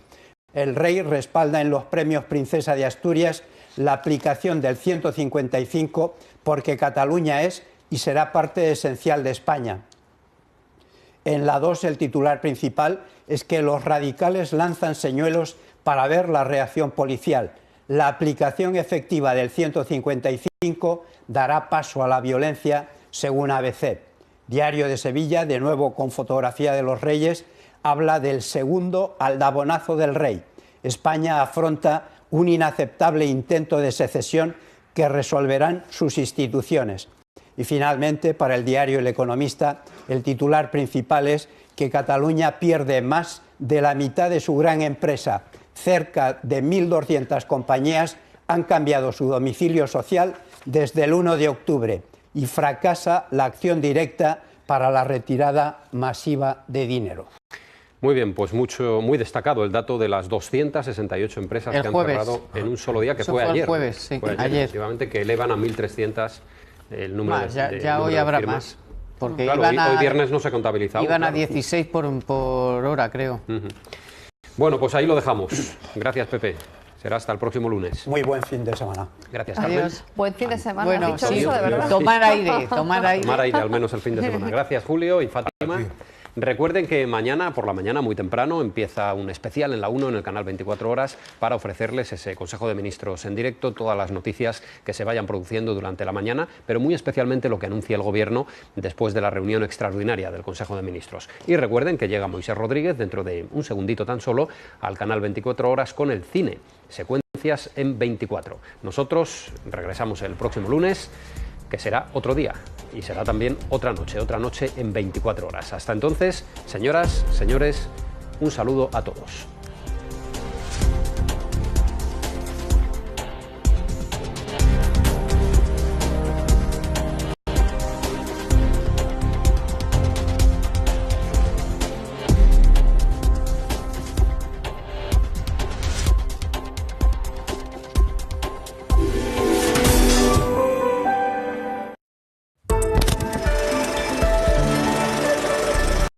El rey respalda en los premios Princesa de Asturias la aplicación del 155 porque Cataluña es y será parte esencial de España. En la 2, el titular principal es que los radicales lanzan señuelos para ver la reacción policial. La aplicación efectiva del 155 dará paso a la violencia, según ABC. Diario de Sevilla, de nuevo con fotografía de los reyes, habla del segundo aldabonazo del rey. España afronta un inaceptable intento de secesión que resolverán sus instituciones. Y finalmente, para el diario El Economista, el titular principal es que Cataluña pierde más de la mitad de su gran empresa. Cerca de 1.200 compañías han cambiado su domicilio social desde el 1 de octubre y fracasa la acción directa para la retirada masiva de dinero. Muy bien, pues muy destacado el dato de las 268 empresas que han cerrado en un solo día, que fue ayer. El jueves, sí, ayer. Efectivamente, que elevan a 1.300 el número más, de ya hoy habrá firmas. Más. Porque claro, hoy viernes no se contabilizaba. Iban a 16 por hora, creo. Bueno, pues ahí lo dejamos. Gracias, Pepe. Será hasta el próximo lunes. Muy buen fin de semana. Gracias, Carmen. Adiós. Buen fin de semana. Bueno, ¿Has dicho sí, eso de verdad? tomar aire, tomar aire. Tomar aire al menos el fin de semana. Gracias, Julio y Fátima. Recuerden que mañana, por la mañana, muy temprano, empieza un especial en la 1, en el canal 24 Horas, para ofrecerles ese Consejo de Ministros en directo, todas las noticias que se vayan produciendo durante la mañana, pero muy especialmente lo que anuncia el Gobierno después de la reunión extraordinaria del Consejo de Ministros. Y recuerden que llega Moisés Rodríguez dentro de un segundito tan solo al canal 24 Horas con el cine, secuencias en 24. Nosotros regresamos el próximo lunes, que será otro día y será también otra noche en 24 horas. Hasta entonces, señoras, señores, un saludo a todos.